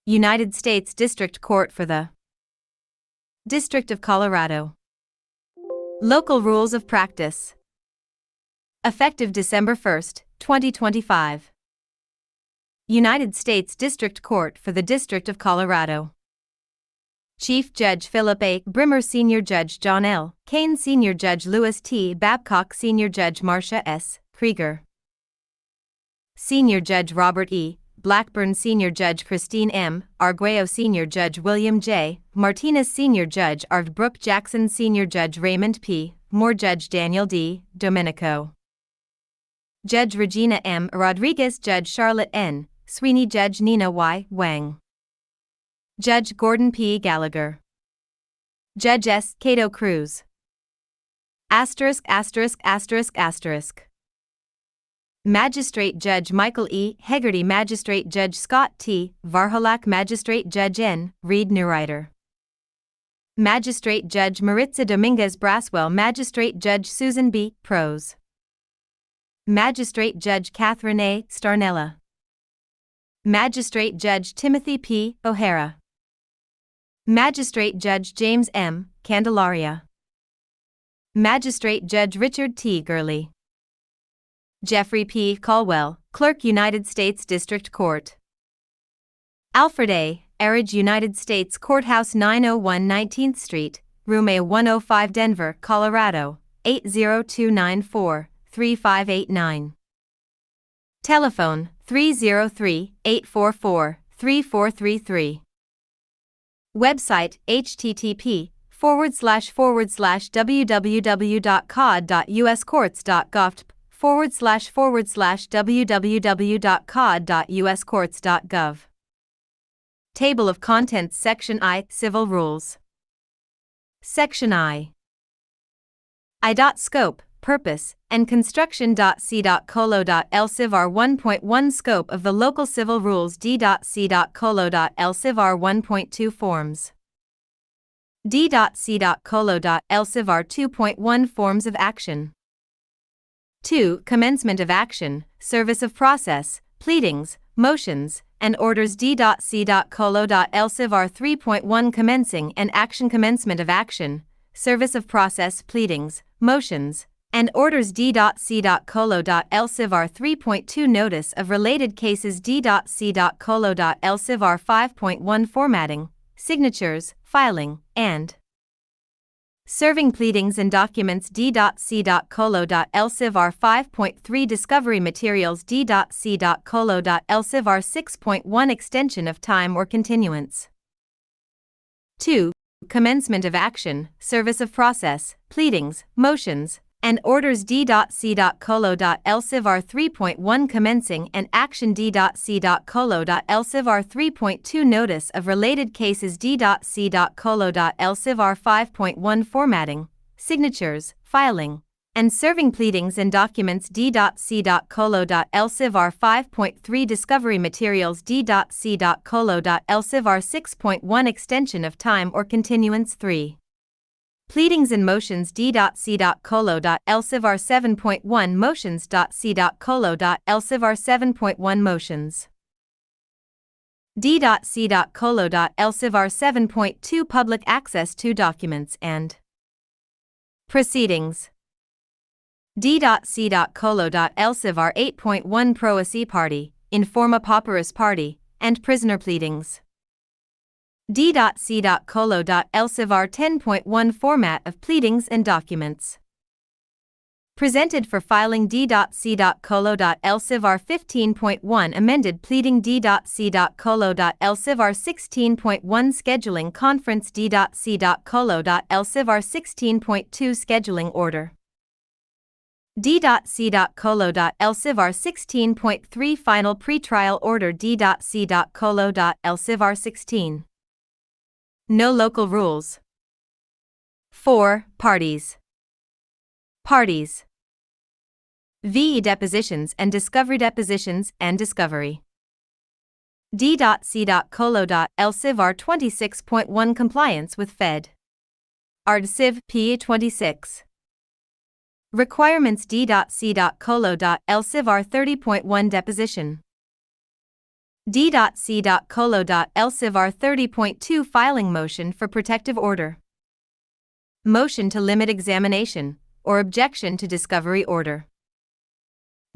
United States District Court for the District of Colorado. Local Rules of Practice. Effective December 1, 2025. United States District Court for the District of Colorado. Chief Judge Philip A. Brimmer, Senior Judge John L. Kane, Senior Judge Louis T. Babcock, Senior Judge Marcia S. Krieger, Senior Judge Robert E. Blackburn, Senior Judge Christine M. Arguello, Senior Judge William J. Martinez, Senior Judge Arvid Brooke Jackson, Senior Judge Raymond P. Moore, Judge Daniel D. Domenico, Judge Regina M. Rodriguez, Judge Charlotte N. Sweeney, Judge Nina Y. Wang, Judge Gordon P. Gallagher, Judge S. Cato Cruz. Magistrate Judge Michael E. Hegarty, Magistrate Judge Scott T. Varholak, Magistrate Judge N. Reed Neureiter, Magistrate Judge Maritza Dominguez Braswell, Magistrate Judge Susan B. Prose, Magistrate Judge Catherine A. Starnella, Magistrate Judge Timothy P. O'Hara, Magistrate Judge James M. Candelaria, Magistrate Judge Richard T. Gurley, Jeffrey P. Caldwell, Clerk, United States District Court. Alfred A. Arridge, United States Courthouse, 901 19th Street, Room A105, Denver, Colorado, 80294-3589. Telephone 303-844-3433. Website http://www.cod.uscourts.gov/www.cod.uscourts.gov. Table of Contents. Section I. Civil Rules. Section I. Scope, Purpose, and Construction. C.colo.l Civ R 1.1 Scope of the Local Civil Rules. D.c.colo.l Civ R 1.2 Forms. D.c.colo.l Civ R 2.1 Forms of Action. 2. Commencement of action, service of process, pleadings, motions, and orders. D.c.colo.l Civ R 3.1 Commencing and action, commencement of action, service of process, pleadings, motions, and orders. D.c.colo.l Civ R 3.2 Notice of related cases. D.c.colo.l Civ R 5.1 Formatting, signatures, filing, and serving pleadings and documents. D.c.colo.l Civ R 5.3 Discovery materials. D.c.colo.l Civ R 6.1 Extension of time or continuance. 2. Commencement of action, service of process, pleadings, motions, and orders. D.c.colo.l Civ R 3.1 Commencing and action. D.c.colo.l Civ R 3.2 Notice of related cases. D.c.colo.l Civ R 5.1 Formatting, signatures, filing, and serving pleadings and documents. D.c.colo.l Civ R 5.3 Discovery materials. D.c.colo.l Civ R 6.1 Extension of time or continuance. 3. Pleadings and motions. D.c.colo.l Civ R 7.1 Motions. C.colo.l Civ R 7.1 Motions. D.c.colo.l Civ R 7.2 Public access to documents and proceedings. D.c.colo.l Civ R 8.1 Pro-ac party, Informa pauperis party, and prisoner pleadings. D.c.colo.l Civ R 10.1 Format of pleadings and documents presented for filing. D.c.colo.l Civ R 15.1 Amended pleading. D.c.colo.l Civ R 16.1 Scheduling conference. D.c.colo.l Civ R 16.2 Scheduling order. D.c.colo.l Civ R 16.3 Final pretrial order. D.c.colo.l Civ R 16. No local rules. 4. Parties. Parties. V. Depositions and discovery. Depositions and discovery. D.c.colo.l Civ R 26.1 Compliance with Fed. Art. Civ. P. 26. Requirements. D.c.colo.l Civ R 30.1 Deposition. D.C.Colo.LCIVR 30.2 Filing Motion for Protective Order. Motion to limit examination, or objection to discovery order.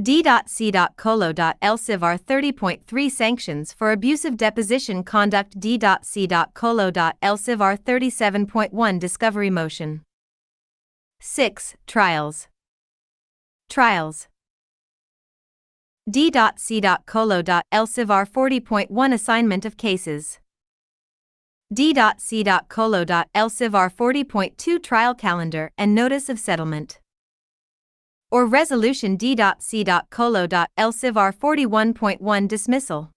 D.C.Colo.LCIVR 30.3 Sanctions for Abusive Deposition Conduct. D.C.Colo.LCIVR 37.1 Discovery Motion. 6. Trials. Trials. D.C.Colo.LCIVR 40.1 Assignment of Cases. D.C.Colo.LCIVR 40.2 Trial Calendar and Notice of Settlement. Or Resolution. D.C.Colo.LCIVR 41.1 Dismissal.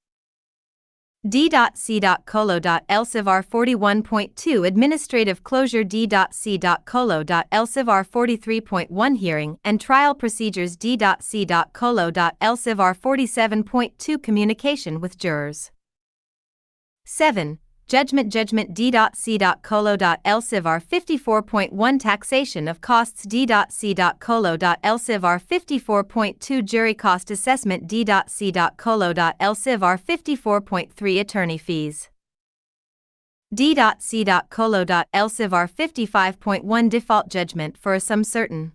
D.C.Colo.LCIVR 41.2 Administrative Closure. D.C.Colo.LCIVR 43.1 Hearing and Trial Procedures. D.C.Colo.LCIVR 47.2 Communication with Jurors. 7. Judgment. D.C.Colo.LCIVR 54.1 Taxation of Costs. D.C.Colo.LCIVR 54.2 Jury Cost Assessment. D.C.Colo.LCIVR 54.3 Attorney Fees. D.C.Colo.LCIVR 55.1 Default Judgment for a sum certain.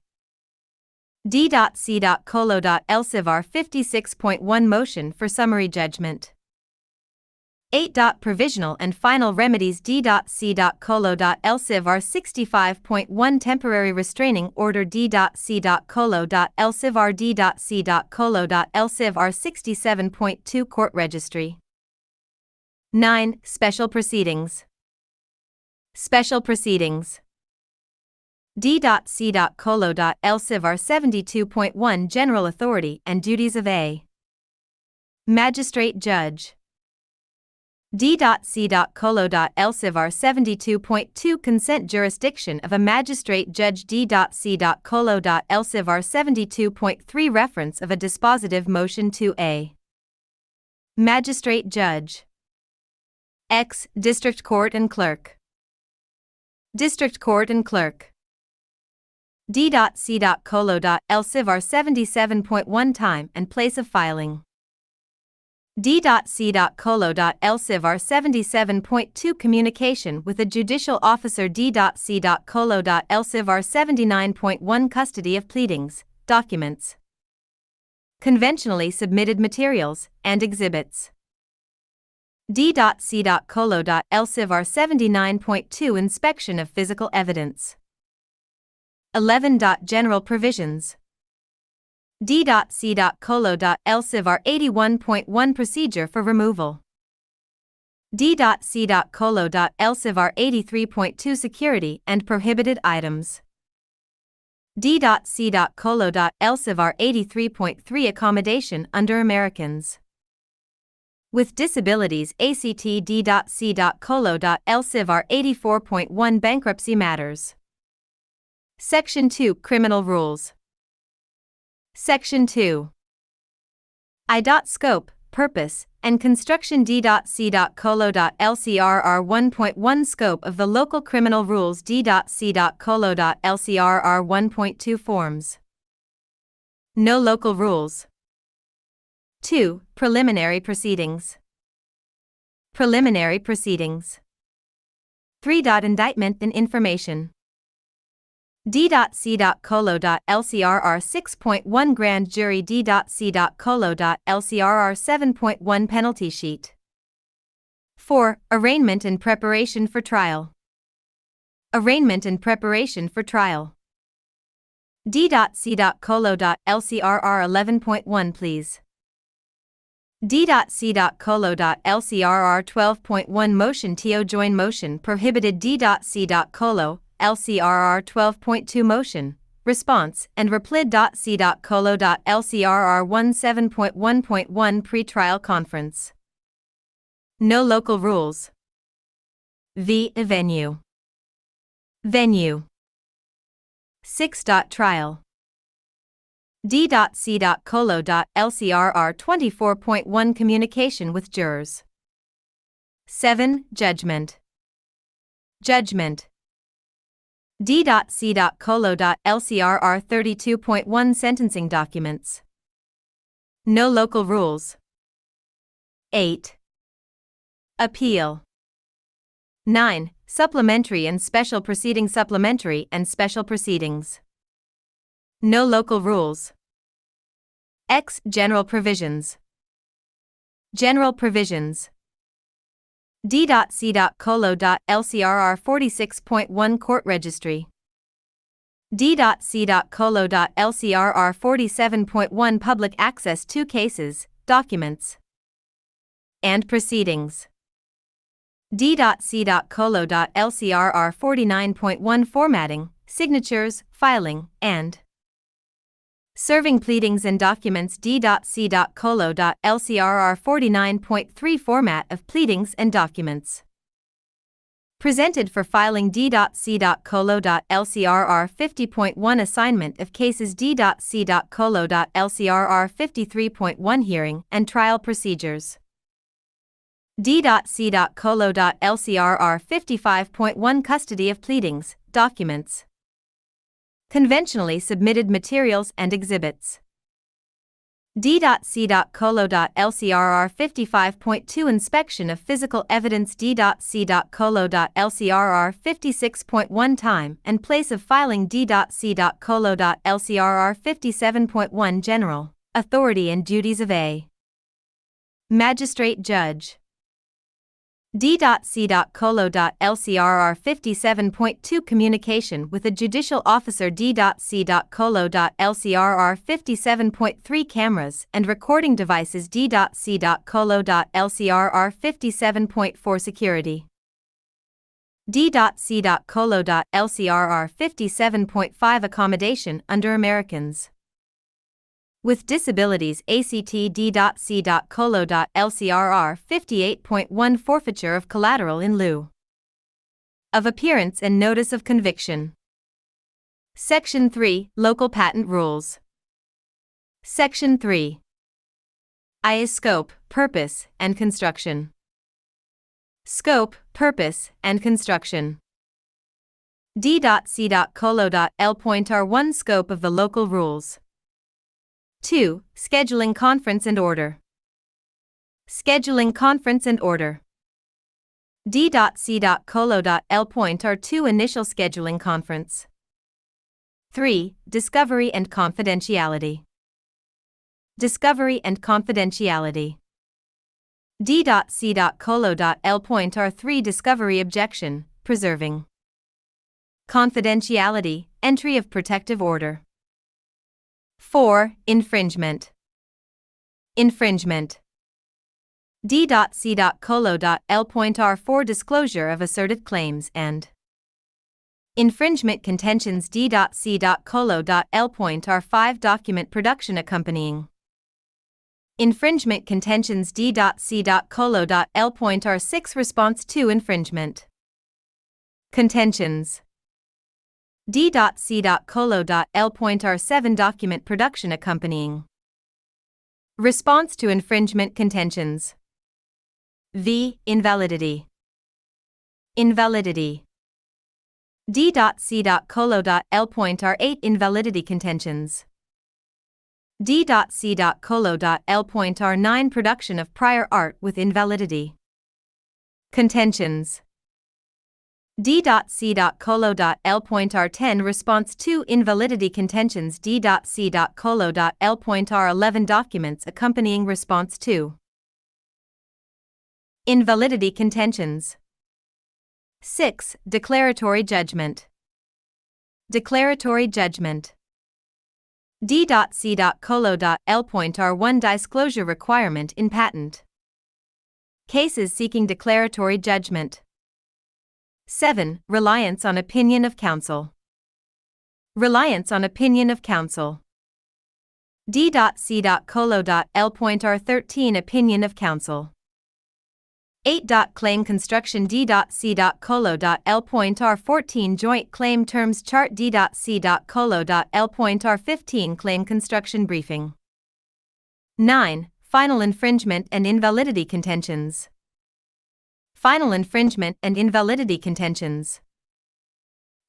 D.C.Colo.LCIVR 56.1 Motion for Summary Judgment. 8. Provisional and Final Remedies. D.C.Colo.LCIVR 65.1 Temporary Restraining Order. D.C.Colo.LCIVR D.C.Colo.LCIVR 67.2 Court Registry. 9. Special Proceedings. Special Proceedings. D.C.Colo.LCIVR 72.1 General Authority and Duties of a Magistrate Judge. D.C.Colo.LCIVR 72.2 Consent Jurisdiction of a Magistrate Judge. D.C.Colo.LCIVR 72.3 Reference of a dispositive motion to a Magistrate Judge. X. District Court and Clerk. District Court and Clerk. D.C.Colo.LCIVR 77.1 Time and Place of Filing. D.C.Colo.LCIVR 77.2 Communication with a Judicial Officer. D.C.Colo.LCIVR 79.1 Custody of Pleadings, Documents, Conventionally Submitted Materials, and Exhibits. D.C.Colo.LCIVR 79.2 Inspection of Physical Evidence. 11. General Provisions. D.C.Colo.LCIVR 81.1 Procedure for Removal. D.C.Colo.LCIVR 83.2 Security and Prohibited Items. D.C.Colo.LCIVR 83.3 Accommodation under Americans with Disabilities. ACT. D.C.Colo.LCIVR 84.1 Bankruptcy Matters. Section 2 Criminal Rules. Section 2. Scope, Purpose, and Construction. D.C.Colo.LCIVR 1.1 Scope of the Local Criminal Rules. D.C.Colo.LCIVR 1.2 Forms. No local rules. 2. Preliminary Proceedings. Preliminary Proceedings. 3. Indictment and Information. D.C.Colo.LCIVR 6.1 Grand Jury. D.C.Colo.LCIVR 7.1 Penalty Sheet. 4. Arraignment and Preparation for Trial. Arraignment and Preparation for Trial. D.C.Colo.LCIVR 11.1 Pleas. D.C.Colo.LCIVR 12.1 Motion to Join Motion Prohibited. D.C.Colo.LCIVR 12.2 Motion, Response, and Reply. D.C.Colo.LCIVR 17.1.1 Pre-Trial Conference. No local rules. Venue. Venue. 6. Trial. D.C.Colo.LCIVR 24.1 Communication with Jurors. 7. Judgment. Judgment. D.C.Colo.LCIVR 32.1 Sentencing Documents. No local rules. 8. Appeal. 9. Supplementary and special proceedings. Supplementary and special proceedings. No local rules. X. General provisions. General provisions. D.C.Colo.LCRR 46.1 Court Registry. D.C.Colo.LCRR 47.1 Public access to cases, documents, and proceedings. D.C.Colo.LCRR 49.1 Formatting, signatures, filing, and serving pleadings and documents. D.C.Colo.LCRR 49.3 Format of pleadings and documents presented for filing. D.C.Colo.LCRR 50.1 Assignment of cases. D.C.Colo.LCRR 53.1 Hearing and trial procedures. D.C.Colo.LCRR 55.1 Custody of pleadings, documents, conventionally submitted materials and exhibits. D.C.Colo.LCRR 55.2 Inspection of physical evidence. D.C.Colo.LCRR 56.1 Time and place of filing. D.C.Colo.LCRR 57.1 General authority and duties of a magistrate judge. D.C.Colo.LCRR 57.2 Communication with a judicial officer. D.C.Colo.LCRR 57.3 Cameras and recording devices. D.C.Colo.LCRR 57.4 Security. D.C.Colo.LCRR 57.5 Accommodation under Americans with disabilities. ACT. D.C.Colo.LCRR 58.1 Forfeiture of collateral in lieu of appearance and notice of conviction. Section 3. Local patent rules. Section 3. I is scope, purpose, and construction. Scope, purpose, and construction. D.C.Colo.L.R Scope of the local rules. 2. Scheduling conference and order. Scheduling conference and order. D.C.Colo.L.R 2 Initial scheduling conference. 3. Discovery and confidentiality. Discovery and confidentiality. D.C.Colo.L.R 3 Discovery objection, preserving confidentiality, entry of protective order. 4. Infringement. Infringement. D.C.Colo.L.R 4 Disclosure of asserted claims and infringement contentions. D.C.Colo.L.R 5 Document production accompanying infringement contentions. D.C.Colo.L.R 6 Response to infringement contentions. D.C.Colo.L.R 7 Document production accompanying response to infringement contentions. V. Invalidity. Invalidity. D.C.Colo.L.R 8 Invalidity contentions. D.C.Colo.L.R 9 Production of prior art with invalidity contentions. D.C.Colo.L.R 10 Response to invalidity contentions. D.C.Colo.L.R 11 Documents accompanying response to invalidity contentions. 6. Declaratory judgment. Declaratory judgment. D.C.Colo.L.R 1 Disclosure requirement in patent cases seeking declaratory judgment. 7. Reliance on opinion of counsel. Reliance on opinion of counsel. D.C.Colo.L.R 13 Opinion of counsel. 8. Claim construction. D.C.Colo.L.R 14 Joint claim terms chart. D.C.Colo.L.R 15 Claim construction briefing. 9. Final infringement and invalidity contentions. Final infringement and invalidity contentions.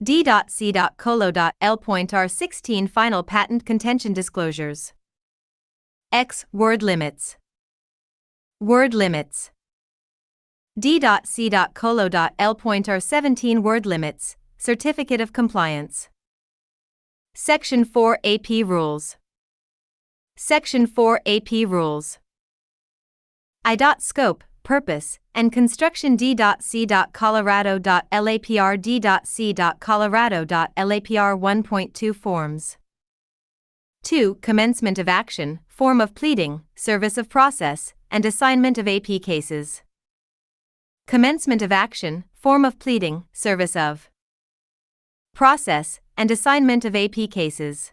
D.C.Colo.L.R 16 Final patent contention disclosures. X. Word limits. Word limits. D.C.Colo.L. 17 Word limits, Certificate of Compliance. Section 4 AP Rules. Section 4 AP Rules. Scope, Purpose, and Construction. D.C.Colorado.LAPR. D.C.Colorado.LAPR 1.2 Forms. 2. Commencement of action, form of pleading, service of process, and assignment of AP cases. Commencement of action, form of pleading, service of process, and assignment of AP cases.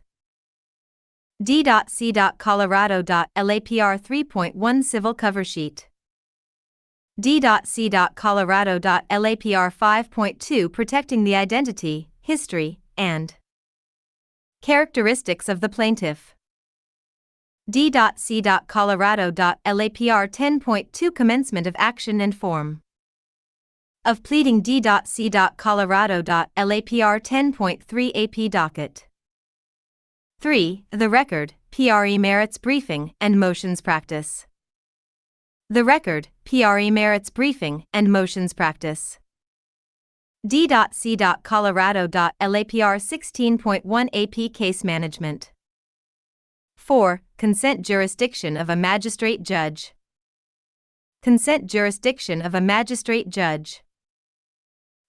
D.C.Colorado.LAPR 3.1 Civil Cover Sheet. D.C.Colorado.LAPR 5.2 Protecting the identity, history, and characteristics of the plaintiff. D.C.Colorado.LAPR 10.2 Commencement of action and form of pleading. D.C.Colorado.LAPR 10.3 AP Docket. 3. The record, PRE merits briefing and motions practice. The record, PRE merits briefing and motions practice. D.C.Colorado.LAPR 16.1 AP Case Management. 4. Consent jurisdiction of a magistrate judge. Consent jurisdiction of a magistrate judge.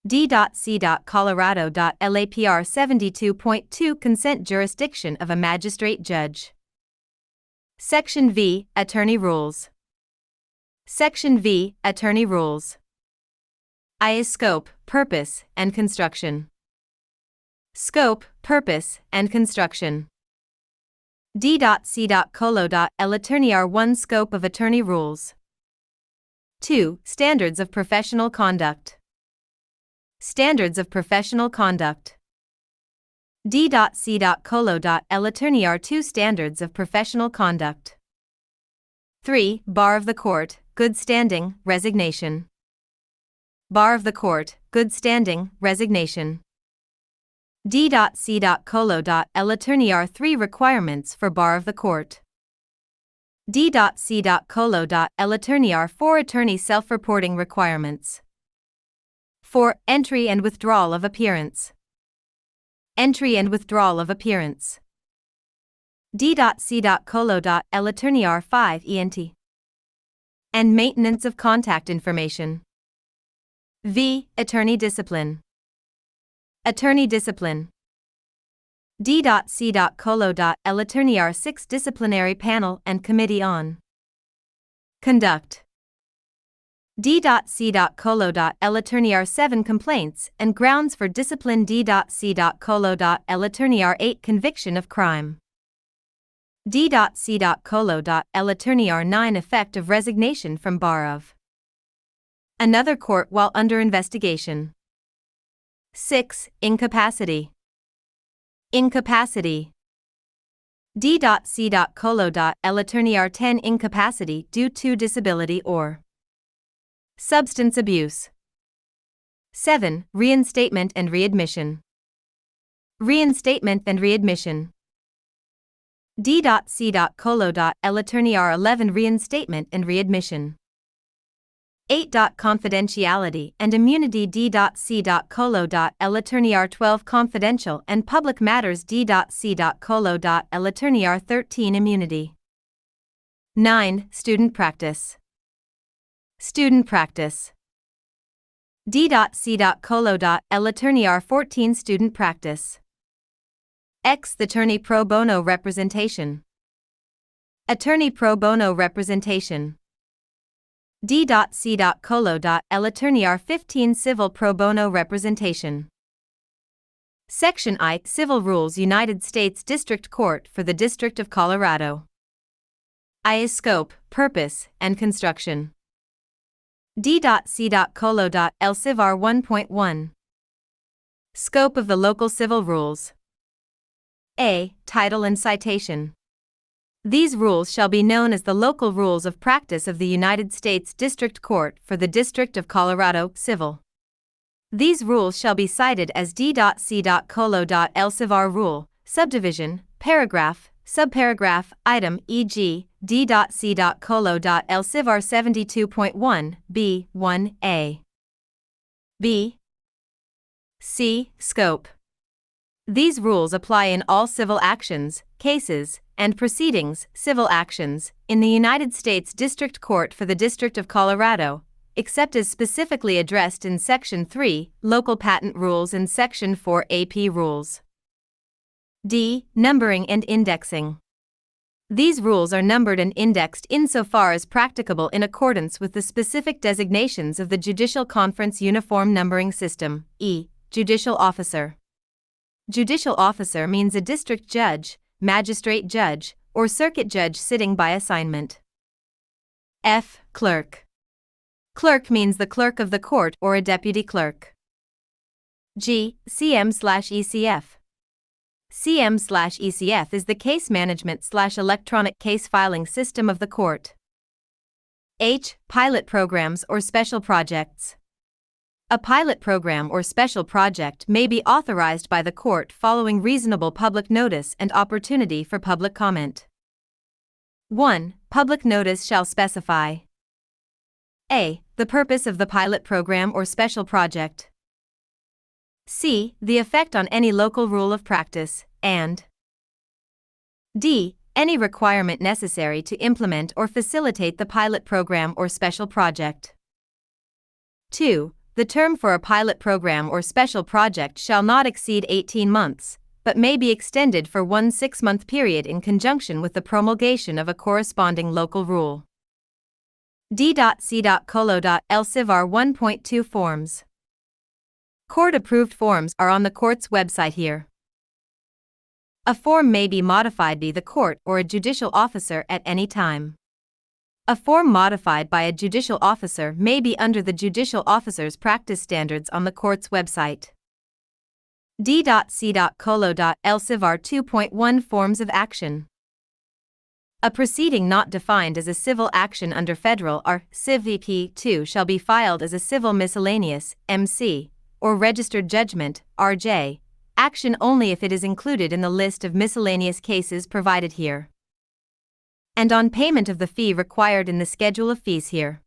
D.C.Colorado.LAPR 72.2 Consent jurisdiction of a magistrate judge. Section V. Attorney Rules. Section V. Attorney Rules. Scope, Purpose, and Construction. Scope, Purpose, and Construction. D.C.Colo.L Attorney R1 Scope of Attorney Rules. 2. Standards of Professional Conduct. Standards of Professional Conduct. D.C.Colo.L Attorney R2 Standards of Professional Conduct. 3. Bar of the Court, Good Standing, Resignation. Bar of the Court, Good Standing, Resignation. D.C.Colo.L Attorney R3 Requirements for Bar of the Court. D.C.Colo.L Attorney R4 Attorney Self-Reporting Requirements. 4. Entry and withdrawal of appearance. Entry and withdrawal of appearance. D.C.Colo.L Attorney R5 ENT. And maintenance of contact information. V. Attorney discipline. Attorney discipline. D.C.Colo.L Attorney R6 Disciplinary Panel and Committee on Conduct. D.C.Colo.L Attorney R7 Complaints and Grounds for Discipline. D.C.Colo.L Attorney R8 Conviction of crime. D.C.Colo.L Attorney R9 Effect of resignation from bar of another court while under investigation. 6. Incapacity. Incapacity. D.C.Colo.L Attorney R10 Incapacity due to disability or substance abuse. 7. Reinstatement and readmission. Reinstatement and readmission. D.C.Colo.L Attorney R11 Reinstatement and readmission. 8. Confidentiality and immunity. D.C.Colo.L Attorney R12 Confidential and public matters. D.C.Colo.L Attorney R13 Immunity. 9. Student practice. Student practice. D.C.Colo.L Attorney R14 Student practice. X. Attorney pro bono representation. Attorney pro bono representation. D.C.Colo.L Attorney R15 Civil pro bono representation. Section I. Civil Rules United States District Court for the District of Colorado. Scope, Purpose, and Construction. D.C.Colo.L Civ R 1.1. Scope of the local civil rules. A. Title and citation. These rules shall be known as the local rules of practice of the United States District Court for the District of Colorado, Civil. These rules shall be cited as D.C.Colo.L Civ R Rule, Subdivision, Paragraph, Subparagraph, Item, e.g., D.C.colo.LCIVR 72.1 B1A. B. C. Scope. These rules apply in all civil actions, cases, and proceedings, civil actions, in the United States District Court for the District of Colorado, except as specifically addressed in Section 3, Local Patent Rules, and Section 4, AP Rules. D. Numbering and indexing. These rules are numbered and indexed insofar as practicable in accordance with the specific designations of the Judicial Conference Uniform Numbering System, Judicial Officer. Judicial officer means a district judge, magistrate judge, or circuit judge sitting by assignment. F. Clerk. Clerk means the clerk of the court or a deputy clerk. G. CM/ECF. CM/ECF is the case management/electronic case filing system of the court. H. Pilot programs or special projects. A pilot program or special project may be authorized by the court following reasonable public notice and opportunity for public comment. 1. Public notice shall specify a. The purpose of the pilot program or special project. C. The effect on any local rule of practice, and D. Any requirement necessary to implement or facilitate the pilot program or special project. 2. The term for a pilot program or special project shall not exceed 18 months, but may be extended for one 6-month period in conjunction with the promulgation of a corresponding local rule. D.C.colo.LCIVR 1.2 Forms. Court-approved forms are on the court's website here. A form may be modified by the court or a judicial officer at any time. A form modified by a judicial officer may be under the judicial officer's practice standards on the court's website. D.C.colo.LCIVR 2.1 Forms of Action. A proceeding not defined as a civil action under Federal or Civ VP 2 shall be filed as a civil miscellaneous MC or registered judgment RJ action only if it is included in the list of miscellaneous cases provided here, and on payment of the fee required in the schedule of fees here.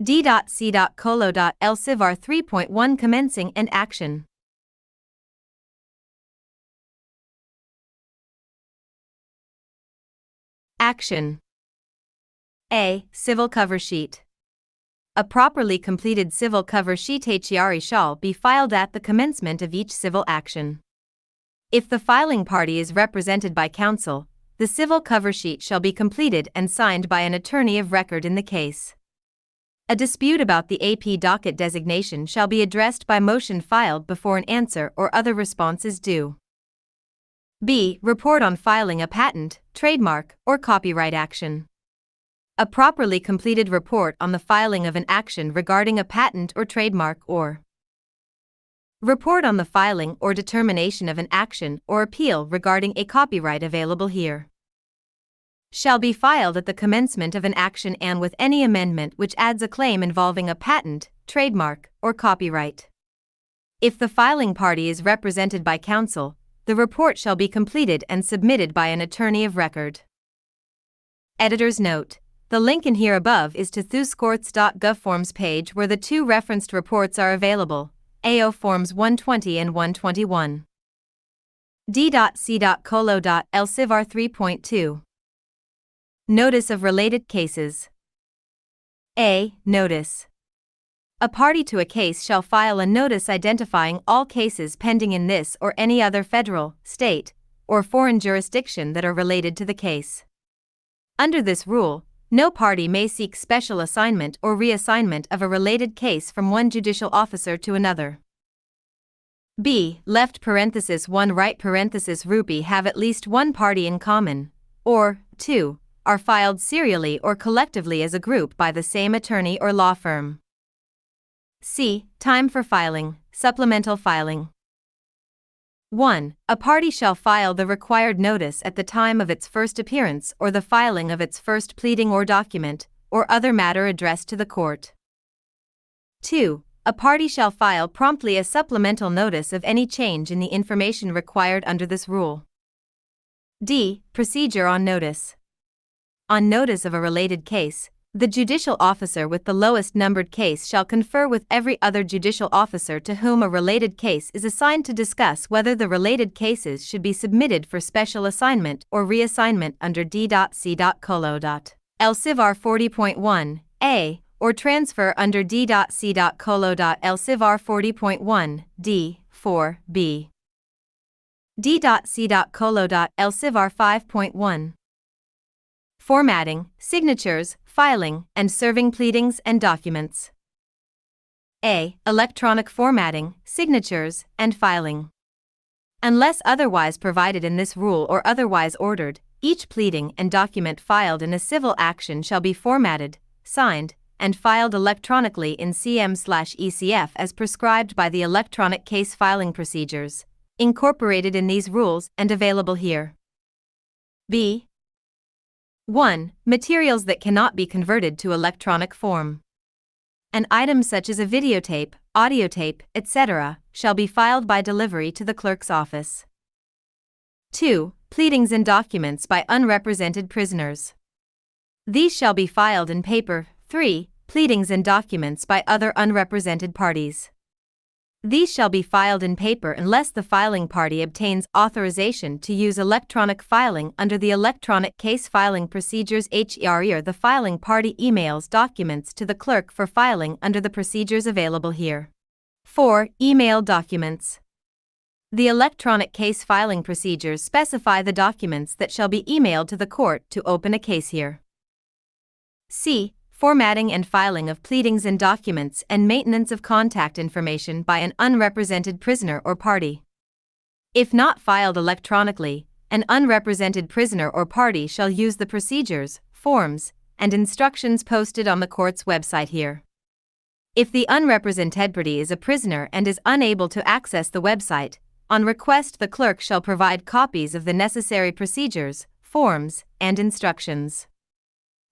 D.C.colo.LCIVR 3.1 Commencing and Action. Action. A. Civil cover sheet. A properly completed civil cover sheet shall be filed at the commencement of each civil action. If the filing party is represented by counsel, the civil cover sheet shall be completed and signed by an attorney of record in the case. A dispute about the AP docket designation shall be addressed by motion filed before an answer or other response is due. B. Report on filing a patent, trademark, or copyright action. A properly completed report on the filing of an action regarding a patent or trademark or report on the filing or determination of an action or appeal regarding a copyright available here shall be filed at the commencement of an action and with any amendment which adds a claim involving a patent, trademark, or copyright. If the filing party is represented by counsel, the report shall be completed and submitted by an attorney of record. Editor's note: the link in here above is to thuscourts.gov forms page where the two referenced reports are available, AO Forms 120 and 121. D.C.colo.LCIVR 3.2 Notice of related cases. A. Notice. A party to a case shall file a notice identifying all cases pending in this or any other federal, state, or foreign jurisdiction that are related to the case. Under this rule, no party may seek special assignment or reassignment of a related case from one judicial officer to another. B. Left parenthesis 1 right parenthesis rupee have at least one party in common, or 2. Are filed serially or collectively as a group by the same attorney or law firm. C. Time for filing, supplemental filing. 1. A party shall file the required notice at the time of its first appearance or the filing of its first pleading or document, or other matter addressed to the court. 2. A party shall file promptly a supplemental notice of any change in the information required under this rule. D. Procedure on notice. On notice of a related case, the judicial officer with the lowest numbered case shall confer with every other judicial officer to whom a related case is assigned to discuss whether the related cases should be submitted for special assignment or reassignment under D.C.Colo.L Civ.R 40.1 A, or transfer under D.C.Colo.L Civ.R 40.1 D 4 B. D.C.Colo.L Civ.R 5.1. Formatting, signatures, filing, and serving pleadings and documents. A. Electronic formatting, signatures, and filing. Unless otherwise provided in this rule or otherwise ordered, each pleading and document filed in a civil action shall be formatted, signed, and filed electronically in CM/ECF as prescribed by the electronic case filing procedures, incorporated in these rules and available here. B. 1. Materials that cannot be converted to electronic form. An item such as a videotape, audiotape, etc., shall be filed by delivery to the clerk's office. 2. Pleadings and documents by unrepresented prisoners. These shall be filed in paper. 3. Pleadings and documents by other unrepresented parties. These shall be filed in paper unless the filing party obtains authorization to use electronic filing under the electronic case filing procedures or the filing party emails documents to the clerk for filing under the procedures available here. 4. Email documents. The electronic case filing procedures specify the documents that shall be emailed to the court to open a case here. C. Formatting and filing of pleadings and documents and maintenance of contact information by an unrepresented prisoner or party. If not filed electronically, an unrepresented prisoner or party shall use the procedures, forms, and instructions posted on the court's website here. If the unrepresented party is a prisoner and is unable to access the website, on request the clerk shall provide copies of the necessary procedures, forms, and instructions.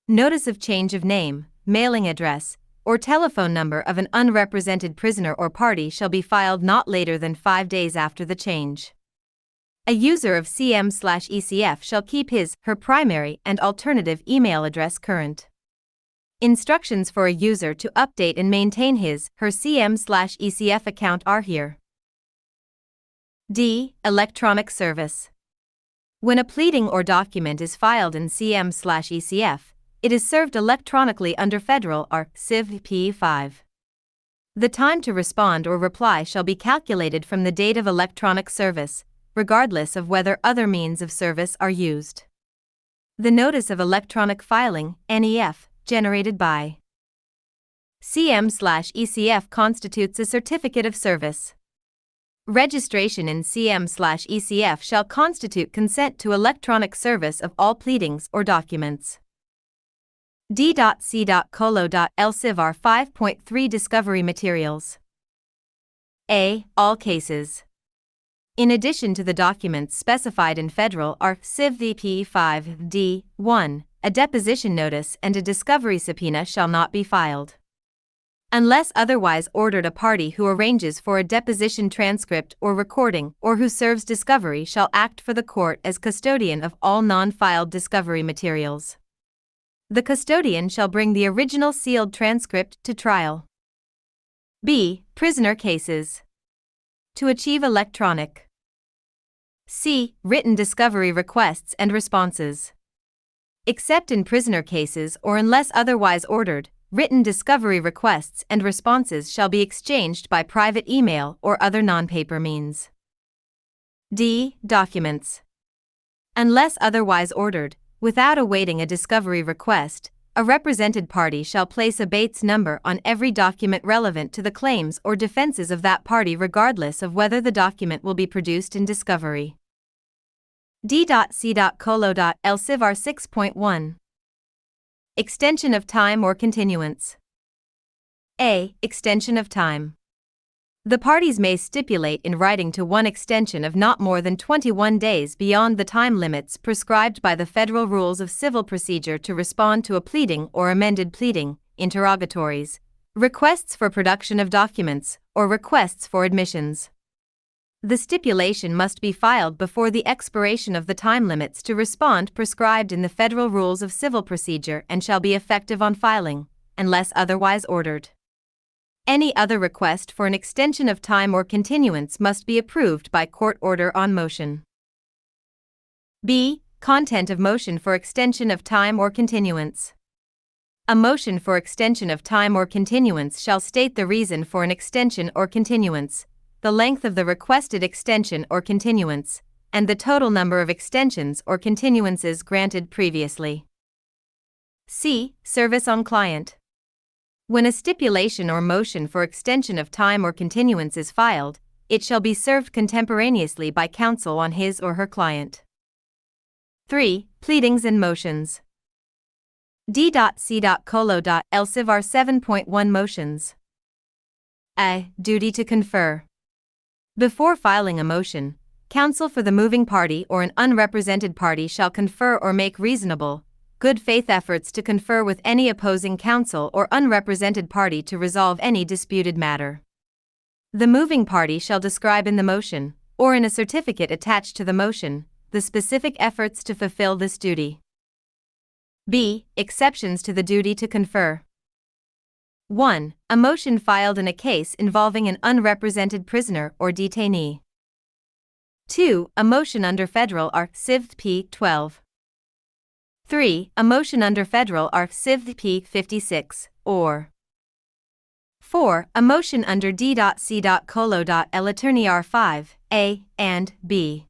Notice of change of name, mailing address, or telephone number of an unrepresented prisoner or party shall be filed not later than 5 days after the change. A user of CM/ECF shall keep his/her primary and alternative email address current. Instructions for a user to update and maintain his/her CM/ECF account are here. D. Electronic service. When a pleading or document is filed in CM/ECF, it is served electronically under Federal R. Civ. P5. The time to respond or reply shall be calculated from the date of electronic service, regardless of whether other means of service are used. The Notice of Electronic Filing, NEF, generated by CM/ECF constitutes a certificate of service. Registration in CM/ECF shall constitute consent to electronic service of all pleadings or documents. D.C.Colo.L Civ.R 5.3 Discovery Materials. A. All cases. In addition to the documents specified in Federal R. Civ. P5 D. 1, a deposition notice and a discovery subpoena shall not be filed. Unless otherwise ordered, a party who arranges for a deposition transcript or recording or who serves discovery shall act for the court as custodian of all non-filed discovery materials. The custodian shall bring the original sealed transcript to trial. B. Prisoner cases. To achieve electronic. C. Written discovery requests and responses. Except in prisoner cases or unless otherwise ordered, written discovery requests and responses shall be exchanged by private email or other non-paper means. D. Documents. Unless otherwise ordered, without awaiting a discovery request, A represented party shall place a Bates number on every document relevant to the claims or defenses of that party regardless of whether the document will be produced in discovery. D.C.Colo.L.Civar 6.1 Extension of time or continuance. A. Extension of time. The parties may stipulate in writing to one extension of not more than 21 days beyond the time limits prescribed by the Federal Rules of Civil Procedure to respond to a pleading or amended pleading, interrogatories, requests for production of documents, or requests for admissions. The stipulation must be filed before the expiration of the time limits to respond prescribed in the Federal Rules of Civil Procedure and shall be effective on filing, unless otherwise ordered. Any other request for an extension of time or continuance must be approved by court order on motion. B. Content of motion for extension of time or continuance. A motion for extension of time or continuance shall state the reason for an extension or continuance, the length of the requested extension or continuance, and the total number of extensions or continuances granted previously. C. Service on client. When a stipulation or motion for extension of time or continuance is filed, it shall be served contemporaneously by counsel on his or her client. 3. Pleadings and motions. D.C.Colo.L.Civar 7.1 Motions. A. Duty to confer. Before filing a motion, counsel for the moving party or an unrepresented party shall confer or make reasonable, good faith efforts to confer with any opposing counsel or unrepresented party to resolve any disputed matter. The moving party shall describe in the motion, or in a certificate attached to the motion, the specific efforts to fulfill this duty. B. Exceptions to the duty to confer. 1. A motion filed in a case involving an unrepresented prisoner or detainee. 2. A motion under Federal Art. Civ. P. 12. 3. A motion under Federal Art. Civ. P. 56, or 4. A motion under D.C.Colo.L. Attorney R. 5, A, and B.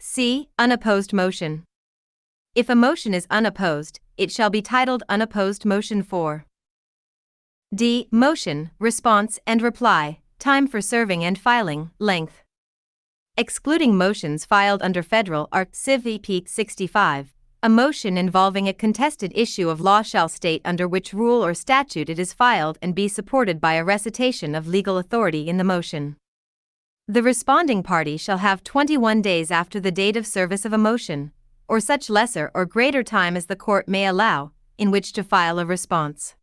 C. Unopposed motion. If a motion is unopposed, it shall be titled Unopposed Motion 4. D. Motion, response and reply, time for serving and filing, length. Excluding motions filed under Federal Art. Civ. P. 65, a motion involving a contested issue of law shall state under which rule or statute it is filed and be supported by a recitation of legal authority in the motion. The responding party shall have 21 days after the date of service of a motion, or such lesser or greater time as the court may allow, in which to file a response.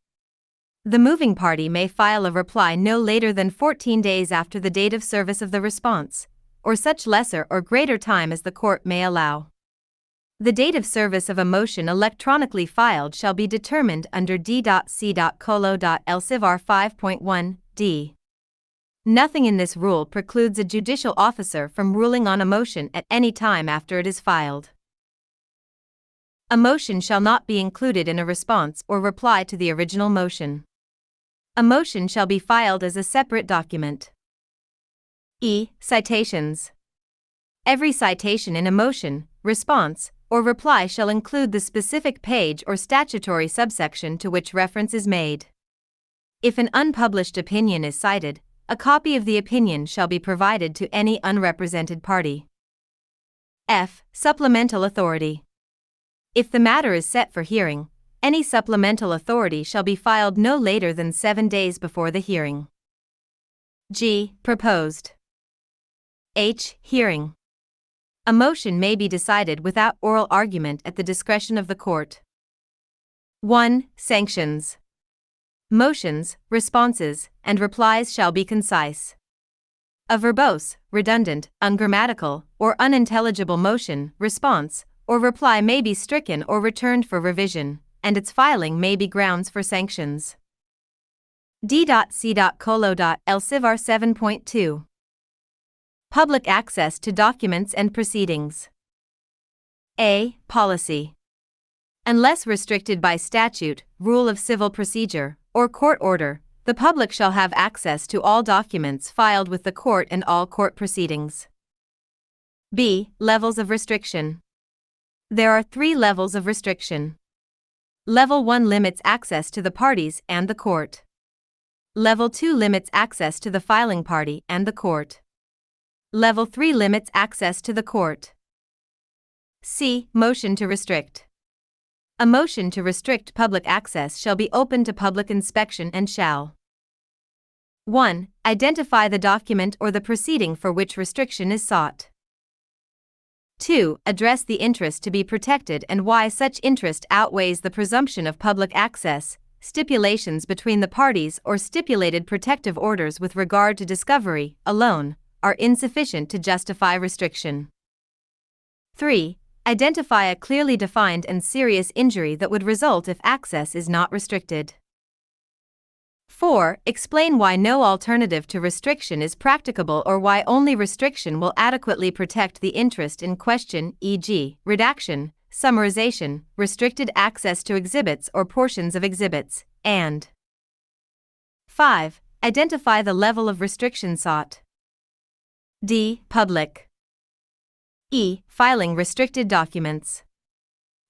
The moving party may file a reply no later than 14 days after the date of service of the response, or such lesser or greater time as the court may allow. The date of service of a motion electronically filed shall be determined under D.C.Colo.L.Civar 5.1 d. Nothing in this rule precludes a judicial officer from ruling on a motion at any time after it is filed. A motion shall not be included in a response or reply to the original motion. A motion shall be filed as a separate document. E. Citations. Every citation in a motion, response, or reply shall include the specific page or statutory subsection to which reference is made. If an unpublished opinion is cited, a copy of the opinion shall be provided to any unrepresented party. F. Supplemental authority. If the matter is set for hearing, any supplemental authority shall be filed no later than 7 days before the hearing. G. Proposed. H. Hearing. A motion may be decided without oral argument at the discretion of the court. 1. Sanctions. Motions, responses, and replies shall be concise. A verbose, redundant, ungrammatical, or unintelligible motion, response, or reply may be stricken or returned for revision, and its filing may be grounds for sanctions. D.C.Colo.L.Civar 7.2 Public access to documents and proceedings. A. Policy. Unless restricted by statute, rule of civil procedure, or court order, the public shall have access to all documents filed with the court and all court proceedings. B. Levels of restriction. There are 3 levels of restriction. Level 1 limits access to the parties and the court. Level 2 limits access to the filing party and the court. Level 3 limits access to the court. C. Motion to restrict. A motion to restrict public access shall be open to public inspection and shall 1. Identify the document or the proceeding for which restriction is sought. 2. Address the interest to be protected and why such interest outweighs the presumption of public access, stipulations between the parties or stipulated protective orders with regard to discovery alone are insufficient to justify restriction. 3. Identify a clearly defined and serious injury that would result if access is not restricted. 4. Explain why no alternative to restriction is practicable or why only restriction will adequately protect the interest in question, e.g., redaction, summarization, restricted access to exhibits or portions of exhibits, and 5. Identify the level of restriction sought. D. Public. E. Filing restricted documents.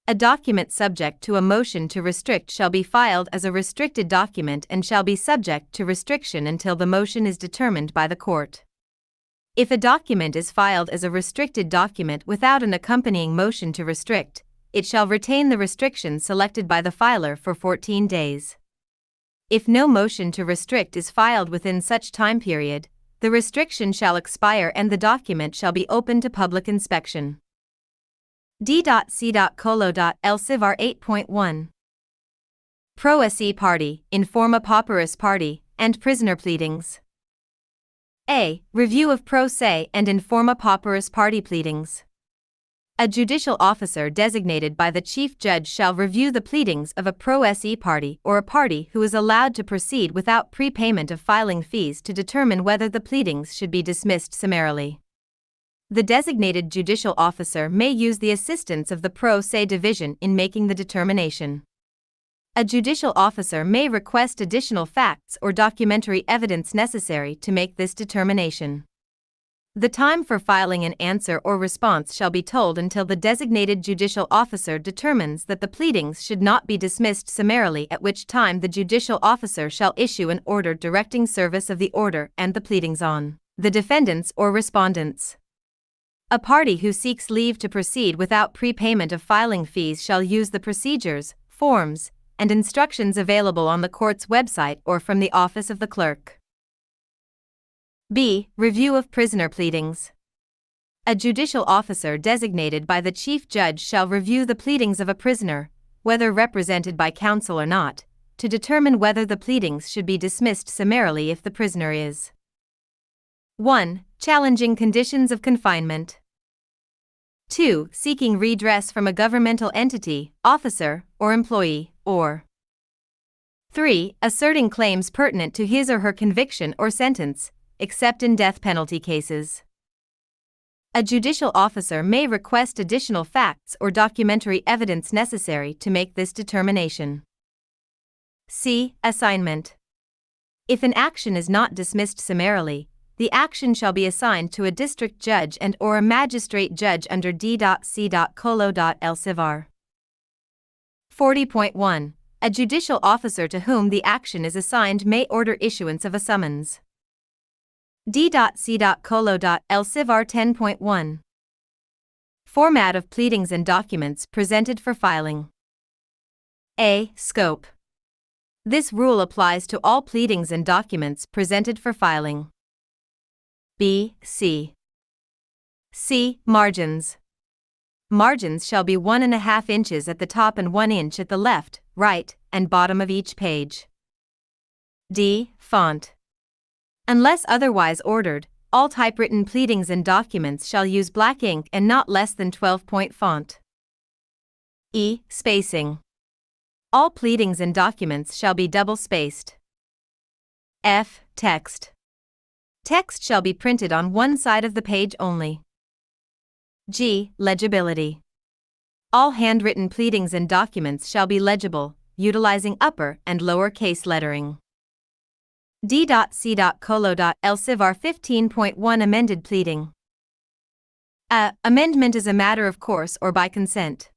A document subject to a motion to restrict shall be filed as a restricted document and shall be subject to restriction until the motion is determined by the court. If a document is filed as a restricted document without an accompanying motion to restrict, it shall retain the restriction selected by the filer for 14 days. If no motion to restrict is filed within such time period, the restriction shall expire and the document shall be open to public inspection. D.C.Colo.L.Civar 8.1 Pro se party, informa pauperis party, and prisoner pleadings. A. Review of pro se and informa pauperis party pleadings. A judicial officer designated by the chief judge shall review the pleadings of a pro se party or a party who is allowed to proceed without prepayment of filing fees to determine whether the pleadings should be dismissed summarily. The designated judicial officer may use the assistance of the pro se division in making the determination. A judicial officer may request additional facts or documentary evidence necessary to make this determination. The time for filing an answer or response shall be told until the designated judicial officer determines that the pleadings should not be dismissed summarily, at which time the judicial officer shall issue an order directing service of the order and the pleadings on the defendants or respondents. A party who seeks leave to proceed without prepayment of filing fees shall use the procedures, forms, and instructions available on the court's website or from the office of the clerk. B. Review of prisoner pleadings. A judicial officer designated by the chief judge shall review the pleadings of a prisoner, whether represented by counsel or not, to determine whether the pleadings should be dismissed summarily if the prisoner is 1. Challenging conditions of confinement. 2. Seeking redress from a governmental entity, officer, or employee, or 3. Asserting claims pertinent to his or her conviction or sentence, except in death penalty cases. A judicial officer may request additional facts or documentary evidence necessary to make this determination. C. Assignment. If an action is not dismissed summarily, the action shall be assigned to a district judge and or a magistrate judge under D.C.Colo.L.Civar. 40.1. A judicial officer to whom the action is assigned may order issuance of a summons. D.C.Colo.L.Civar 10.1. Format of pleadings and documents presented for filing. A. Scope. This rule applies to all pleadings and documents presented for filing. B. C. Margins. Margins shall be 1.5 inches at the top and 1 inch at the left, right, and bottom of each page. D. Font. Unless otherwise ordered, all typewritten pleadings and documents shall use black ink and not less than 12-point font. E. Spacing. All pleadings and documents shall be double-spaced. F. Text. Text shall be printed on one side of the page only. G. Legibility. All handwritten pleadings and documents shall be legible, utilizing upper and lower case lettering. D.C.Colo.L.Civar 15.1 Amended pleading. Amendment is a matter of course or by consent.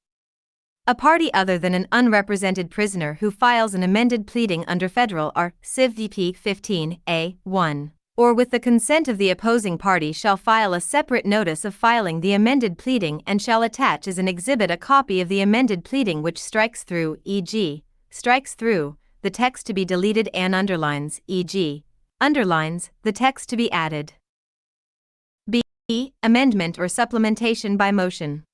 A party other than an unrepresented prisoner who files an amended pleading under Federal R. Civ. Dp. 15a(1), or with the consent of the opposing party shall file a separate notice of filing the amended pleading and shall attach as an exhibit a copy of the amended pleading which strikes through, e.g., strikes through, the text to be deleted and underlines, e.g., underlines, the text to be added. B. Amendment or supplementation by motion.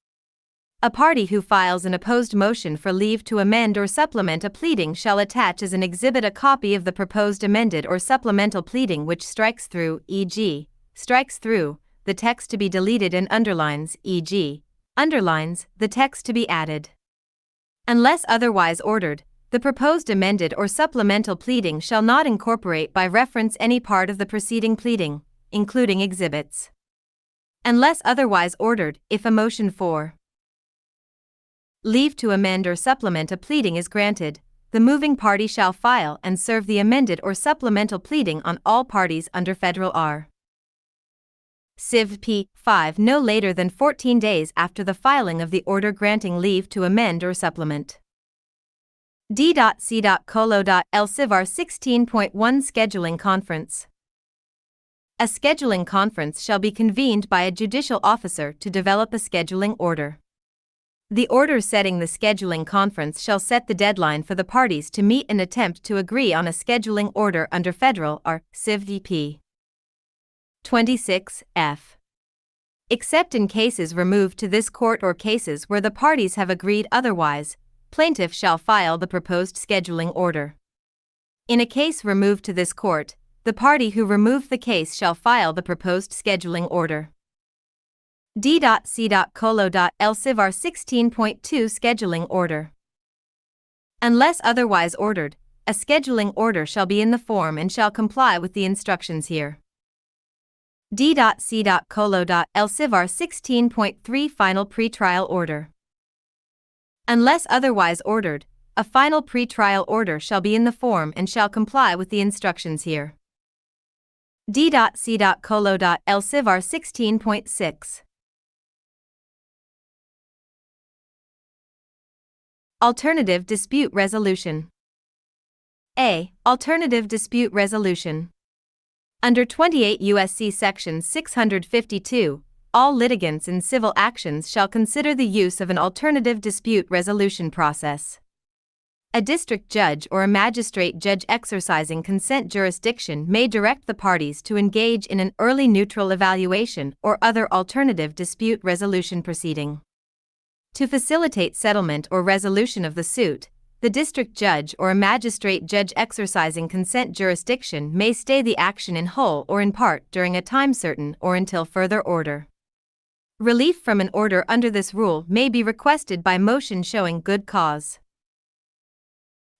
A party who files an opposed motion for leave to amend or supplement a pleading shall attach as an exhibit a copy of the proposed amended or supplemental pleading which strikes through, e.g., strikes through, the text to be deleted and underlines, e.g., underlines, the text to be added. Unless otherwise ordered, the proposed amended or supplemental pleading shall not incorporate by reference any part of the preceding pleading, including exhibits. Unless otherwise ordered, if a motion for leave to amend or supplement a pleading is granted, the moving party shall file and serve the amended or supplemental pleading on all parties under Federal R. Civ. P. 5 no later than 14 days after the filing of the order granting leave to amend or supplement. D.C.Colo.L. Civ. R. 16.1 Scheduling Conference. A scheduling conference shall be convened by a judicial officer to develop a scheduling order. The order setting the scheduling conference shall set the deadline for the parties to meet and attempt to agree on a scheduling order under Federal R. Civ. Dp. 26 F. Except in cases removed to this court or cases where the parties have agreed otherwise, plaintiff shall file the proposed scheduling order. In a case removed to this court, the party who removed the case shall file the proposed scheduling order. D.C.Colo.L. Civ. R. 16.2 Scheduling Order. Unless otherwise ordered, a scheduling order shall be in the form and shall comply with the instructions here. D.C.Colo.L. Civ. R. 16.3 Final Pretrial Order. Unless otherwise ordered, a final pretrial order shall be in the form and shall comply with the instructions here. D.C.Colo.L. Civ. R. 16.6. Alternative Dispute Resolution. A. Alternative Dispute Resolution. Under 28 U.S.C. Section 652, all litigants in civil actions shall consider the use of an alternative dispute resolution process. A district judge or a magistrate judge exercising consent jurisdiction may direct the parties to engage in an early neutral evaluation or other alternative dispute resolution proceeding. To facilitate settlement or resolution of the suit, the district judge or a magistrate judge exercising consent jurisdiction may stay the action in whole or in part during a time certain or until further order. Relief from an order under this rule may be requested by motion showing good cause.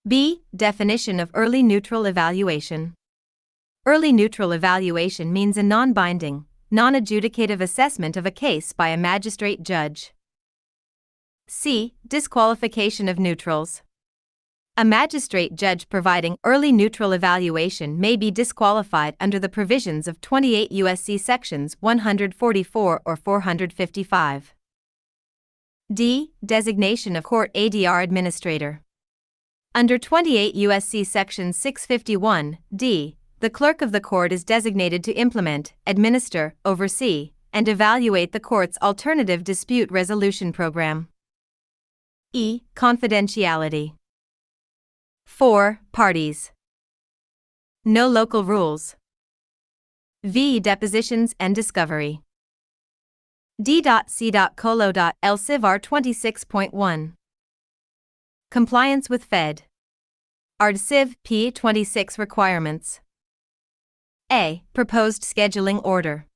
B. Definition of early neutral evaluation. Early neutral evaluation means a non-binding, non-adjudicative assessment of a case by a magistrate judge. C. Disqualification of neutrals. A magistrate judge providing early neutral evaluation may be disqualified under the provisions of 28 U.S.C. Sections 144 or 455. D. Designation of court ADR administrator. Under 28 U.S.C. Section 651, d, the clerk of the court is designated to implement, administer, oversee, and evaluate the court's alternative dispute resolution program. E. Confidentiality. 4. Parties. No local rules. V. Depositions and discovery. D.C.Colo.L. Civ. R. 26.1. Compliance with Fed. Art. Civ. P. 26 requirements. A. Proposed scheduling order.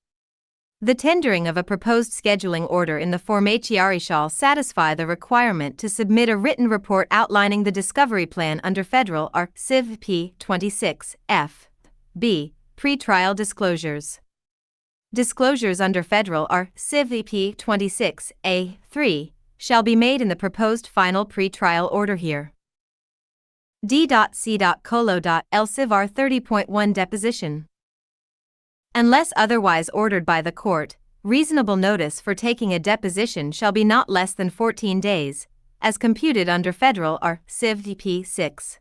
The tendering of a proposed scheduling order in the form HERE shall satisfy the requirement to submit a written report outlining the discovery plan under Federal R. Civ. P. 26 F. B. Pretrial disclosures. Disclosures under Federal R. Civ. P. 26 A. 3 shall be made in the proposed final pretrial order here. D.C.Colo.L. Civ. R. 30.1 Deposition. Unless otherwise ordered by the court, reasonable notice for taking a deposition shall be not less than 14 days, as computed under Federal R. Civ DP 6.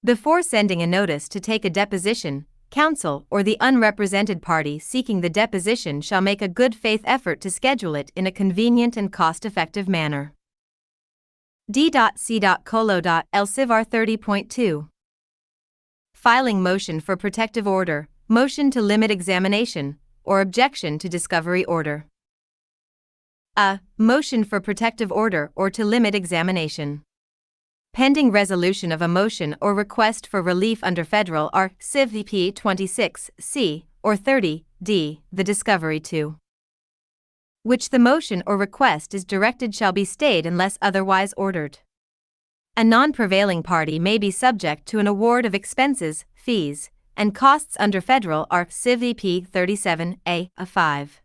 Before sending a notice to take a deposition, counsel or the unrepresented party seeking the deposition shall make a good faith effort to schedule it in a convenient and cost-effective manner. D.C.Colo.L Civ R 30.2. Filing motion for protective order, motion to limit examination, or objection to discovery order. A. Motion for protective order or to limit examination. Pending resolution of a motion or request for relief under Federal R. Civ VP 26 C or 30 D, the discovery to which the motion or request is directed shall be stayed unless otherwise ordered. A non-prevailing party may be subject to an award of expenses, fees, and costs under Federal R. Civ VP 37 A 5.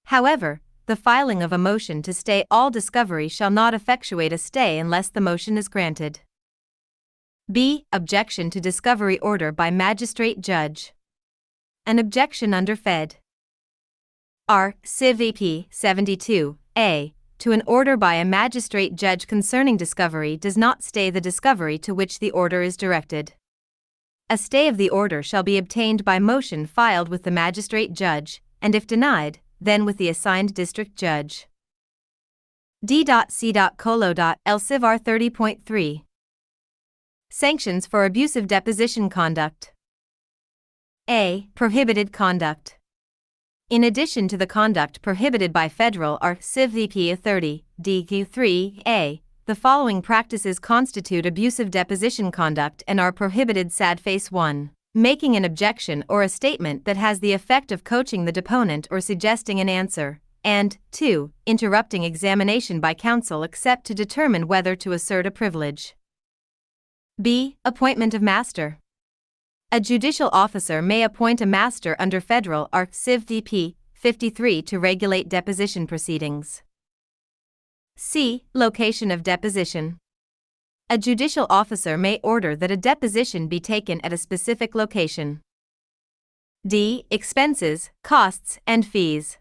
However, the filing of a motion to stay all discovery shall not effectuate a stay unless the motion is granted. B. Objection to discovery order by magistrate judge. An objection under Fed. R. Civ AP 72 A. To an order by a magistrate judge concerning discovery does not stay the discovery to which the order is directed. A stay of the order shall be obtained by motion filed with the magistrate judge, and if denied, then with the assigned district judge. D.C.Colo.L Civ R 30.3. Sanctions for abusive deposition conduct. A. Prohibited conduct. In addition to the conduct prohibited by Federal R. Civ VP 30 DQ 3A, the following practices constitute abusive deposition conduct and are prohibited. Sad face 1. Making an objection or a statement that has the effect of coaching the deponent or suggesting an answer, and 2. Interrupting examination by counsel except to determine whether to assert a privilege. B. Appointment of master. A judicial officer may appoint a master under Federal R. Civ DP 53 to regulate deposition proceedings. C. Location of deposition. A judicial officer may order that a deposition be taken at a specific location. D. Expenses, costs, and fees.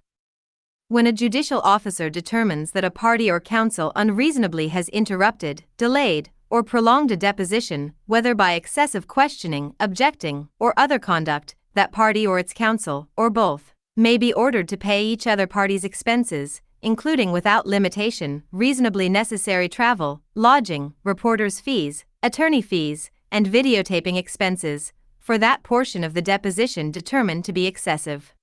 When a judicial officer determines that a party or counsel unreasonably has interrupted, delayed, or prolonged a deposition, whether by excessive questioning, objecting, or other conduct, that party or its counsel, or both, may be ordered to pay each other party's expenses, including without limitation, reasonably necessary travel, lodging, reporters' fees, attorney fees, and videotaping expenses, for that portion of the deposition determined to be excessive.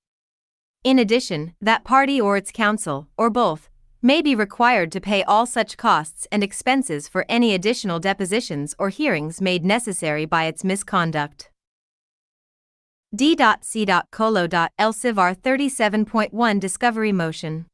In addition, that party or its counsel, or both, may be required to pay all such costs and expenses for any additional depositions or hearings made necessary by its misconduct. D.C.Colo.L Civ R 37.1 Discovery Motion.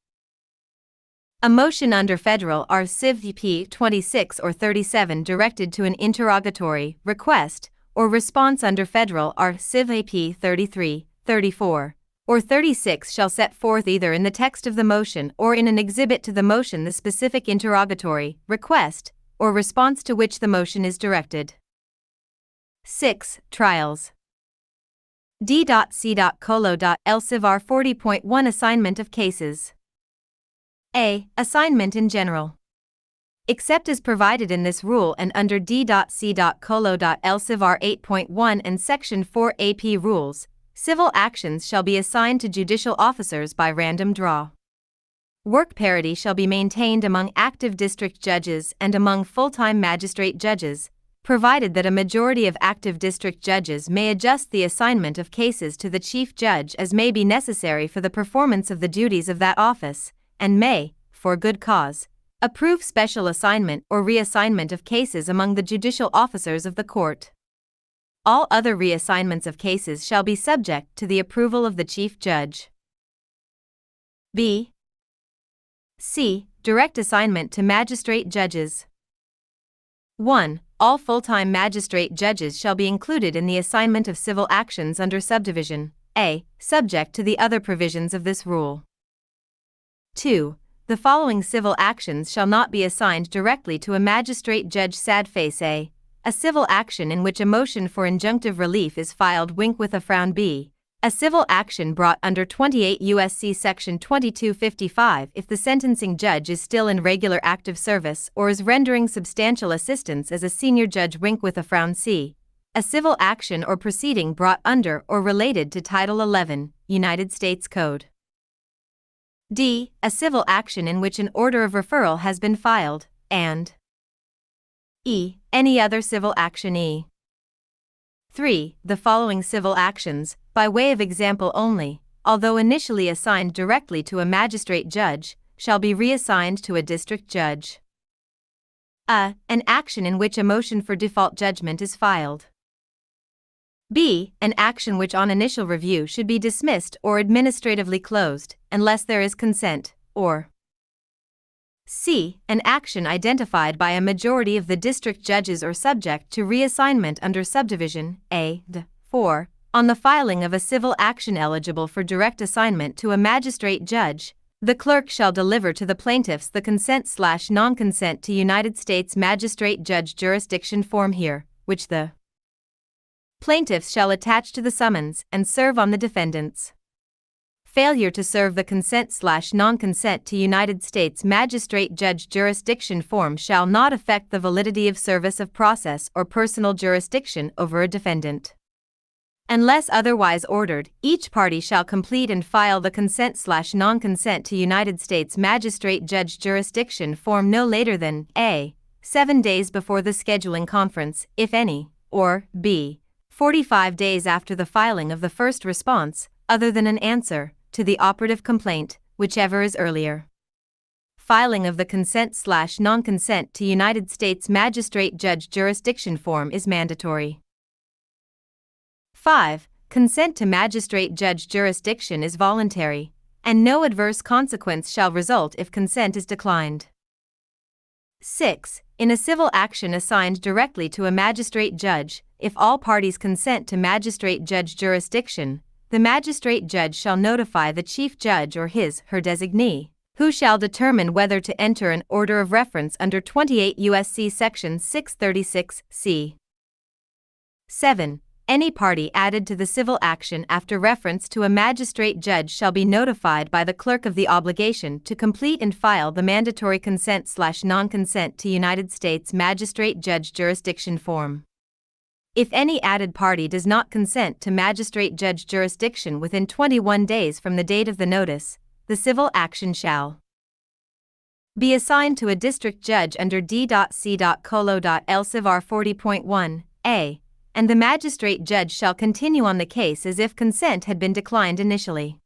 A motion under Federal R. Civ VP 26 or 37 directed to an interrogatory, request, or response under Federal R. Civ AP 33, 34, or 36 shall set forth either in the text of the motion or in an exhibit to the motion the specific interrogatory, request, or response to which the motion is directed. 6. Trials. D.C.Colo.L Civ R 40.1 Assignment of cases. A. Assignment in general. Except as provided in this rule and under D.C.Colo.L Civ R 8.1 and Section 4 AP rules, civil actions shall be assigned to judicial officers by random draw. Work parity shall be maintained among active district judges and among full-time magistrate judges, provided that a majority of active district judges may adjust the assignment of cases to the chief judge as may be necessary for the performance of the duties of that office, and may, for good cause, approve special assignment or reassignment of cases among the judicial officers of the court. All other reassignments of cases shall be subject to the approval of the chief judge. B. C. Direct assignment to magistrate judges. 1. All full-time magistrate judges shall be included in the assignment of civil actions under subdivision A, subject to the other provisions of this rule. 2. The following civil actions shall not be assigned directly to a magistrate judge. Sad face A civil action in which a motion for injunctive relief is filed. Wink with a frown. B. A civil action brought under 28 U.S.C. Section 2255 if the sentencing judge is still in regular active service or is rendering substantial assistance as a senior judge. With a frown. C. A civil action or proceeding brought under or related to Title 11, United States Code. D. A civil action in which an order of referral has been filed, and E. Any other civil action. E. 3. The following civil actions, by way of example only, although initially assigned directly to a magistrate judge, shall be reassigned to a district judge. A. An action in which a motion for default judgment is filed. B. An action which on initial review should be dismissed or administratively closed, unless there is consent, or C. An action identified by a majority of the district judges or subject to reassignment under subdivision A. D. 4. On the filing of a civil action eligible for direct assignment to a magistrate judge, the clerk shall deliver to the plaintiffs the consent/non-consent to United States Magistrate Judge Jurisdiction form here, which the plaintiffs shall attach to the summons and serve on the defendants. Failure to serve the consent/non-consent to United States Magistrate Judge Jurisdiction form shall not affect the validity of service of process or personal jurisdiction over a defendant. Unless otherwise ordered, each party shall complete and file the consent/non-consent to United States Magistrate Judge Jurisdiction form no later than A. 7 days before the scheduling conference, if any, or B. 45 days after the filing of the first response, other than an answer, to the operative complaint, whichever is earlier. Filing of the consent/non-consent to United States Magistrate Judge Jurisdiction form is mandatory. 5. Consent to magistrate judge jurisdiction is voluntary, and no adverse consequence shall result if consent is declined. 6. In a civil action assigned directly to a magistrate judge, if all parties consent to magistrate judge jurisdiction, the magistrate judge shall notify the chief judge or his/her designee, who shall determine whether to enter an order of reference under 28 U.S.C. Section 636 c. 7. Any party added to the civil action after reference to a magistrate judge shall be notified by the clerk of the obligation to complete and file the mandatory consent/non-consent to United States Magistrate Judge Jurisdiction form. If any added party does not consent to magistrate judge jurisdiction within 21 days from the date of the notice, the civil action shall be assigned to a district judge under D.C.Colo.L. Civar 40.1 a, and the magistrate judge shall continue on the case as if consent had been declined initially.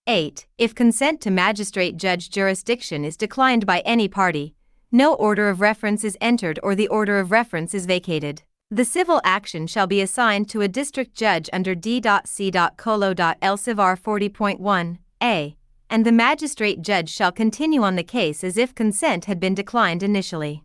8. If consent to magistrate judge jurisdiction is declined by any party, no order of reference is entered or the order of reference is vacated. The civil action shall be assigned to a district judge under D.C.Colo.L. Civar 40.1 a, and the magistrate judge shall continue on the case as if consent had been declined initially.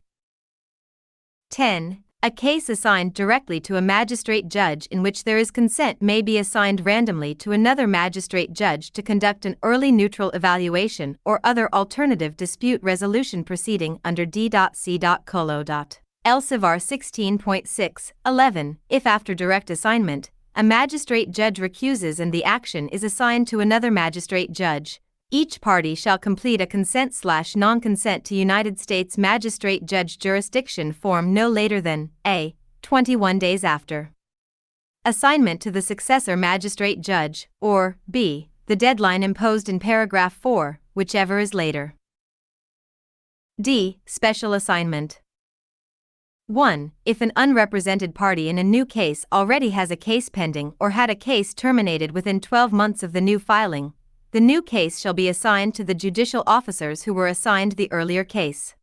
10. A case assigned directly to a magistrate judge in which there is consent may be assigned randomly to another magistrate judge to conduct an early neutral evaluation or other alternative dispute resolution proceeding under D.C.Colo.L. Civar 16.6, 11. If after direct assignment, a magistrate judge recuses and the action is assigned to another magistrate judge, each party shall complete a consent/non-consent to United States Magistrate Judge Jurisdiction form no later than A. 21 days after assignment to the successor magistrate judge, or B. the deadline imposed in paragraph 4, whichever is later. D. Special assignment. 1. If an unrepresented party in a new case already has a case pending or had a case terminated within 12 months of the new filing, the new case shall be assigned to the judicial officers who were assigned the earlier case.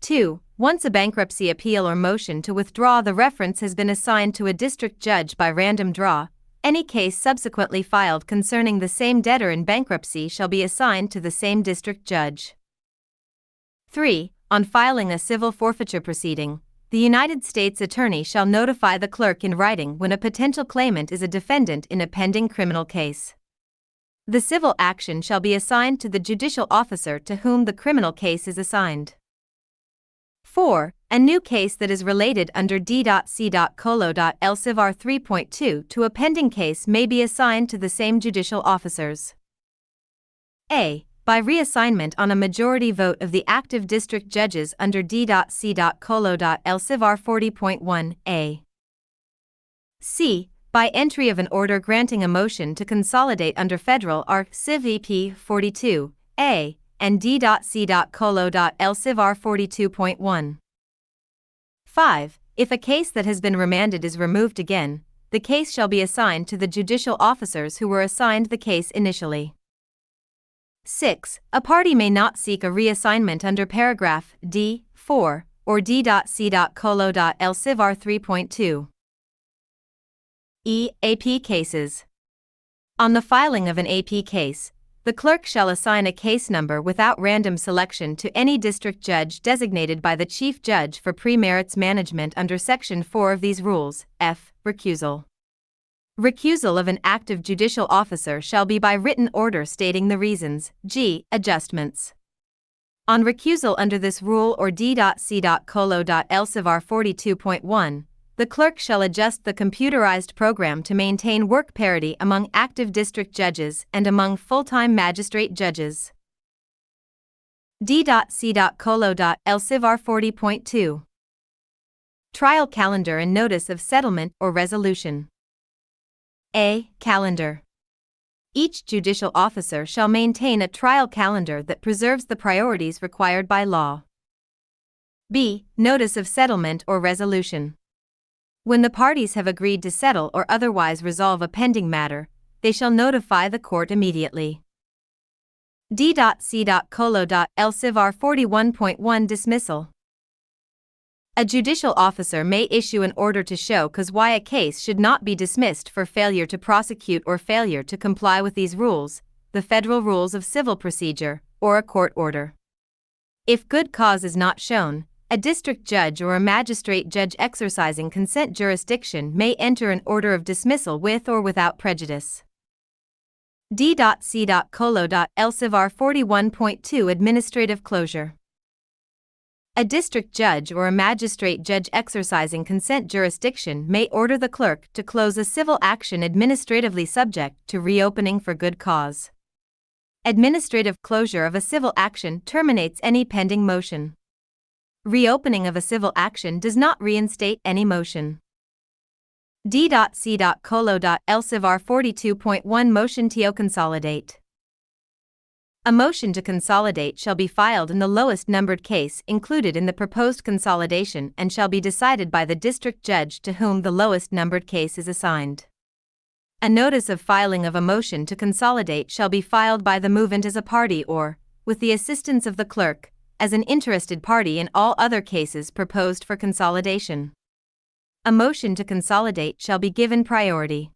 2. Once a bankruptcy appeal or motion to withdraw the reference has been assigned to a district judge by random draw, any case subsequently filed concerning the same debtor in bankruptcy shall be assigned to the same district judge. 3. On filing a civil forfeiture proceeding, the United States Attorney shall notify the clerk in writing when a potential claimant is a defendant in a pending criminal case. The civil action shall be assigned to the judicial officer to whom the criminal case is assigned. 4. A new case that is related under D.C.Colo.LCIVR 3.2 to a pending case may be assigned to the same judicial officers. A. By reassignment on a majority vote of the active district judges under D.C.Colo.LCIVR 40.1 A. C. By entry of an order granting a motion to consolidate under Federal R. Civ EP 42 A and D.C.Colo.LCIVR 42.1. 5. If a case that has been remanded is removed again, the case shall be assigned to the judicial officers who were assigned the case initially. 6. A party may not seek a reassignment under paragraph D. 4 or D.C.Colo.LCIVR 3.2. E. AP cases. On the filing of an AP case, the clerk shall assign a case number without random selection to any district judge designated by the Chief Judge for pre-merits management under Section 4 of these rules. F. Recusal. Recusal of an active judicial officer shall be by written order stating the reasons. G. Adjustments. On recusal under this rule or D.C.Colo.LCIVR 42.1, the clerk shall adjust the computerized program to maintain work parity among active district judges and among full-time magistrate judges. D.C.Colo.LCIVR 40.2. Trial calendar and notice of settlement or resolution. A. Calendar. Each judicial officer shall maintain a trial calendar that preserves the priorities required by law. B. Notice of settlement or resolution. When the parties have agreed to settle or otherwise resolve a pending matter, they shall notify the court immediately. D.C.Colo.LCIVR 41.1 Dismissal. A judicial officer may issue an order to show cause why a case should not be dismissed for failure to prosecute or failure to comply with these rules, the Federal Rules of Civil Procedure, or a court order. If good cause is not shown, a district judge or a magistrate judge exercising consent jurisdiction may enter an order of dismissal with or without prejudice. D.C.Colo.LCIVR 41.2 Administrative Closure. A district judge or a magistrate judge exercising consent jurisdiction may order the clerk to close a civil action administratively subject to reopening for good cause. Administrative closure of a civil action terminates any pending motion. Reopening of a civil action does not reinstate any motion. D.C.Colo.LCIVR 42.1 Motion to consolidate. A motion to consolidate shall be filed in the lowest numbered case included in the proposed consolidation and shall be decided by the district judge to whom the lowest numbered case is assigned. A notice of filing of a motion to consolidate shall be filed by the movant as a party or, with the assistance of the clerk, as an interested party in all other cases proposed for consolidation. A motion to consolidate shall be given priority.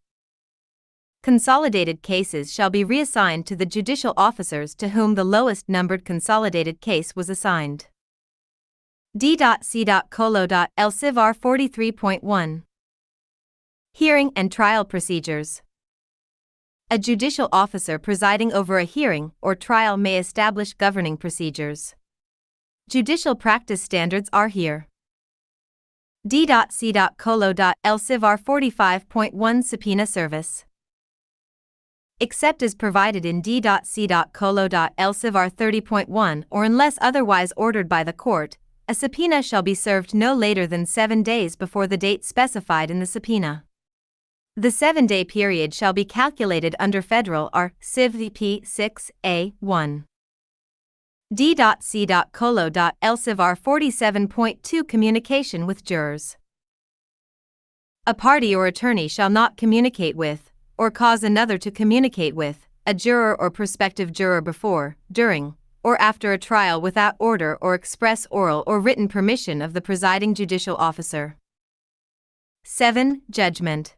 Consolidated cases shall be reassigned to the judicial officers to whom the lowest numbered consolidated case was assigned. D.C.Colo.LCIVR 43.1. Hearing and trial procedures. A judicial officer presiding over a hearing or trial may establish governing procedures. Judicial practice standards are here. D.C.Colo.LCIVR 45.1 Subpoena service. Except as provided in D.C.Colo.LCIVR 30.1 or unless otherwise ordered by the court, a subpoena shall be served no later than 7 days before the date specified in the subpoena. The 7-day period shall be calculated under Federal R. Civ EP 6A1. D.C.Colo.LCIVR 47.2 Communication with jurors. A party or attorney shall not communicate with, or cause another to communicate with, a juror or prospective juror before, during, or after a trial without order or express oral or written permission of the presiding judicial officer. 7. Judgment.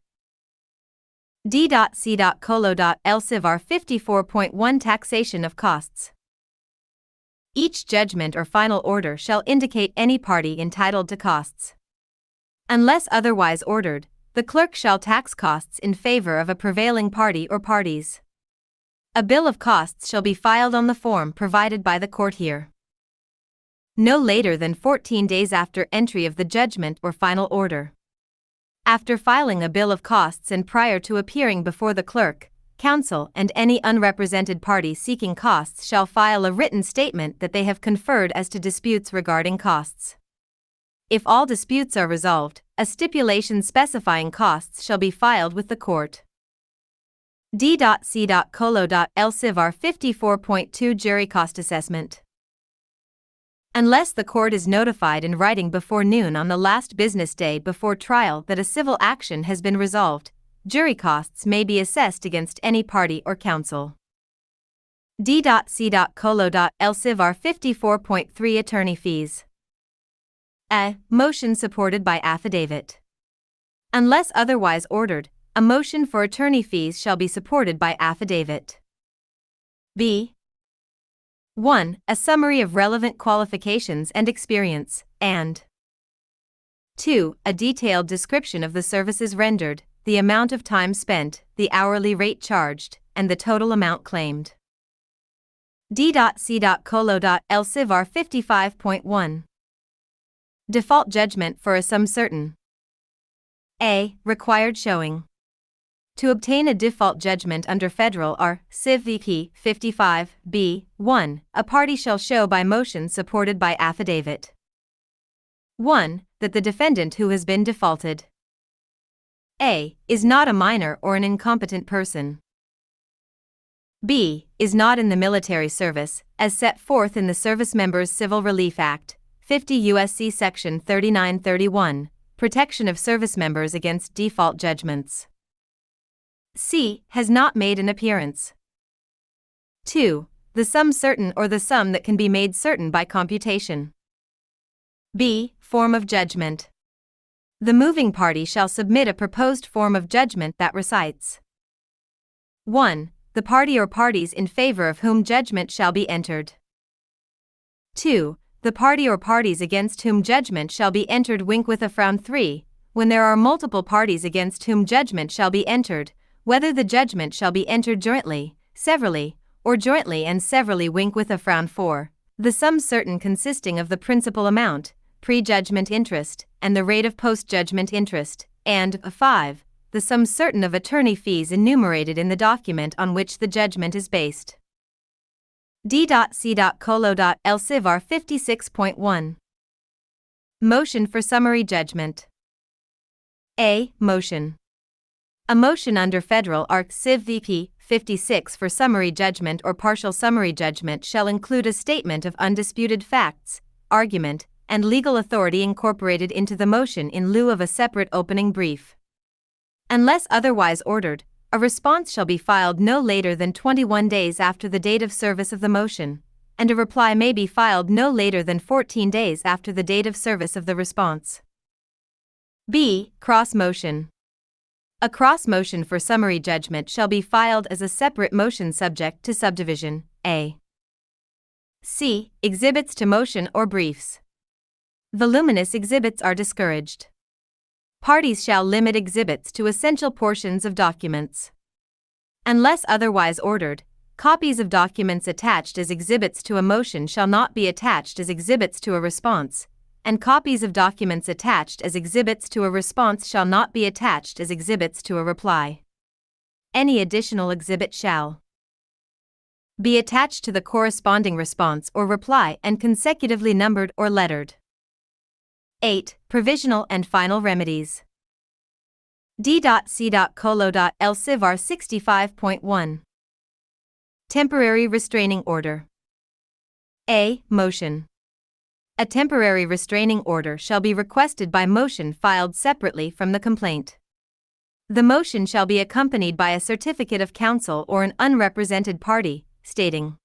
D.C.Colo.LCIVR 54.1 Taxation of costs. Each judgment or final order shall indicate any party entitled to costs. Unless otherwise ordered, the clerk shall tax costs in favor of a prevailing party or parties. A bill of costs shall be filed on the form provided by the court here. no later than 14 days after entry of the judgment or final order. After filing a bill of costs and prior to appearing before the clerk, counsel, and any unrepresented party seeking costs shall file a written statement that they have conferred as to disputes regarding costs. If all disputes are resolved, a stipulation specifying costs shall be filed with the court. D.C.Colo.L Civar 54.2 Jury Cost Assessment. Unless the court is notified in writing before noon on the last business day before trial that a civil action has been resolved, jury costs may be assessed against any party or counsel. D.C.Colo.L Civar 54.3 Attorney Fees. A. Motion supported by affidavit. Unless otherwise ordered, a motion for attorney fees shall be supported by affidavit. B. 1. A summary of relevant qualifications and experience, and 2. A detailed description of the services rendered, the amount of time spent, the hourly rate charged, and the total amount claimed. D.C.Colo.L Civar 55.1. Default judgment for a sum certain. A. Required showing. To obtain a default judgment under Federal R. Civ VP 55, B. 1. A party shall show by motion supported by affidavit 1. That the defendant who has been defaulted A. Is not a minor or an incompetent person. B. Is not in the military service, as set forth in the Service Members Civil Relief Act, 50 U.S.A. Section 3931, Protection of Service Members Against Default Judgments. C. Has not made an appearance. 2. The sum certain or the sum that can be made certain by computation. B. Form of judgment. The moving party shall submit a proposed form of judgment that recites 1. The party or parties in favor of whom judgment shall be entered. 2. The party or parties against whom judgment shall be entered with a frown. 3. When there are multiple parties against whom judgment shall be entered, whether the judgment shall be entered jointly, severally, or jointly and severally with a frown. 4. The sum certain consisting of the principal amount, pre-judgment interest, and the rate of post-judgment interest, and 5. The sum certain of attorney fees enumerated in the document on which the judgment is based. D.C.Colo.L Civar 56.1. Motion for summary judgment. A. Motion. A motion under Federal Arc. Civ VP 56 for summary judgment or partial summary judgment shall include a statement of undisputed facts, argument, and legal authority incorporated into the motion in lieu of a separate opening brief. Unless otherwise ordered, a response shall be filed no later than 21 days after the date of service of the motion, and a reply may be filed no later than 14 days after the date of service of the response. B. Cross motion. A cross motion for summary judgment shall be filed as a separate motion subject to subdivision A. C. Exhibits to motion or briefs. Voluminous exhibits are discouraged. Parties shall limit exhibits to essential portions of documents. Unless otherwise ordered, copies of documents attached as exhibits to a motion shall not be attached as exhibits to a response, and copies of documents attached as exhibits to a response shall not be attached as exhibits to a reply. Any additional exhibit shall be attached to the corresponding response or reply and consecutively numbered or lettered. 8. Provisional and final remedies. D.C.Colo.L Civar 65.1. Temporary restraining order. A. Motion. A temporary restraining order shall be requested by motion filed separately from the complaint. The motion shall be accompanied by a certificate of counsel or an unrepresented party, stating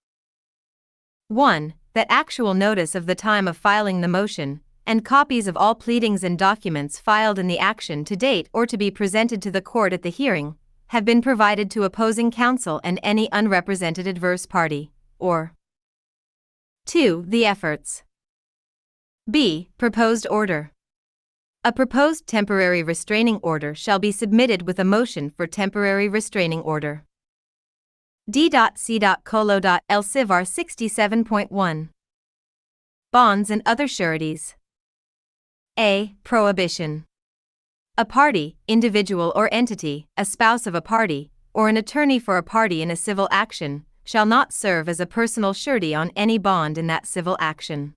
1. That actual notice of the time of filing the motion, and copies of all pleadings and documents filed in the action to date or to be presented to the court at the hearing, have been provided to opposing counsel and any unrepresented adverse party, or 2. The efforts. B. Proposed order. A proposed temporary restraining order shall be submitted with a motion for temporary restraining order. D.C.Colo.L Civar 67.1. bonds and other sureties. A. Prohibition. A party, individual or entity, a spouse of a party, or an attorney for a party in a civil action, shall not serve as a personal surety on any bond in that civil action.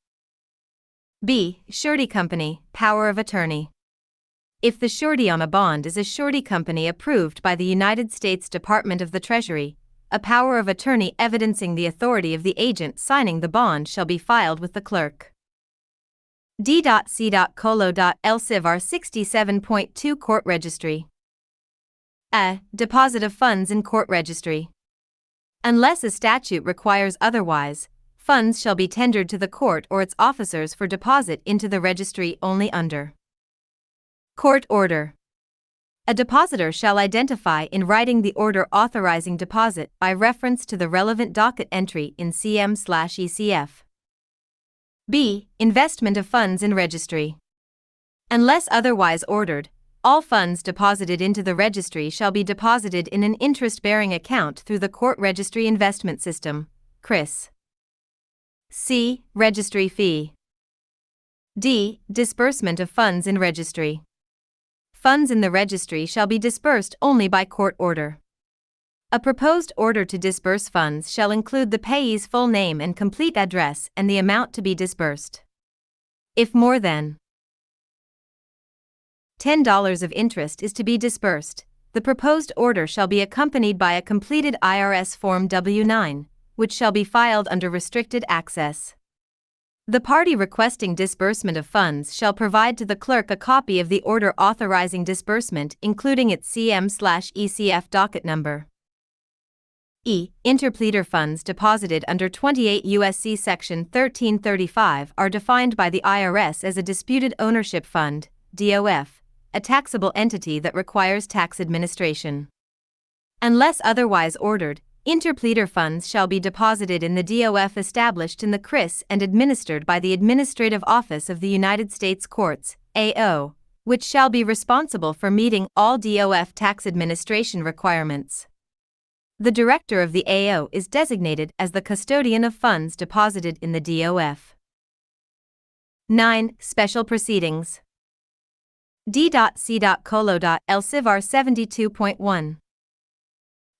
B. Surety company, power of attorney. If the surety on a bond is a surety company approved by the United States Department of the Treasury, a power of attorney evidencing the authority of the agent signing the bond shall be filed with the clerk. D.C.Colo.L Civ.R 67.2 Court Registry. A. Deposit of funds in court registry. Unless a statute requires otherwise, funds shall be tendered to the court or its officers for deposit into the registry only under court order. A depositor shall identify in writing the order authorizing deposit by reference to the relevant docket entry in CM/ECF. B. Investment of funds in registry. Unless otherwise ordered, all funds deposited into the registry shall be deposited in an interest-bearing account through the Court Registry Investment System, CRIS. C. Registry fee. D. Disbursement of funds in registry. Funds in the registry shall be disbursed only by court order. A proposed order to disburse funds shall include the payee's full name and complete address and the amount to be disbursed. If more than $10 of interest is to be disbursed, the proposed order shall be accompanied by a completed IRS Form W-9, which shall be filed under restricted access. The party requesting disbursement of funds shall provide to the clerk a copy of the order authorizing disbursement, including its CM/ECF docket number. E. Interpleader funds deposited under 28 U.S.C. Section 1335 are defined by the IRS as a disputed ownership fund, DOF, a taxable entity that requires tax administration. Unless otherwise ordered, interpleader funds shall be deposited in the DOF established in the CRIS and administered by the Administrative Office of the United States Courts, AO, which shall be responsible for meeting all DOF tax administration requirements. The director of the AO is designated as the custodian of funds deposited in the DOF. 9. Special proceedings. D.C.Colo.L Civ.R 72.1.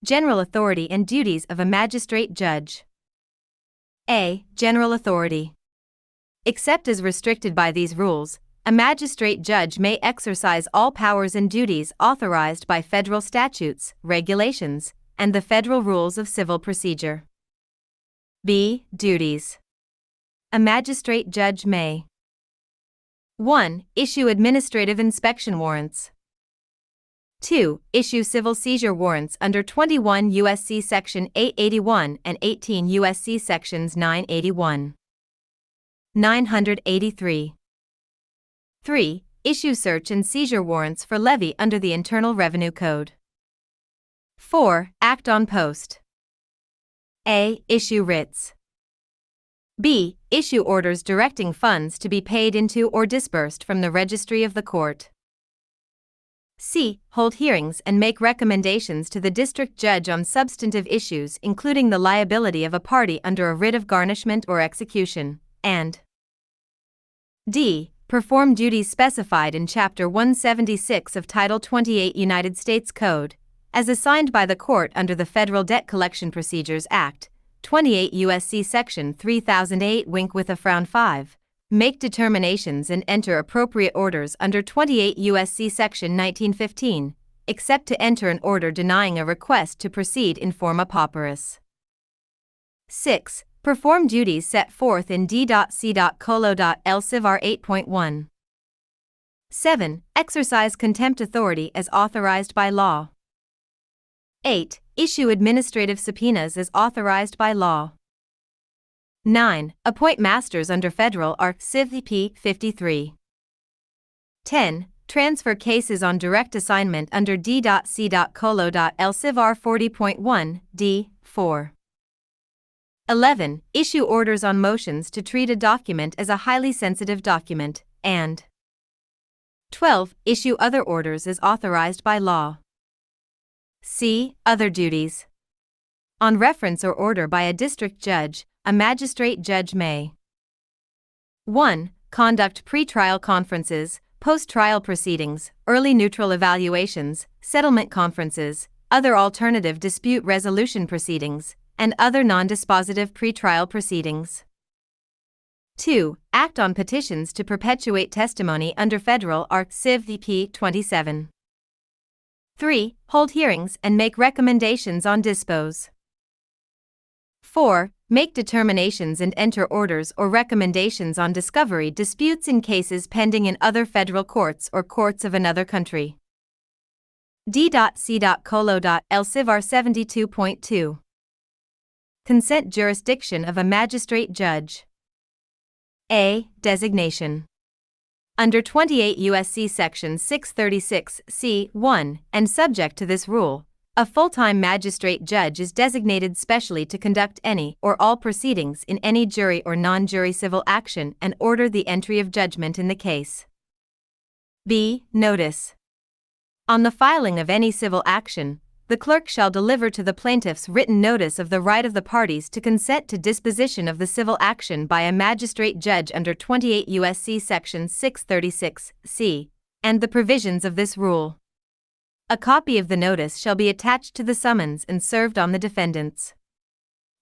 General authority and duties of a magistrate judge. A. General authority. Except as restricted by these rules, a magistrate judge may exercise all powers and duties authorized by federal statutes, regulations, and the Federal Rules of Civil Procedure. B. Duties. A magistrate judge may 1. Issue administrative inspection warrants. 2. Issue civil seizure warrants under 21 U.S.C. Section 881 and 18 U.S.C. Sections 981. 983. 3. Issue search and seizure warrants for levy under the Internal Revenue Code. 4. Act on post. A. Issue writs. B. Issue orders directing funds to be paid into or disbursed from the registry of the court. C. Hold hearings and make recommendations to the district judge on substantive issues including the liability of a party under a writ of garnishment or execution, and D. Perform duties specified in Chapter 176 of Title 28 United States Code, as assigned by the court under the Federal Debt Collection Procedures Act, 28 U.S.C. Section 3008 wink with a frown 5, make determinations and enter appropriate orders under 28 U.S.C. Section 1915, except to enter an order denying a request to proceed in forma pauperis. 6. Perform duties set forth in D.C.Colo.L Civ.R 8.1. 7. Exercise contempt authority as authorized by law. 8. Issue administrative subpoenas as authorized by law. 9. Appoint masters under Federal Art. Civ. P. 53. 10. Transfer cases on direct assignment under D.C.Colo.L Civ.R 40.1, D. 4. 11. Issue orders on motions to treat a document as a highly sensitive document, and 12. Issue other orders as authorized by law. C. Other duties. On reference or order by a district judge, a magistrate judge may 1. Conduct pre-trial conferences, post-trial proceedings, early neutral evaluations, settlement conferences, other alternative dispute resolution proceedings, and other non-dispositive pre-trial proceedings. 2. Act on petitions to perpetuate testimony under Federal Art. Civ. P. 27. 3. Hold hearings and make recommendations on dispose. 4. Make determinations and enter orders or recommendations on discovery disputes in cases pending in other federal courts or courts of another country. D.C.Colo.L. Civ. R. 72.2. Consent jurisdiction of a magistrate judge. A. Designation. Under 28 U.S.C. Section 636 C.1, and subject to this rule, a full-time magistrate judge is designated specially to conduct any or all proceedings in any jury or non-jury civil action and order the entry of judgment in the case. B. Notice. On the filing of any civil action, the clerk shall deliver to the plaintiffs written notice of the right of the parties to consent to disposition of the civil action by a magistrate judge under 28 U.S.C. Section 636 C, and the provisions of this rule. A copy of the notice shall be attached to the summons and served on the defendants.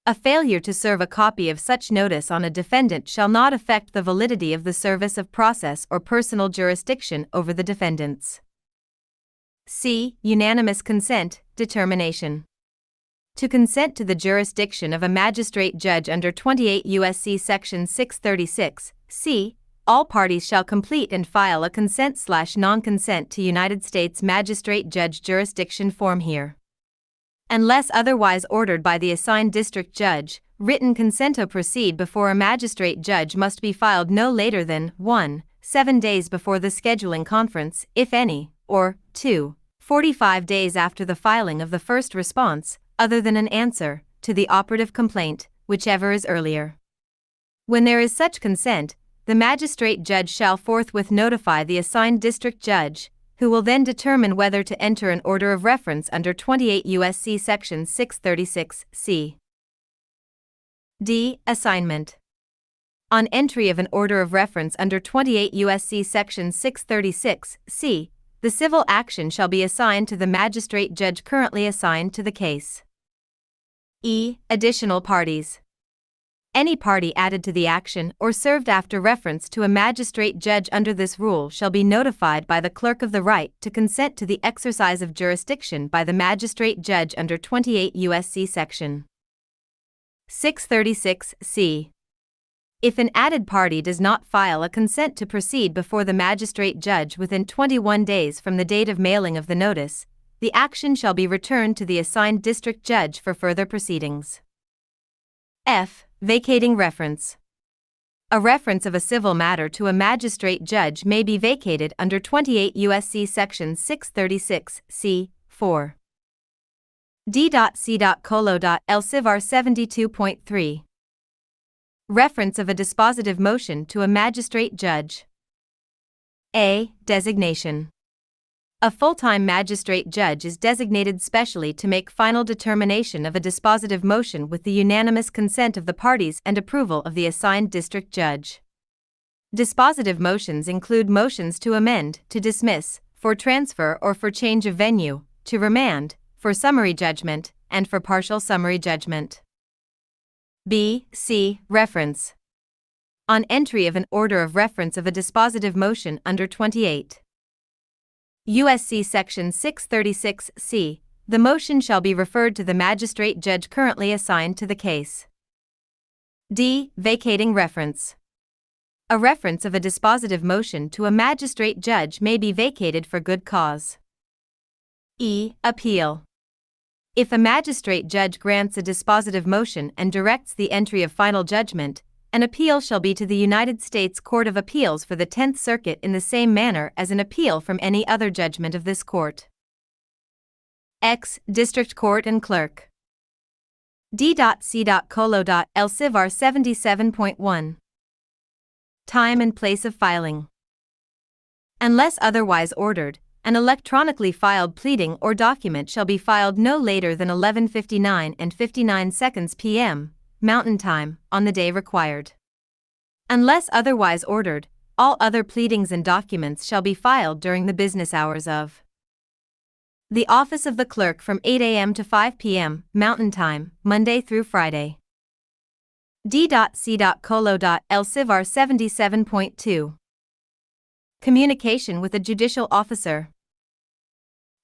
A failure to serve a copy of such notice on a defendant shall not affect the validity of the service of process or personal jurisdiction over the defendants. C. Unanimous consent, determination. To consent to the jurisdiction of a magistrate judge under 28 U.S.C. Section 636 C, all parties shall complete and file a consent/non-consent to United States Magistrate Judge Jurisdiction form here. Unless otherwise ordered by the assigned district judge, written consent to proceed before a magistrate judge must be filed no later than 1. 7 days before the scheduling conference, if any, or 2. 45 days after the filing of the first response, other than an answer, to the operative complaint, whichever is earlier. When there is such consent, the magistrate judge shall forthwith notify the assigned district judge, who will then determine whether to enter an order of reference under 28 U.S.C. Section 636 C. D. Assignment. On entry of an order of reference under 28 U.S.C. Section 636 C, the civil action shall be assigned to the magistrate judge currently assigned to the case. E. Additional parties. Any party added to the action or served after reference to a magistrate judge under this rule shall be notified by the clerk of the right to consent to the exercise of jurisdiction by the magistrate judge under 28 U.S.C. Section 636 C. If an added party does not file a consent to proceed before the magistrate judge within 21 days from the date of mailing of the notice, the action shall be returned to the assigned district judge for further proceedings. F. Vacating reference. A reference of a civil matter to a magistrate judge may be vacated under 28 U.S.C. Section 636 C. 4. D.C.Colo.L. Civ. R. 72.3. Reference of a dispositive motion to a magistrate judge. A. Designation. A full-time magistrate judge is designated specially to make final determination of a dispositive motion with the unanimous consent of the parties and approval of the assigned district judge. Dispositive motions include motions to amend, to dismiss, for transfer or for change of venue, to remand, for summary judgment, and for partial summary judgment. B. C. Reference. On entry of an order of reference of a dispositive motion under 28 U.S.C. Section 636 C, the motion shall be referred to the magistrate judge currently assigned to the case. D. Vacating reference. A reference of a dispositive motion to a magistrate judge may be vacated for good cause. E. Appeal. If a magistrate judge grants a dispositive motion and directs the entry of final judgment, an appeal shall be to the United States Court of Appeals for the 10th Circuit in the same manner as an appeal from any other judgment of this court. X. District Court and Clerk. D.C.Colo.L. Civ. R. 77.1. Time and place of filing. Unless otherwise ordered, an electronically filed pleading or document shall be filed no later than 11:59 and 59 seconds p.m. Mountain Time on the day required. Unless otherwise ordered, all other pleadings and documents shall be filed during the business hours of the office of the clerk from 8 a.m. to 5 p.m. Mountain Time, Monday through Friday. D.C.Colo.L Civar 77.2 Communication with a judicial officer.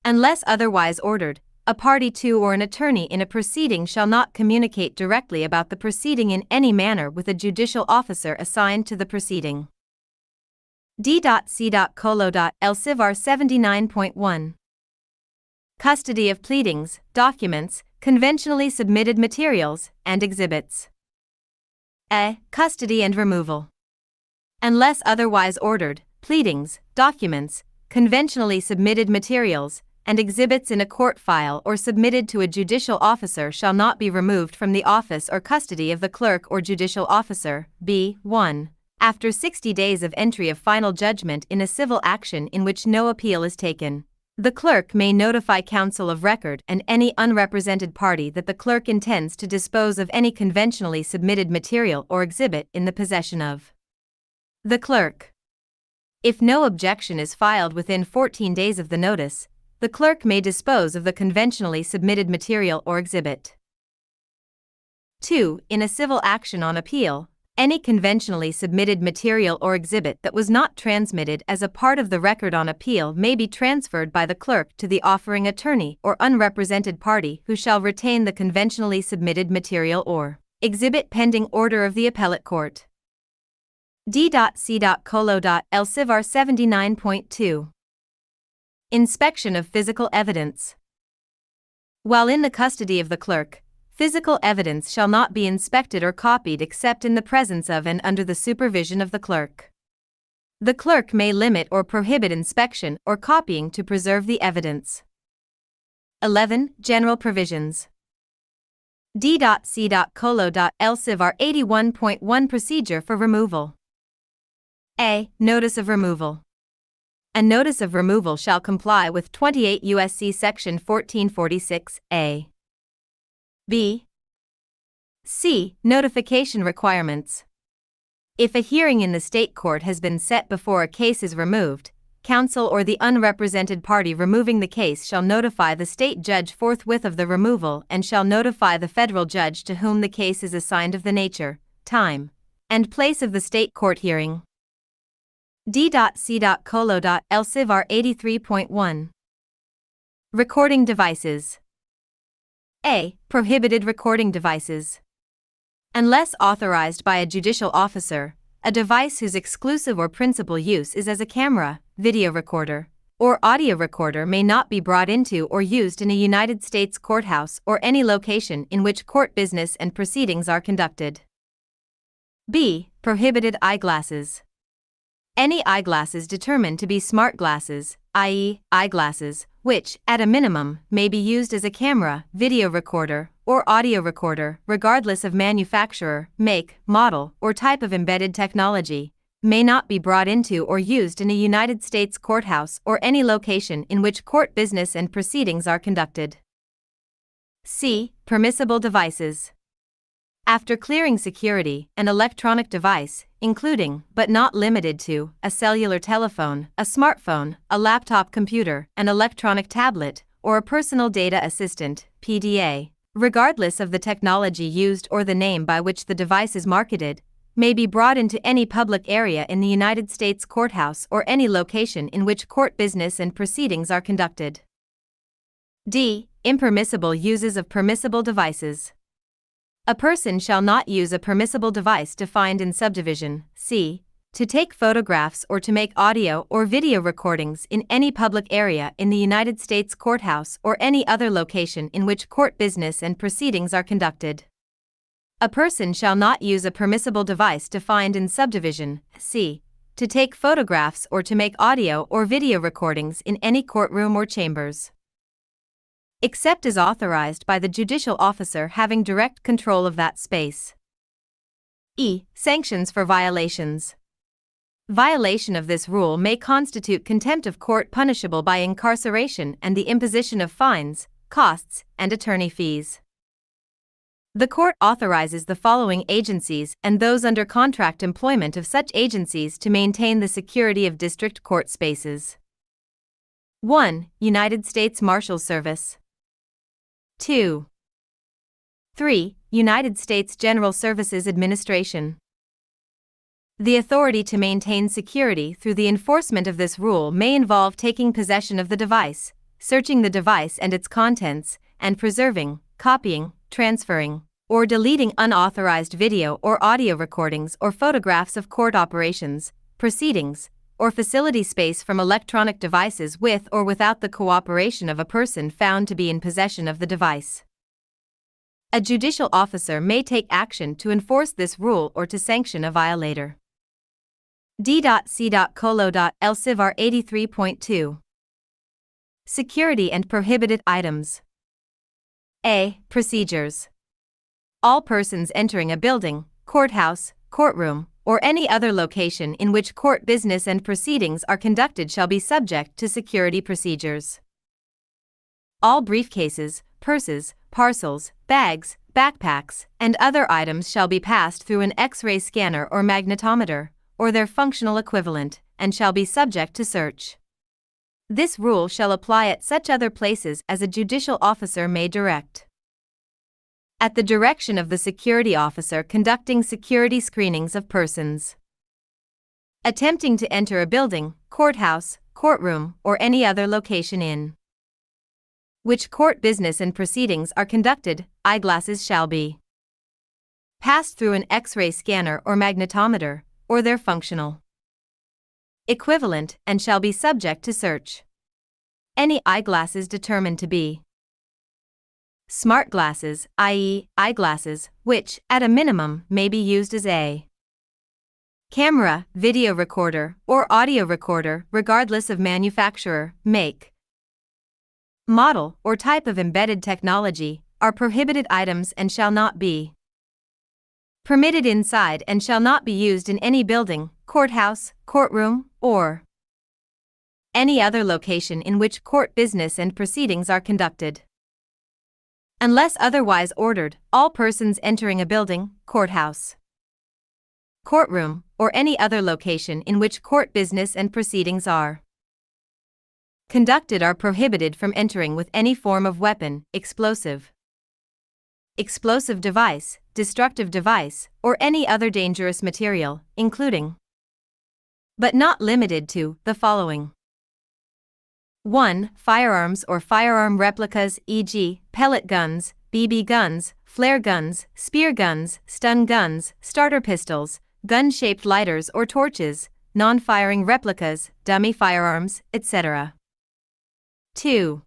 Unless otherwise ordered, a party to or an attorney in a proceeding shall not communicate directly about the proceeding in any manner with a judicial officer assigned to the proceeding. D.C.Colo.L Civar 79.1 Custody of pleadings, documents, conventionally submitted materials, and exhibits. A. Custody and removal. Unless otherwise ordered, pleadings, documents, conventionally submitted materials, and exhibits in a court file or submitted to a judicial officer shall not be removed from the office or custody of the clerk or judicial officer. B. 1. After 60 days of entry of final judgment in a civil action in which no appeal is taken, the clerk may notify counsel of record and any unrepresented party that the clerk intends to dispose of any conventionally submitted material or exhibit in the possession of the clerk. If no objection is filed within 14 days of the notice, the clerk may dispose of the conventionally submitted material or exhibit. 2. In a civil action on appeal, any conventionally submitted material or exhibit that was not transmitted as a part of the record on appeal may be transferred by the clerk to the offering attorney or unrepresented party who shall retain the conventionally submitted material or exhibit pending order of the appellate court. D.C.Colo.L Civar 79.2 Inspection of physical evidence. While in the custody of the clerk, physical evidence shall not be inspected or copied except in the presence of and under the supervision of the clerk. The clerk may limit or prohibit inspection or copying to preserve the evidence. 11. General provisions. D.C.Colo.L Civar 81.1 Procedure for removal. A. Notice of removal. A notice of removal shall comply with 28 U.S.C. Section 1446 A. B. C. Notification requirements. If a hearing in the state court has been set before a case is removed, counsel or the unrepresented party removing the case shall notify the state judge forthwith of the removal and shall notify the federal judge to whom the case is assigned of the nature, time, and place of the state court hearing. D.C.Colo.L Civar 83.1 Recording devices. A. Prohibited recording devices. Unless authorized by a judicial officer, a device whose exclusive or principal use is as a camera, video recorder, or audio recorder may not be brought into or used in a United States courthouse or any location in which court business and proceedings are conducted. B. Prohibited eyeglasses. Any eyeglasses determined to be smart glasses, i.e., eyeglasses, which, at a minimum, may be used as a camera, video recorder, or audio recorder, regardless of manufacturer, make, model, or type of embedded technology, may not be brought into or used in a United States courthouse or any location in which court business and proceedings are conducted. C. Permissible devices. After clearing security, an electronic device, including, but not limited to, a cellular telephone, a smartphone, a laptop computer, an electronic tablet, or a personal data assistant, PDA, regardless of the technology used or the name by which the device is marketed, may be brought into any public area in the United States courthouse or any location in which court business and proceedings are conducted. D. Impermissible uses of permissible devices. A person shall not use a permissible device defined in subdivision C to take photographs or to make audio or video recordings in any public area in the United States courthouse or any other location in which court business and proceedings are conducted. A person shall not use a permissible device defined in subdivision C to take photographs or to make audio or video recordings in any courtroom or chambers, except as authorized by the judicial officer having direct control of that space. E. Sanctions for violations. Violation of this rule may constitute contempt of court punishable by incarceration and the imposition of fines, costs, and attorney fees. The court authorizes the following agencies and those under contract employment of such agencies to maintain the security of district court spaces. 1. United States Marshals Service. 2. 3. United States General Services Administration. The authority to maintain security through the enforcement of this rule may involve taking possession of the device, searching the device and its contents, and preserving, copying, transferring, or deleting unauthorized video or audio recordings or photographs of court operations, proceedings, or facility space from electronic devices with or without the cooperation of a person found to be in possession of the device. A judicial officer may take action to enforce this rule or to sanction a violator. D.C.Colo.L Civar 83.2. Security and prohibited items. A. Procedures. All persons entering a building, courthouse, courtroom, or any other location in which court business and proceedings are conducted shall be subject to security procedures. All briefcases, purses, parcels, bags, backpacks, and other items shall be passed through an X-ray scanner or magnetometer, or their functional equivalent, and shall be subject to search. This rule shall apply at such other places as a judicial officer may direct. At the direction of the security officer conducting security screenings of persons attempting to enter a building, courthouse, courtroom, or any other location in which court business and proceedings are conducted, eyeglasses shall be passed through an X-ray scanner or magnetometer, or their functional equivalent, and shall be subject to search. Any eyeglasses determined to be smart glasses, i.e., eyeglasses, which, at a minimum, may be used as a camera, video recorder, or audio recorder, regardless of manufacturer, make, model, or type of embedded technology, are prohibited items and shall not be permitted inside and shall not be used in any building, courthouse, courtroom, or any other location in which court business and proceedings are conducted. Unless otherwise ordered, all persons entering a building, courthouse, courtroom, or any other location in which court business and proceedings are conducted are prohibited from entering with any form of weapon, explosive device, destructive device, or any other dangerous material, including, but not limited to, the following. 1. Firearms or firearm replicas, e.g., pellet guns, BB guns, flare guns, spear guns, stun guns, starter pistols, gun-shaped lighters or torches, non-firing replicas, dummy firearms, etc. 2.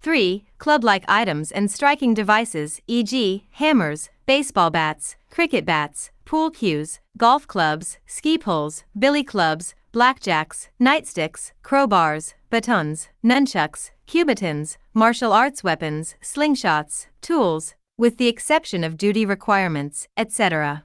3. Club-like items and striking devices, e.g., hammers, baseball bats, cricket bats, pool cues, golf clubs, ski poles, billy clubs, blackjacks, nightsticks, crowbars, batons, nunchucks, cubitons, martial arts weapons, slingshots, tools, with the exception of duty requirements, etc.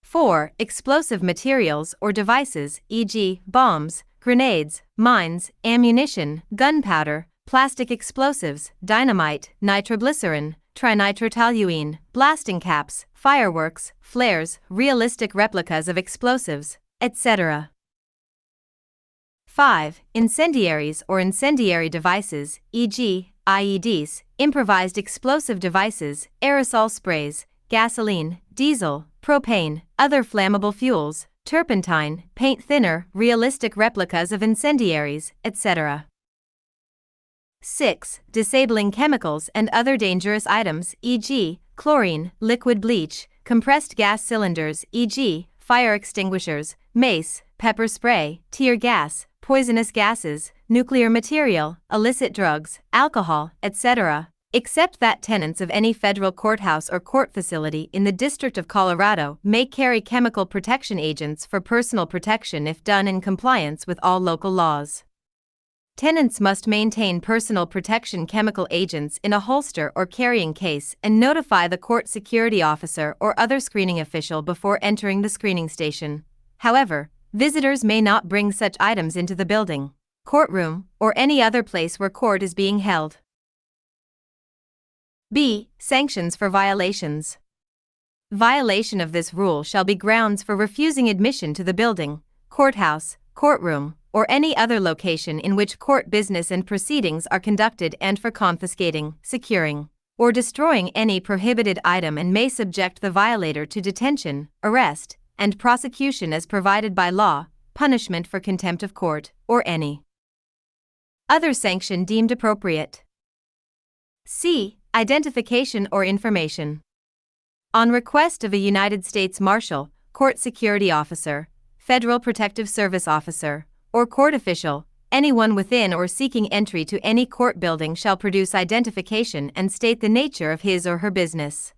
4. Explosive materials or devices, e.g., bombs, grenades, mines, ammunition, gunpowder, plastic explosives, dynamite, nitroglycerin, trinitrotoluene, blasting caps, fireworks, flares, realistic replicas of explosives, etc. 5. Incendiaries or incendiary devices, e.g., IEDs, improvised explosive devices, aerosol sprays, gasoline, diesel, propane, other flammable fuels, turpentine, paint thinner, realistic replicas of incendiaries, etc. 6. Disabling chemicals and other dangerous items, e.g., chlorine, liquid bleach, compressed gas cylinders, e.g., fire extinguishers, mace, pepper spray, tear gas, poisonous gases, nuclear material, illicit drugs, alcohol, etc., except that tenants of any federal courthouse or court facility in the District of Colorado may carry chemical protection agents for personal protection if done in compliance with all local laws. Tenants must maintain personal protection chemical agents in a holster or carrying case and notify the court security officer or other screening official before entering the screening station. However, visitors may not bring such items into the building, courtroom, or any other place where court is being held. B. Sanctions for violations. Violation of this rule shall be grounds for refusing admission to the building, courthouse, courtroom, or any other location in which court business and proceedings are conducted, and for confiscating, securing, or destroying any prohibited item, and may subject the violator to detention, arrest, and prosecution as provided by law, punishment for contempt of court, or any other sanction deemed appropriate. C. Identification or information. On request of a United States Marshal, Court Security Officer, Federal Protective Service Officer, or court official, anyone within or seeking entry to any court building shall produce identification and state the nature of his or her business.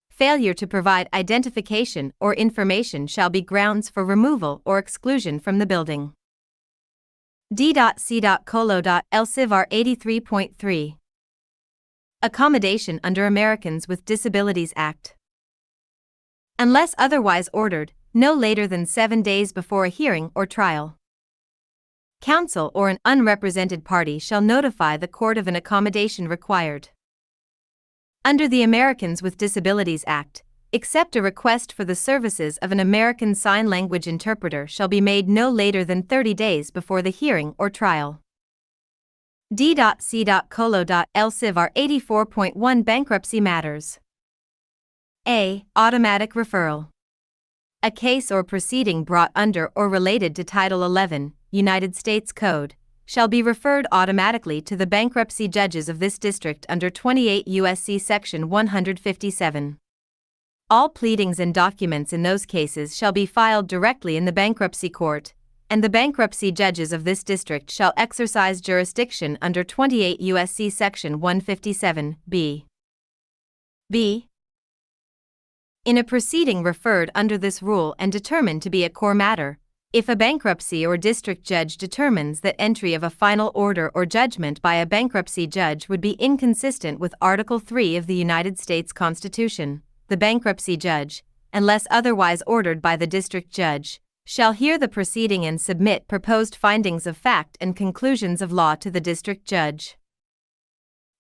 Failure to provide identification or information shall be grounds for removal or exclusion from the building. D.C.Colo.LCivR 83.3. Accommodation under Americans with Disabilities Act. Unless otherwise ordered, no later than 7 days before a hearing or trial, counsel or an unrepresented party shall notify the court of an accommodation required under the Americans with Disabilities Act, except a request for the services of an American Sign Language interpreter shall be made no later than 30 days before the hearing or trial. D.C.Colo.LCivR 84.1 Bankruptcy Matters. A. Automatic referral. A case or proceeding brought under or related to Title 11, United States Code, shall be referred automatically to the bankruptcy judges of this district under 28 U.S.C. Section 157. All pleadings and documents in those cases shall be filed directly in the bankruptcy court, and the bankruptcy judges of this district shall exercise jurisdiction under 28 U.S.C. Section 157, b. In a proceeding referred under this rule and determined to be a core matter, if a bankruptcy or district judge determines that entry of a final order or judgment by a bankruptcy judge would be inconsistent with Article 3 of the United States Constitution, the bankruptcy judge, unless otherwise ordered by the district judge, shall hear the proceeding and submit proposed findings of fact and conclusions of law to the district judge.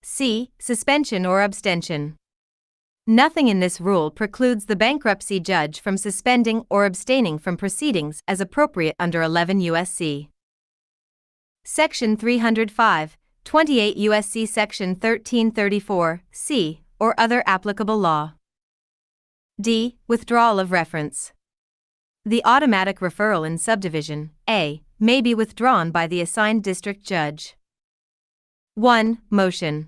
C. Suspension or abstention. Nothing in this rule precludes the bankruptcy judge from suspending or abstaining from proceedings as appropriate under 11 U.S.C. Section 305, 28 U.S.C. Section 1334, c, or other applicable law. D. Withdrawal of reference. The automatic referral in subdivision A may be withdrawn by the assigned district judge. 1. Motion.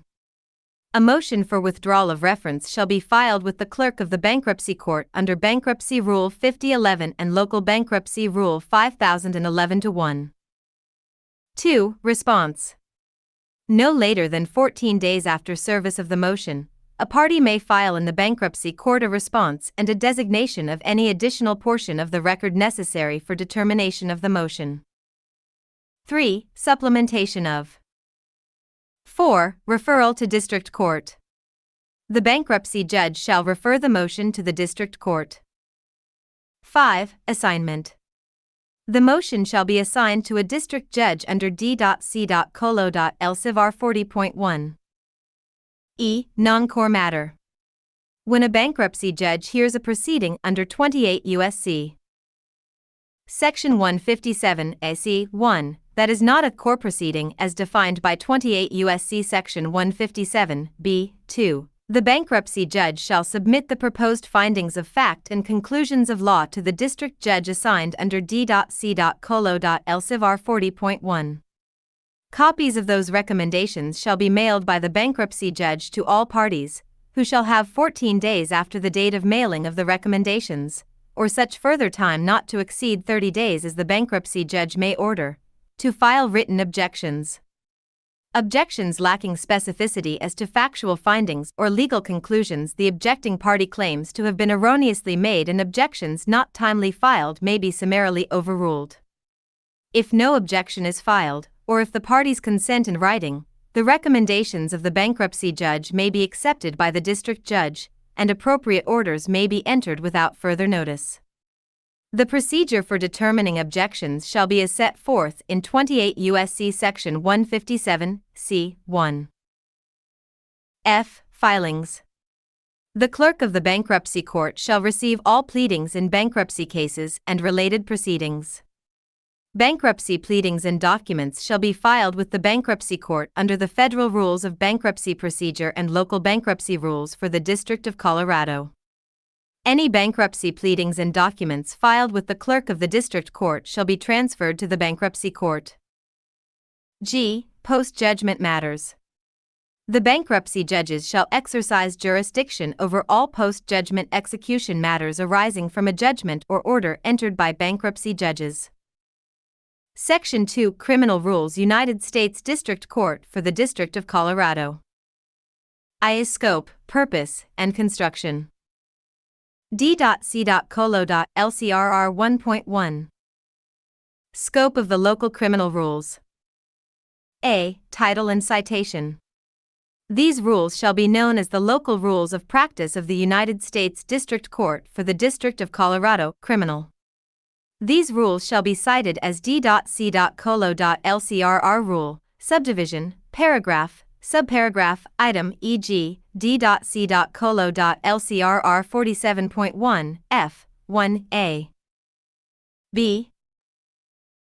A motion for withdrawal of reference shall be filed with the clerk of the bankruptcy court under Bankruptcy Rule 5011 and Local Bankruptcy Rule 5011-1. 2. Response. No later than 14 days after service of the motion, a party may file in the bankruptcy court a response and a designation of any additional portion of the record necessary for determination of the motion. 3. Supplementation of. 4. Referral to district court. The bankruptcy judge shall refer the motion to the district court. 5. Assignment. The motion shall be assigned to a district judge under D.C.Colo.LCivR 40.1. E. Non-core matter. When a bankruptcy judge hears a proceeding under 28 U.S.C. Section 157 AC 1, that is not a core proceeding as defined by 28 U.S.C. Section 157 B 2, the bankruptcy judge shall submit the proposed findings of fact and conclusions of law to the district judge assigned under D.C.Colo.LCivR 40.1. Copies of those recommendations shall be mailed by the bankruptcy judge to all parties, who shall have 14 days after the date of mailing of the recommendations, or such further time not to exceed 30 days as the bankruptcy judge may order, to file written objections. Objections lacking specificity as to factual findings or legal conclusions the objecting party claims to have been erroneously made and objections not timely filed may be summarily overruled. If no objection is filed, or if the parties consent in writing, the recommendations of the bankruptcy judge may be accepted by the district judge, and appropriate orders may be entered without further notice. The procedure for determining objections shall be as set forth in 28 U.S.C. Section 157, c. 1. F. Filings. The clerk of the bankruptcy court shall receive all pleadings in bankruptcy cases and related proceedings. Bankruptcy pleadings and documents shall be filed with the bankruptcy court under the Federal Rules of Bankruptcy Procedure and local bankruptcy rules for the District of Colorado. Any bankruptcy pleadings and documents filed with the clerk of the district court shall be transferred to the bankruptcy court. G. Post-judgment matters. The bankruptcy judges shall exercise jurisdiction over all post-judgment execution matters arising from a judgment or order entered by bankruptcy judges. Section 2 Criminal Rules United States District Court for the District of Colorado. I. Scope, Purpose, and Construction. D.C.Colo.LCRR 1.1. Scope of the local criminal rules. A. Title and citation. These rules shall be known as the local rules of practice of the United States District Court for the District of Colorado, Criminal. These rules shall be cited as D.C.Colo.LCRR rule, subdivision, paragraph, subparagraph, item, e.g., D.C.Colo.LCRR 47.1, f. 1a. B.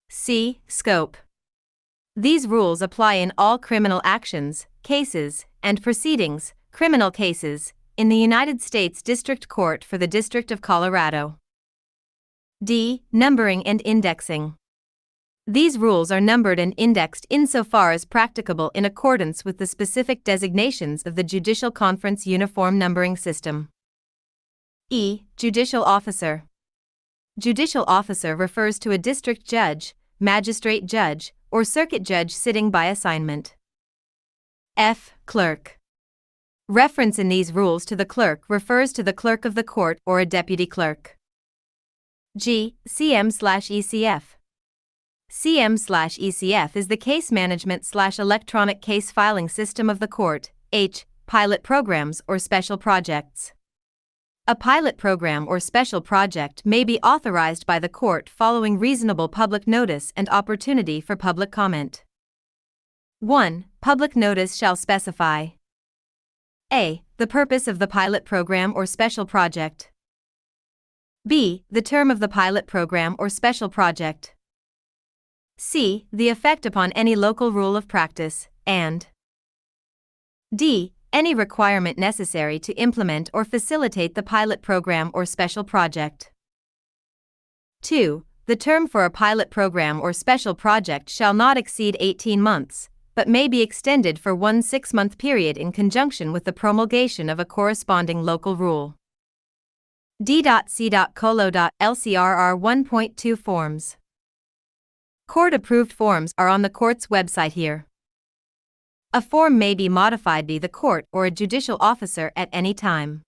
C. Scope. These rules apply in all criminal actions, cases, and proceedings, criminal cases, in the United States District Court for the District of Colorado. D. Numbering and indexing. These rules are numbered and indexed insofar as practicable in accordance with the specific designations of the Judicial Conference Uniform Numbering System. E. Judicial Officer. Judicial officer refers to a district judge, magistrate judge, or circuit judge sitting by assignment. F. Clerk. Reference in these rules to the clerk refers to the clerk of the court or a deputy clerk. G. CM/ECF. CM/ECF is the case management/electronic case filing system of the court. H. Pilot programs or special projects. A pilot program or special project may be authorized by the court following reasonable public notice and opportunity for public comment. 1. Public notice shall specify a. The purpose of the pilot program or special project. B. The term of the pilot program or special project. C. The effect upon any local rule of practice, and D. Any requirement necessary to implement or facilitate the pilot program or special project. 2. The term for a pilot program or special project shall not exceed 18 months, but may be extended for one 6-month period in conjunction with the promulgation of a corresponding local rule. D.C.Colo.LCRR 1.2 Forms. Court-approved forms are on the court's website here. A form may be modified by the court or a judicial officer at any time.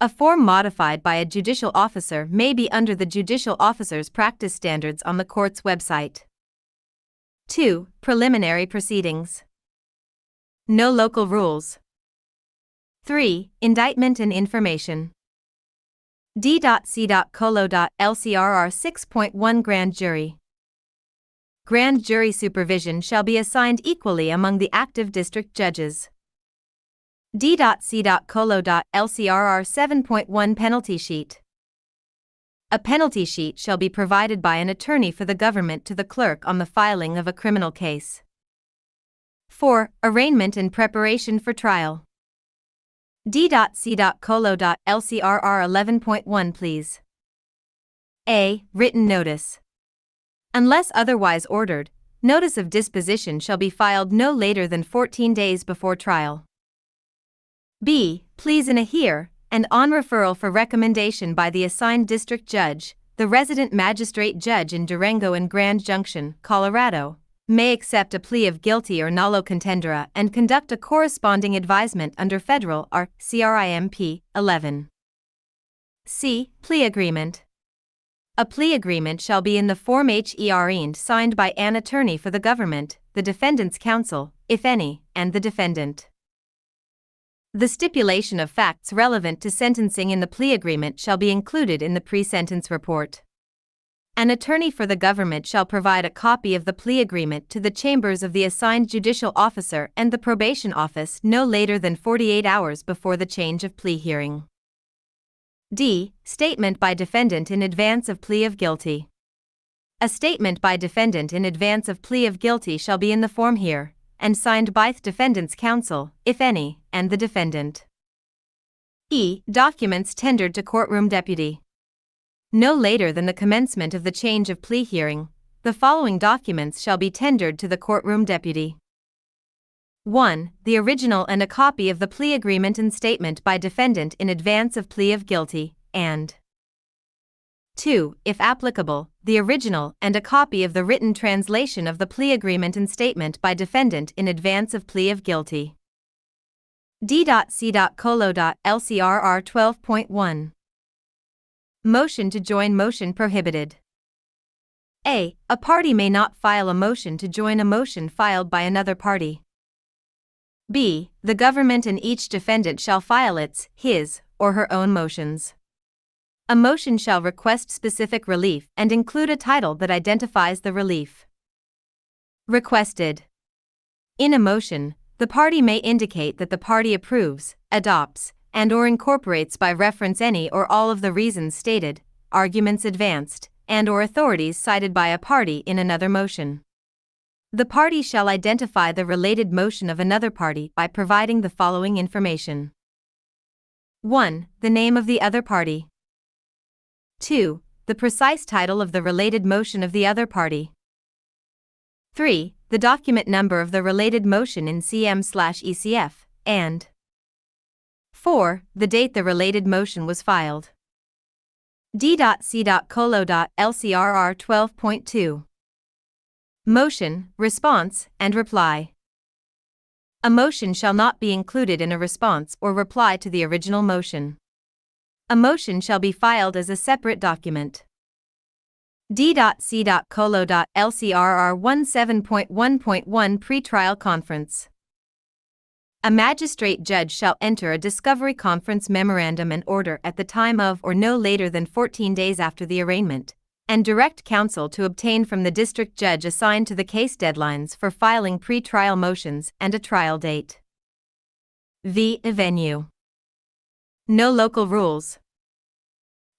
A form modified by a judicial officer may be under the judicial officer's practice standards on the court's website. 2. Preliminary proceedings. No local rules. 3. Indictment and information. D.C.Colo.LCRR 6.1 Grand Jury. Grand jury supervision shall be assigned equally among the active district judges. D.C.Colo.LCRR 7.1 Penalty sheet. A penalty sheet shall be provided by an attorney for the government to the clerk on the filing of a criminal case. 4. Arraignment and preparation for trial. D.C.Colo.LCRR 11.1 Please. A. Written notice. Unless otherwise ordered, notice of disposition shall be filed no later than 14 days before trial. B. Pleas in a hear and on referral for recommendation by the assigned district judge, the resident magistrate judge in Durango and Grand Junction, Colorado, may accept a plea of guilty or nolo contendere and conduct a corresponding advisement under Federal R. CRIMP 11. C. Plea agreement. A plea agreement shall be in the form HEREND signed by an attorney for the government, the defendant's counsel, if any, and the defendant. The stipulation of facts relevant to sentencing in the plea agreement shall be included in the pre-sentence report. An attorney for the government shall provide a copy of the plea agreement to the chambers of the assigned judicial officer and the probation office no later than 48 hours before the change of plea hearing. D. Statement by defendant in advance of plea of guilty. A statement by defendant in advance of plea of guilty shall be in the form here, and signed by the defendant's counsel, if any, and the defendant. E. Documents tendered to courtroom deputy. No later than the commencement of the change of plea hearing, the following documents shall be tendered to the courtroom deputy. 1. The original and a copy of the plea agreement and statement by defendant in advance of plea of guilty, and 2. If applicable, the original and a copy of the written translation of the plea agreement and statement by defendant in advance of plea of guilty. D.C.Colo.LCRR 12.1. Motion to join motion prohibited. A. A party may not file a motion to join a motion filed by another party. B. The government and each defendant shall file his, or her own motions. A motion shall request specific relief and include a title that identifies the relief requested. In a motion, the party may indicate that the party approves, adopts, and/or incorporates by reference any or all of the reasons stated, arguments advanced, and/or authorities cited by a party in another motion. The party shall identify the related motion of another party by providing the following information. 1. The name of the other party. 2. The precise title of the related motion of the other party. 3. The document number of the related motion in CM/ECF, and 4. The date the related motion was filed. D.C.Colo.LCRR 12.2. Motion, response, and reply. A motion shall not be included in a response or reply to the original motion. A motion shall be filed as a separate document. D.C.Colo.LCRR 17.1.1 Pretrial Conference. A magistrate judge shall enter a discovery conference memorandum and order at the time of or no later than 14 days after the arraignment, and direct counsel to obtain from the district judge assigned to the case deadlines for filing pre-trial motions and a trial date. V. Venue. No local rules.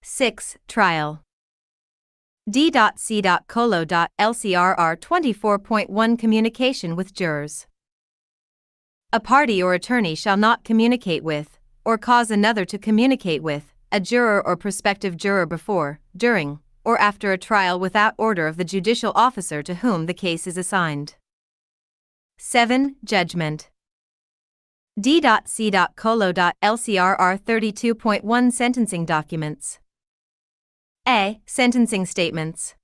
6. Trial. D.C.Colo.LCRR 24.1 Communication with jurors. A party or attorney shall not communicate with, or cause another to communicate with, a juror or prospective juror before, during, or after a trial without order of the judicial officer to whom the case is assigned. 7. Judgment. D.C.Colo.LCRR 32.1 Sentencing Documents. A. Sentencing Statements.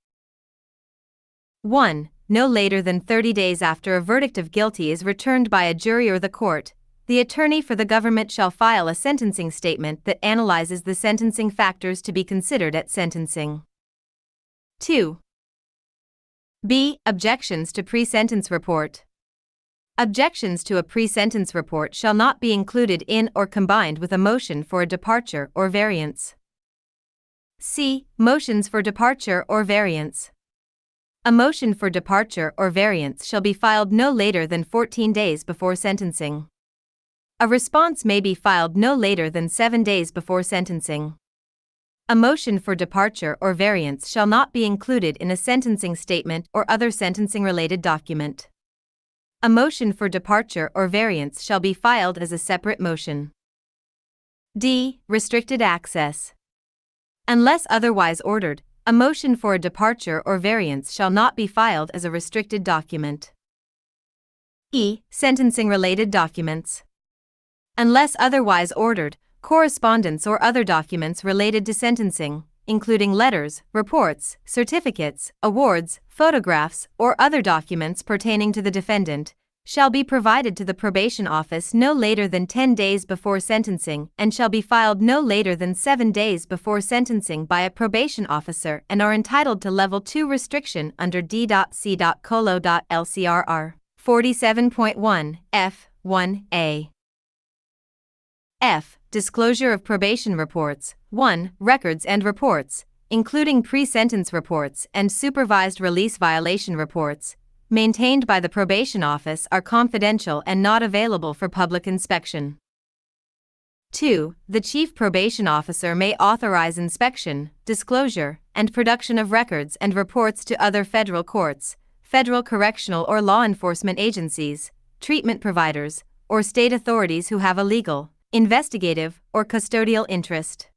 1. No later than 30 days after a verdict of guilty is returned by a jury or the court, the attorney for the government shall file a sentencing statement that analyzes the sentencing factors to be considered at sentencing. 2. B. Objections to pre-sentence report. Objections to a pre-sentence report shall not be included in or combined with a motion for a departure or variance. C. Motions for departure or variance. A motion for departure or variance shall be filed no later than 14 days before sentencing. A response may be filed no later than 7 days before sentencing. A motion for departure or variance shall not be included in a sentencing statement or other sentencing-related document. A motion for departure or variance shall be filed as a separate motion. D. Restricted access. Unless otherwise ordered, a motion for a departure or variance shall not be filed as a restricted document. E. Sentencing-related documents. Unless otherwise ordered, correspondence or other documents related to sentencing, including letters, reports, certificates, awards, photographs, or other documents pertaining to the defendant, shall be provided to the probation office no later than 10 days before sentencing and shall be filed no later than 7 days before sentencing by a probation officer and are entitled to Level 2 restriction under D.C.Colo.LCRR 47.1 F1A. F. Disclosure of probation reports. 1. Records and reports, including pre-sentence reports and supervised release violation reports, maintained by the probation office are confidential and not available for public inspection. 2. The Chief Probation Officer may authorize inspection, disclosure, and production of records and reports to other federal courts, federal correctional or law enforcement agencies, treatment providers, or state authorities who have a legal, investigative, or custodial interest.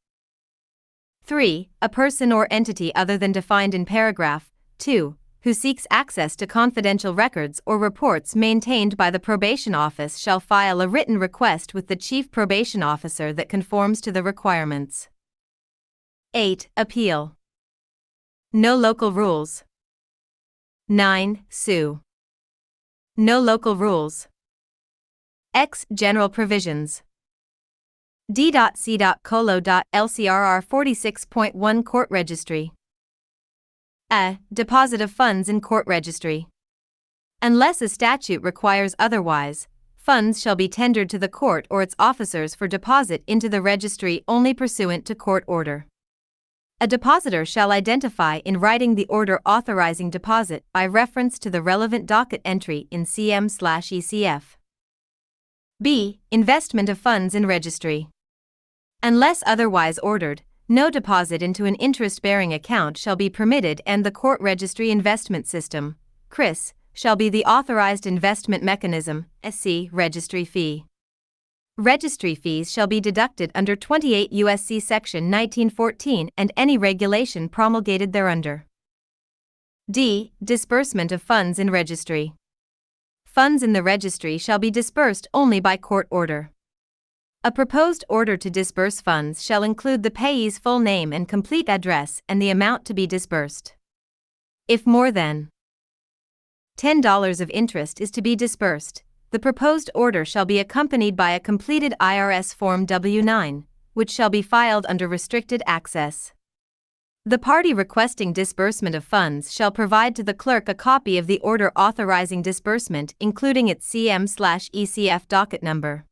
3. A person or entity other than defined in paragraph 2, who seeks access to confidential records or reports maintained by the probation office shall file a written request with the Chief Probation Officer that conforms to the requirements. 8. Appeal. No local rules. 9. Sue. No local rules. X. General provisions. D.C.Colo.LCRR 46.1 Court Registry. A. Deposit of funds in court registry. Unless a statute requires otherwise, funds shall be tendered to the court or its officers for deposit into the registry only pursuant to court order. A depositor shall identify in writing the order authorizing deposit by reference to the relevant docket entry in CM/ECF. B. Investment of funds in registry. Unless otherwise ordered, no deposit into an interest-bearing account shall be permitted, and the Court Registry Investment System, CRIS, shall be the authorized investment mechanism, SC registry fee. Registry fees shall be deducted under 28 U.S.C. Section 1914 and any regulation promulgated thereunder. D. Disbursement of funds in registry. Funds in the registry shall be disbursed only by court order. A proposed order to disburse funds shall include the payee's full name and complete address and the amount to be disbursed. If more than $10 of interest is to be disbursed, the proposed order shall be accompanied by a completed IRS Form W-9, which shall be filed under restricted access. The party requesting disbursement of funds shall provide to the clerk a copy of the order authorizing disbursement, including its CM/ECF docket number.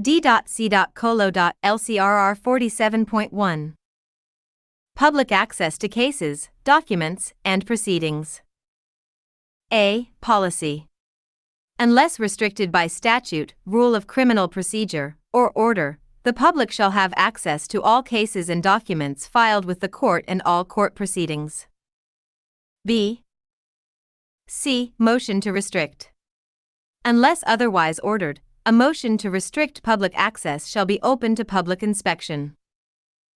D.C.Colo.LCRR 47.1. Public access to cases, documents, and proceedings. A. Policy. Unless restricted by statute, rule of criminal procedure, or order, the public shall have access to all cases and documents filed with the court and all court proceedings. B. C. Motion to restrict. Unless otherwise ordered, a motion to restrict public access shall be open to public inspection.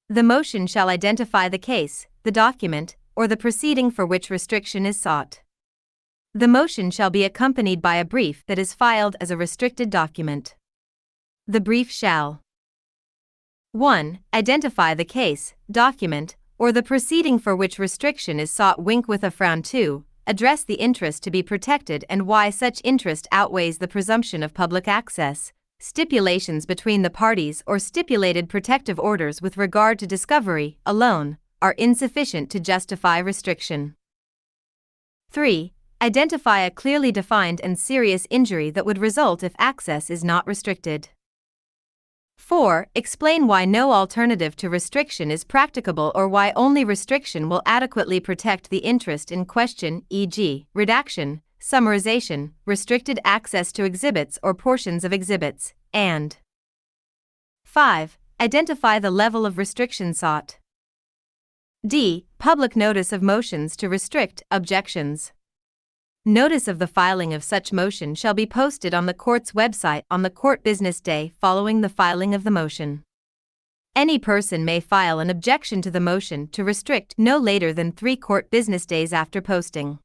The motion shall identify the case, the document, or the proceeding for which restriction is sought. The motion shall be accompanied by a brief that is filed as a restricted document. The brief shall 1. Identify the case, document, or the proceeding for which restriction is sought. Wink with a frown. 2. Address the interest to be protected and why such interest outweighs the presumption of public access, stipulations between the parties or stipulated protective orders with regard to discovery alone are insufficient to justify restriction. 3. Identify a clearly defined and serious injury that would result if access is not restricted. 4. Explain why no alternative to restriction is practicable or why only restriction will adequately protect the interest in question, e.g., redaction, summarization, restricted access to exhibits or portions of exhibits, and 5. Identify the level of restriction sought. D. Public notice of motions to restrict, objections. Notice of the filing of such motion shall be posted on the court's website on the court business day following the filing of the motion. Any person may file an objection to the motion to restrict no later than 3 court business days after posting.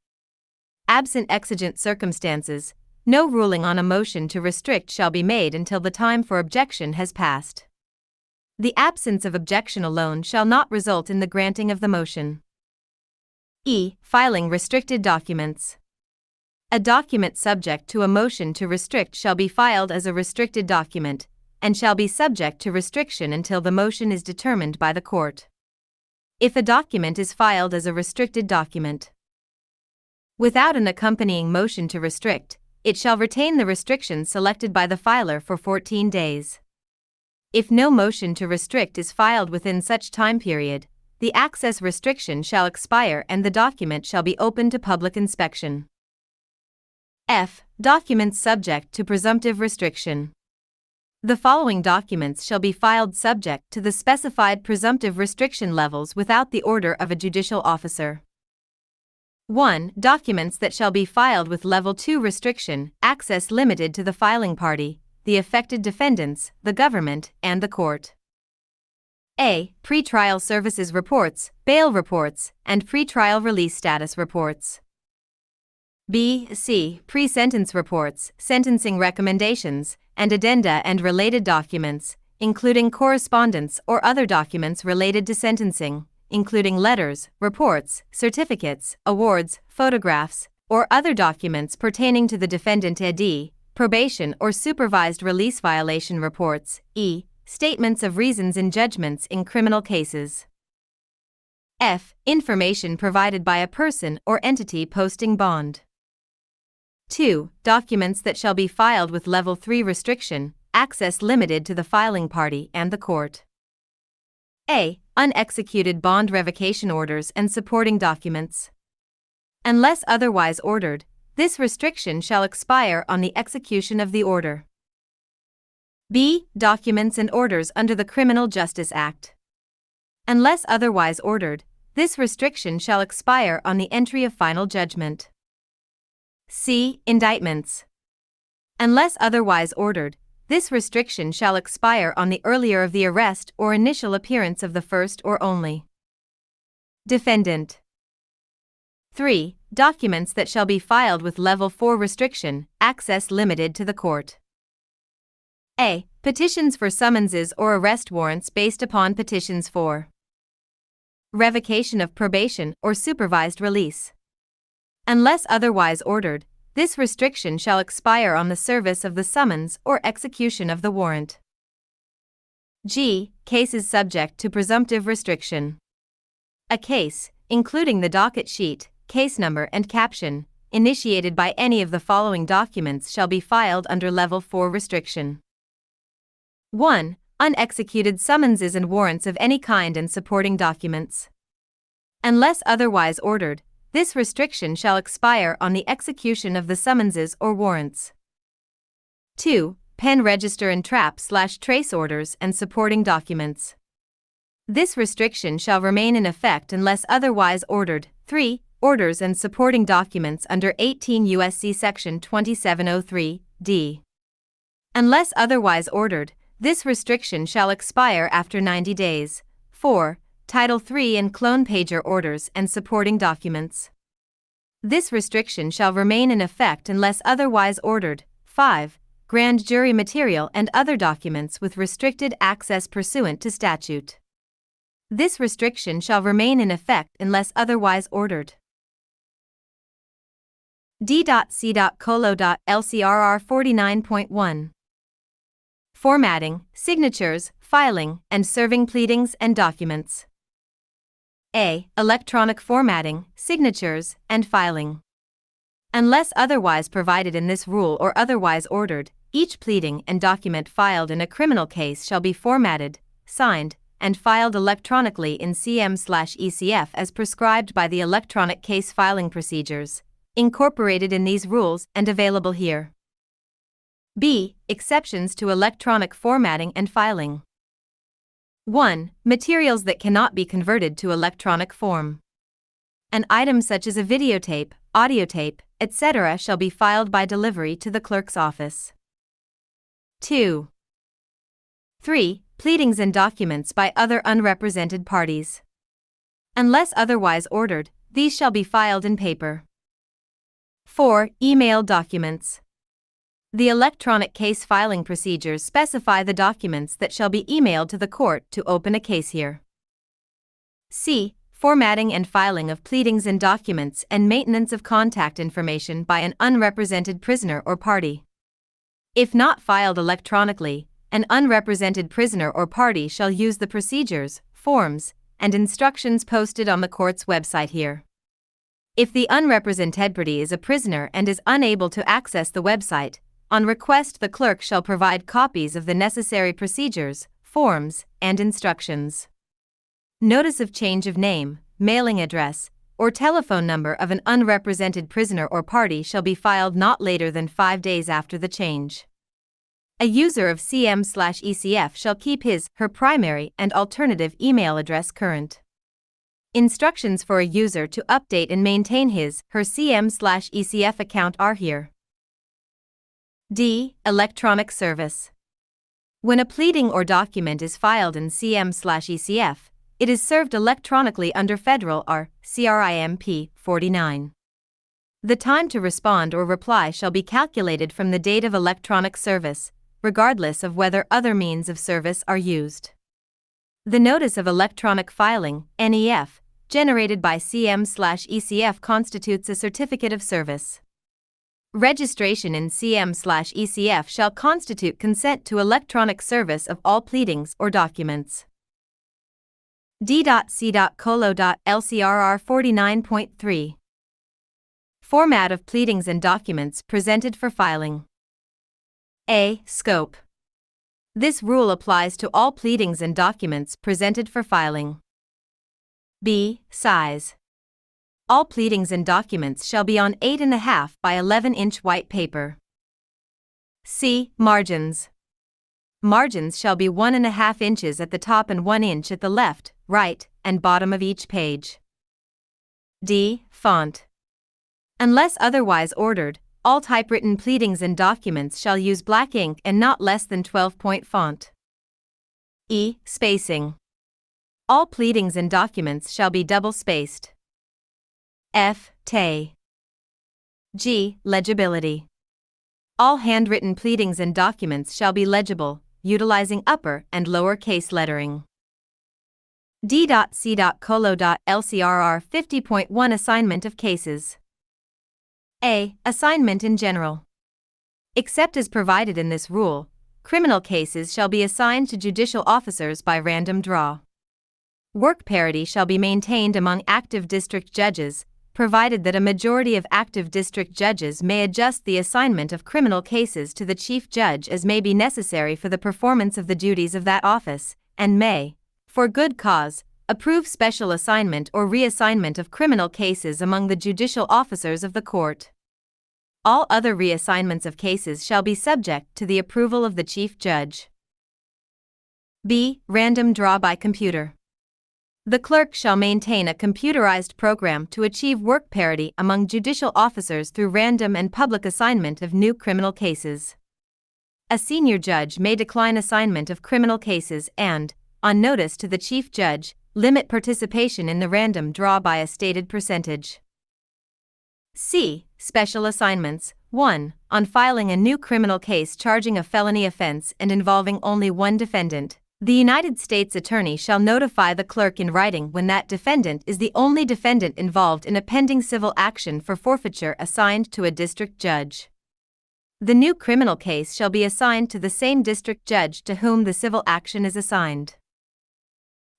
Absent exigent circumstances, no ruling on a motion to restrict shall be made until the time for objection has passed. The absence of objection alone shall not result in the granting of the motion. E. Filing restricted documents. A document subject to a motion to restrict shall be filed as a restricted document, and shall be subject to restriction until the motion is determined by the court. If a document is filed as a restricted document without an accompanying motion to restrict, it shall retain the restriction selected by the filer for 14 days. If no motion to restrict is filed within such time period, the access restriction shall expire and the document shall be open to public inspection. F. Documents subject to presumptive restriction. The following documents shall be filed subject to the specified presumptive restriction levels without the order of a judicial officer. 1. Documents that shall be filed with Level 2 restriction, access limited to the filing party, the affected defendants, the government, and the court. A. Pretrial services reports, bail reports, and pretrial release status reports. B. C. Pre-sentence reports, sentencing recommendations, and addenda and related documents, including correspondence or other documents related to sentencing, including letters, reports, certificates, awards, photographs, or other documents pertaining to the defendant ed, probation or supervised release violation reports, e. Statements of reasons in judgments in criminal cases. F. Information provided by a person or entity posting bond. 2. Documents that shall be filed with Level 3 restriction, access limited to the filing party and the court. A. Unexecuted bond revocation orders and supporting documents. Unless otherwise ordered, this restriction shall expire on the execution of the order. B. Documents and orders under the Criminal Justice Act. Unless otherwise ordered, this restriction shall expire on the entry of final judgment. C. Indictments. Unless otherwise ordered, this restriction shall expire on the earlier of the arrest or initial appearance of the first or only defendant. 3. Documents that shall be filed with Level 4 restriction, access limited to the court. A. Petitions for summonses or arrest warrants based upon petitions for revocation of probation or supervised release. Unless otherwise ordered, this restriction shall expire on the service of the summons or execution of the warrant. G. Cases subject to presumptive restriction. A case, including the docket sheet, case number and caption, initiated by any of the following documents shall be filed under Level 4 restriction. 1. Unexecuted summonses and warrants of any kind and supporting documents. Unless otherwise ordered, this restriction shall expire on the execution of the summonses or warrants. 2. Pen register and trap/trace orders and supporting documents. This restriction shall remain in effect unless otherwise ordered. 3. Orders and supporting documents under 18 U.S.C. Section 2703, d. Unless otherwise ordered, this restriction shall expire after 90 days. 4. Title III and clone pager orders and supporting documents. This restriction shall remain in effect unless otherwise ordered. 5. Grand jury material and other documents with restricted access pursuant to statute. This restriction shall remain in effect unless otherwise ordered. D.C.Colo.LCRR 49.1. Formatting, signatures, filing, and serving pleadings and documents. A. Electronic formatting, signatures, and filing. Unless otherwise provided in this rule or otherwise ordered, each pleading and document filed in a criminal case shall be formatted, signed, and filed electronically in CM/ECF as prescribed by the electronic case filing procedures, incorporated in these rules and available here. B. Exceptions to electronic formatting and filing. 1. Materials that cannot be converted to electronic form. An item such as a videotape, audiotape, etc. shall be filed by delivery to the clerk's office. 2. 3. Pleadings and documents by other unrepresented parties. Unless otherwise ordered, these shall be filed in paper. 4. Email documents. The electronic case filing procedures specify the documents that shall be emailed to the court to open a case here. C. Formatting and filing of pleadings and documents and maintenance of contact information by an unrepresented prisoner or party. If not filed electronically, an unrepresented prisoner or party shall use the procedures, forms, and instructions posted on the court's website here. If the unrepresented party is a prisoner and is unable to access the website, on request the clerk shall provide copies of the necessary procedures, forms, and instructions. notice of change of name, mailing address, or telephone number of an unrepresented prisoner or party shall be filed not later than 5 days after the change. A user of CM/ECF shall keep his/her primary and alternative email address current. Instructions for a user to update and maintain his/her CM/ECF account are here. D. Electronic service. When a pleading or document is filed in CM/ECF, it is served electronically under Federal R. CRIMP 49. The time to respond or reply shall be calculated from the date of electronic service, regardless of whether other means of service are used. The Notice of Electronic Filing, NEF, generated by CM/ECF constitutes a certificate of service. Registration in CM/ECF shall constitute consent to electronic service of all pleadings or documents. D.C.Colo.LCRR 49.3. Format of pleadings and documents presented for filing. A. Scope. This rule applies to all pleadings and documents presented for filing. B. Size. All pleadings and documents shall be on 8.5 by 11-inch white paper. C. Margins. Margins shall be 1.5 inches at the top and 1 inch at the left, right, and bottom of each page. D. Font. Unless otherwise ordered, all typewritten pleadings and documents shall use black ink and not less than 12-point font. E. Spacing. All pleadings and documents shall be double-spaced. F. Tay. G. Legibility. All handwritten pleadings and documents shall be legible, utilizing upper and lower case lettering. D.C.Colo.LCRR 50.1 Assignment of cases. A. Assignment in general. Except as provided in this rule, criminal cases shall be assigned to judicial officers by random draw. Work parity shall be maintained among active district judges, provided that a majority of active district judges may adjust the assignment of criminal cases to the chief judge as may be necessary for the performance of the duties of that office, and may, for good cause, approve special assignment or reassignment of criminal cases among the judicial officers of the court. All other reassignments of cases shall be subject to the approval of the chief judge. B. Random draw by computer. The clerk shall maintain a computerized program to achieve work parity among judicial officers through random and public assignment of new criminal cases. A senior judge may decline assignment of criminal cases and, on notice to the chief judge, limit participation in the random draw by a stated percentage. C. Special assignments. 1. On filing a new criminal case charging a felony offense and involving only one defendant, the United States Attorney shall notify the clerk in writing when that defendant is the only defendant involved in a pending civil action for forfeiture assigned to a district judge. The new criminal case shall be assigned to the same district judge to whom the civil action is assigned.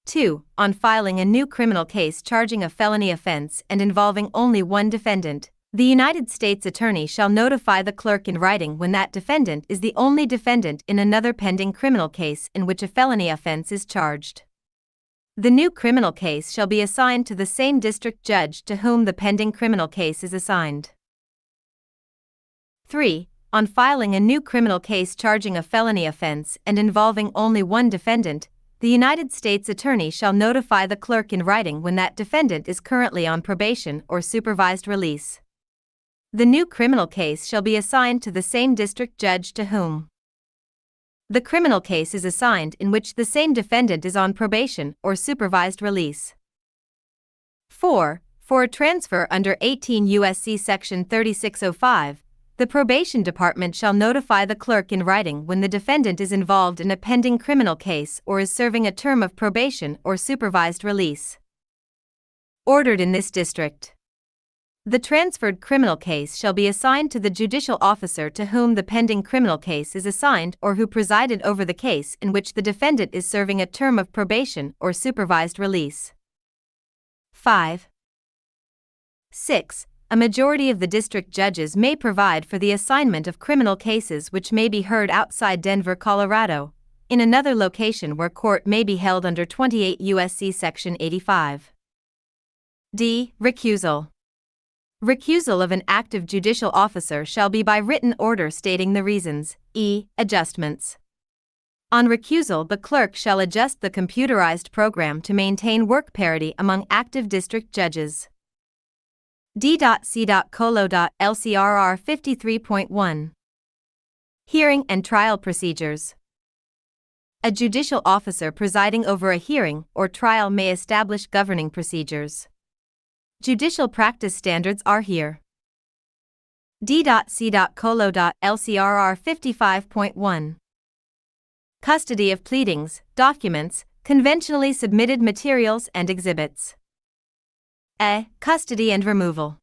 2. On filing a new criminal case charging a felony offense and involving only one defendant, the United States Attorney shall notify the clerk in writing when that defendant is the only defendant in another pending criminal case in which a felony offense is charged. The new criminal case shall be assigned to the same district judge to whom the pending criminal case is assigned. 3. On filing a new criminal case charging a felony offense and involving only one defendant, the United States Attorney shall notify the clerk in writing when that defendant is currently on probation or supervised release. The new criminal case shall be assigned to the same district judge to whom the criminal case is assigned in which the same defendant is on probation or supervised release. 4. For a transfer under 18 U.S.C. Section 3605, the Probation Department shall notify the clerk in writing when the defendant is involved in a pending criminal case or is serving a term of probation or supervised release. Ordered in this district. The transferred criminal case shall be assigned to the judicial officer to whom the pending criminal case is assigned or who presided over the case in which the defendant is serving a term of probation or supervised release. 5. 6. A majority of the district judges may provide for the assignment of criminal cases which may be heard outside Denver, Colorado, in another location where court may be held under 28 U.S.C. Section 85. D. Recusal. Recusal of an active judicial officer shall be by written order stating the reasons. E. Adjustments. On recusal, the clerk shall adjust the computerized program to maintain work parity among active district judges. D.C.LCRR 53.1. Hearing and trial procedures. A judicial officer presiding over a hearing or trial may establish governing procedures. Judicial practice standards are here. D.C.LCRR 55.1. Custody of pleadings, documents, conventionally submitted materials and exhibits. A. Custody and removal.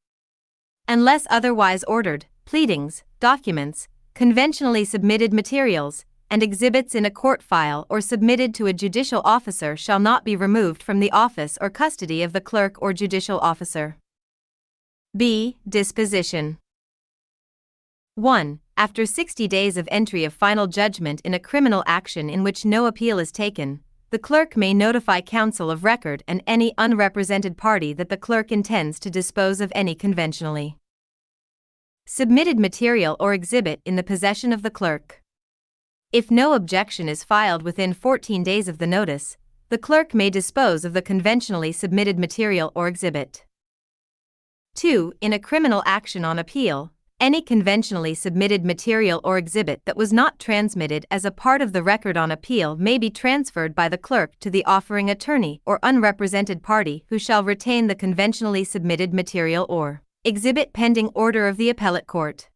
Unless otherwise ordered, pleadings, documents, conventionally submitted materials, and exhibits in a court file or submitted to a judicial officer shall not be removed from the office or custody of the clerk or judicial officer. B. Disposition. 1. After 60 days of entry of final judgment in a criminal action in which no appeal is taken, the clerk may notify counsel of record and any unrepresented party that the clerk intends to dispose of any conventionally submitted material or exhibit in the possession of the clerk. If no objection is filed within 14 days of the notice, the clerk may dispose of the conventionally submitted material or exhibit. 2. In a criminal action on appeal, any conventionally submitted material or exhibit that was not transmitted as a part of the record on appeal may be transferred by the clerk to the offering attorney or unrepresented party who shall retain the conventionally submitted material or exhibit pending order of the appellate court.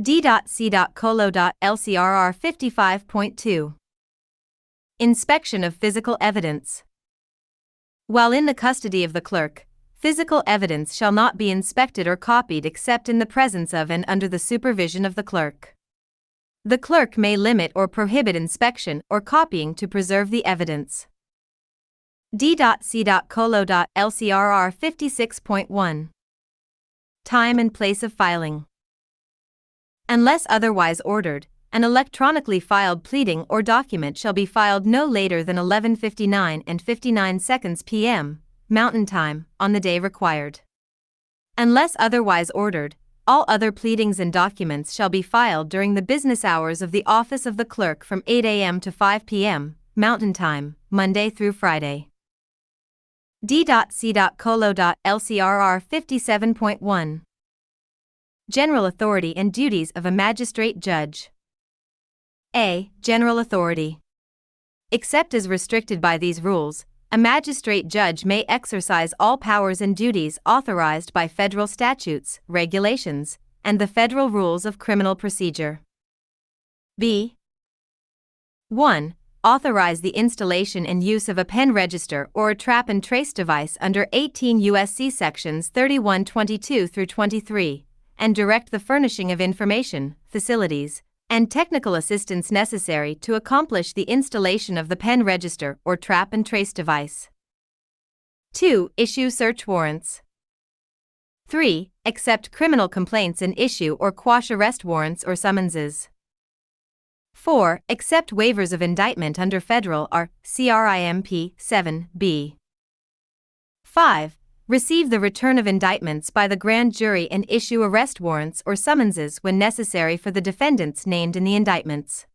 D.C.LCRR 55.2. Inspection of physical evidence. While in the custody of the clerk, physical evidence shall not be inspected or copied except in the presence of and under the supervision of the clerk. The clerk may limit or prohibit inspection or copying to preserve the evidence. D.C.LCRR 56.1. Time and place of filing. Unless otherwise ordered, an electronically filed pleading or document shall be filed no later than 11:59 and 59 seconds p.m. Mountain Time on the day required. Unless otherwise ordered, all other pleadings and documents shall be filed during the business hours of the office of the clerk from 8 a.m. to 5 p.m. Mountain Time, Monday through Friday. D.C.LCRR 57.1. General authority and duties of a magistrate judge. A. General authority. Except as restricted by these rules, a magistrate judge may exercise all powers and duties authorized by federal statutes, regulations, and the federal rules of criminal procedure. B. 1. Authorize the installation and use of a pen register or a trap and trace device under 18 U.S.C. Sections 3122 through 23. And direct the furnishing of information, facilities, and technical assistance necessary to accomplish the installation of the pen register or trap and trace device. 2. Issue search warrants. 3. Accept criminal complaints and issue or quash arrest warrants or summonses. 4. Accept waivers of indictment under Federal R. CRIMP 7b. 5. Receive the return of indictments by the grand jury and issue arrest warrants or summonses when necessary for the defendants named in the indictments.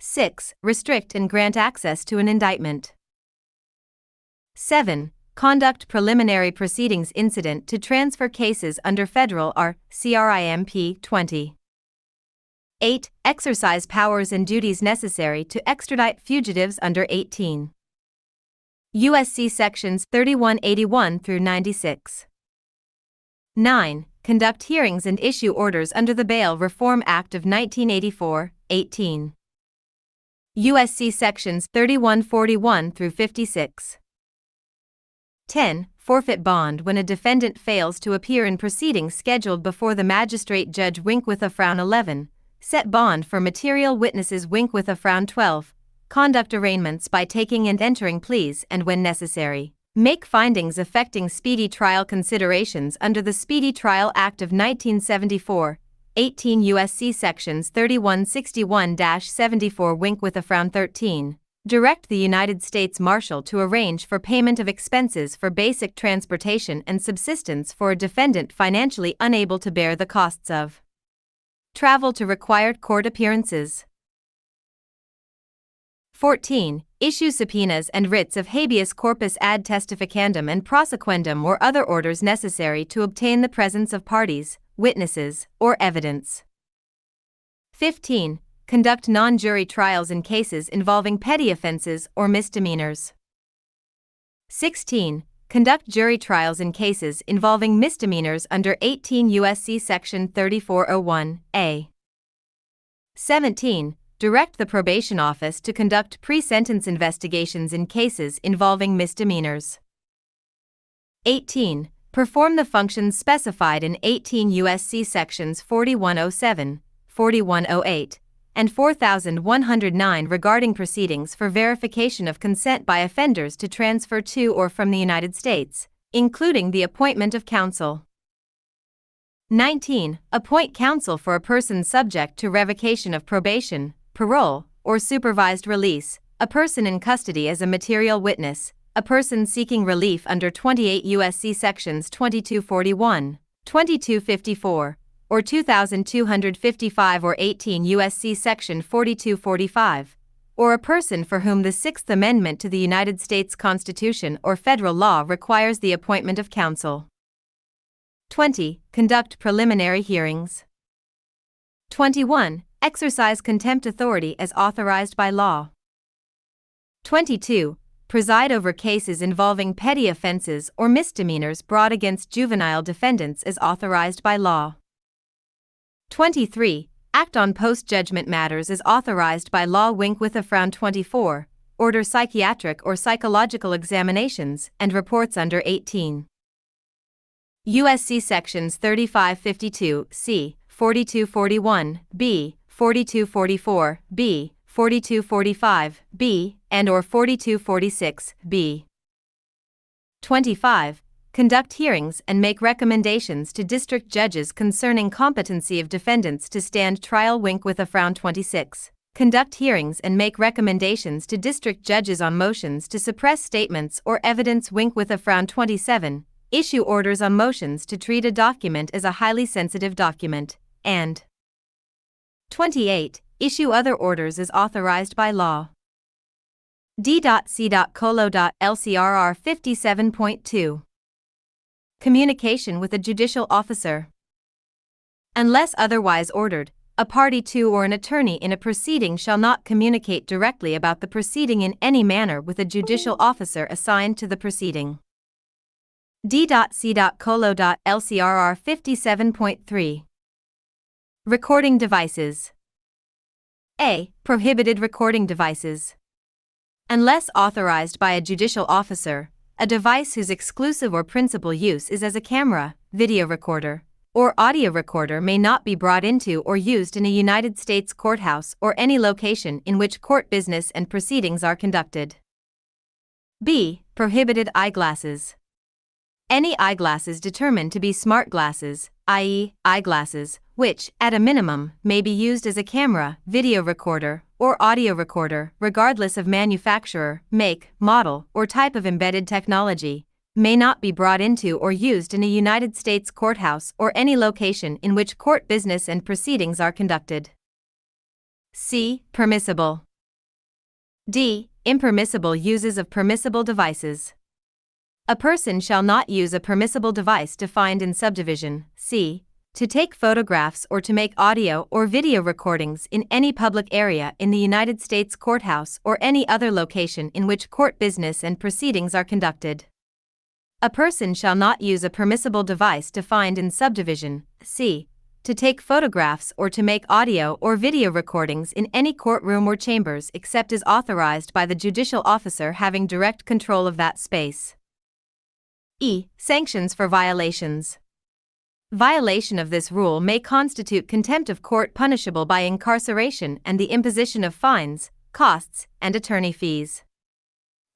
6. Restrict and grant access to an indictment. 7. Conduct preliminary proceedings incident to transfer cases under Federal R. CRIMP 20. 8. Exercise powers and duties necessary to extradite fugitives under 18. U.S.C. Sections 3181 through 96. 9. Conduct hearings and issue orders under the Bail Reform Act of 1984, 18. U.S.C. Sections 3141 through 56. 10. Forfeit bond when a defendant fails to appear in proceedings scheduled before the magistrate judge. *11. 11. Set bond for material witnesses. *12. 12. Conduct arraignments by taking and entering pleas and, when necessary, make findings affecting speedy trial considerations under the Speedy Trial Act of 1974, 18 U.S.C. Sections 3161-74 wink with a frown 13. Direct the United States Marshal to arrange for payment of expenses for basic transportation and subsistence for a defendant financially unable to bear the costs of travel to required court appearances. 14. Issue subpoenas and writs of habeas corpus ad testificandum and prosequendum or other orders necessary to obtain the presence of parties, witnesses, or evidence. 15. Conduct non-jury trials in cases involving petty offenses or misdemeanors. 16. Conduct jury trials in cases involving misdemeanors under 18 U.S.C. Section 3401A. 17. Direct the probation office to conduct pre-sentence investigations in cases involving misdemeanors. 18. Perform the functions specified in 18 U.S.C. Sections 4107, 4108, and 4109 regarding proceedings for verification of consent by offenders to transfer to or from the United States, including the appointment of counsel. 19. Appoint counsel for a person subject to revocation of probation, parole, or supervised release, a person in custody as a material witness, a person seeking relief under 28 U.S.C. Sections 2241, 2254, or 2255 or 18 U.S.C. Section 4245, or a person for whom the Sixth Amendment to the United States Constitution or federal law requires the appointment of counsel. 20. Conduct preliminary hearings. 21. Exercise contempt authority as authorized by law. 22. Preside over cases involving petty offenses or misdemeanors brought against juvenile defendants as authorized by law. 23. Act on post-judgment matters as authorized by law wink with a frown 24. Order psychiatric or psychological examinations and reports under 18 U.S.C. Sections 3552, C, 4241, B, 4244, B, 4245, B, and or 4246, B. 25. Conduct hearings and make recommendations to district judges concerning competency of defendants to stand trial wink with a frown 26. Conduct hearings and make recommendations to district judges on motions to suppress statements or evidence wink with a frown 27. Issue orders on motions to treat a document as a highly sensitive document, and 28. Issue other orders as authorized by law. D.C.Colo.LCRR 57.2. Communication with a judicial officer. Unless otherwise ordered, a party to or an attorney in a proceeding shall not communicate directly about the proceeding in any manner with a judicial officer assigned to the proceeding. D.C.Colo.LCRR 57.3. Recording devices. A. Prohibited recording devices. Unless authorized by a judicial officer, a device whose exclusive or principal use is as a camera, video recorder, or audio recorder may not be brought into or used in a United States courthouse or any location in which court business and proceedings are conducted. B. Prohibited eyeglasses. Any eyeglasses determined to be smart glasses, i.e., eyeglasses, which, at a minimum, may be used as a camera, video recorder, or audio recorder, regardless of manufacturer, make, model, or type of embedded technology, may not be brought into or used in a United States courthouse or any location in which court business and proceedings are conducted. C. Permissible. D. Impermissible uses of permissible devices. A person shall not use a permissible device defined in subdivision C, to take photographs or to make audio or video recordings in any public area in the United States courthouse or any other location in which court business and proceedings are conducted. A person shall not use a permissible device defined in subdivision C, to take photographs or to make audio or video recordings in any courtroom or chambers except as authorized by the judicial officer having direct control of that space. E. Sanctions for violations. Violation of this rule may constitute contempt of court punishable by incarceration and the imposition of fines, costs, and attorney fees.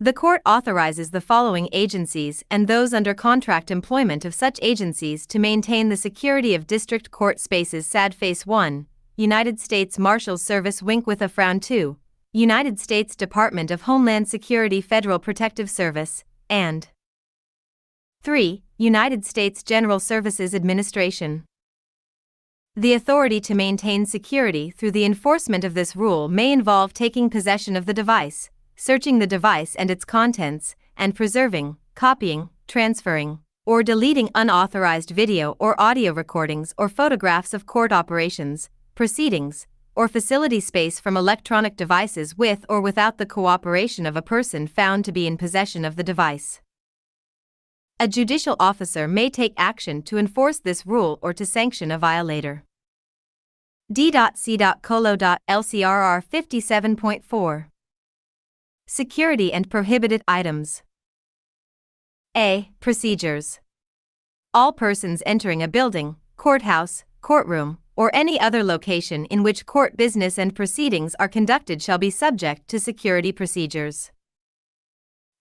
The court authorizes the following agencies and those under contract employment of such agencies to maintain the security of district court spaces. Sad face 1, United States Marshals Service. Wink with a frown. 2, United States Department of Homeland Security Federal Protective Service, and 3, United States General Services Administration. The authority to maintain security through the enforcement of this rule may involve taking possession of the device, searching the device and its contents, and preserving, copying, transferring, or deleting unauthorized video or audio recordings or photographs of court operations, proceedings, or facility space from electronic devices with or without the cooperation of a person found to be in possession of the device. A judicial officer may take action to enforce this rule or to sanction a violator. D.C.Colo.LCRR 57.4. Security and prohibited items. A. Procedures. All persons entering a building, courthouse, courtroom, or any other location in which court business and proceedings are conducted shall be subject to security procedures.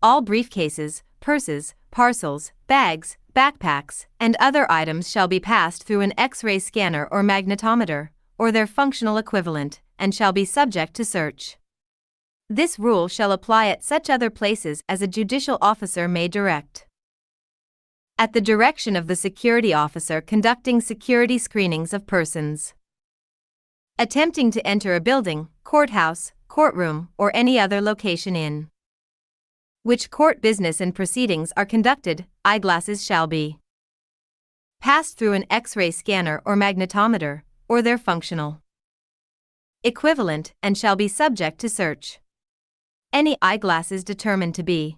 All briefcases, purses, parcels, bags, backpacks, and other items shall be passed through an X-ray scanner or magnetometer, or their functional equivalent, and shall be subject to search. This rule shall apply at such other places as a judicial officer may direct. At the direction of the security officer conducting security screenings of persons attempting to enter a building, courthouse, courtroom, or any other location in which court business and proceedings are conducted, eyeglasses shall be passed through an X-ray scanner or magnetometer, or their functional equivalent, and shall be subject to search. Any eyeglasses determined to be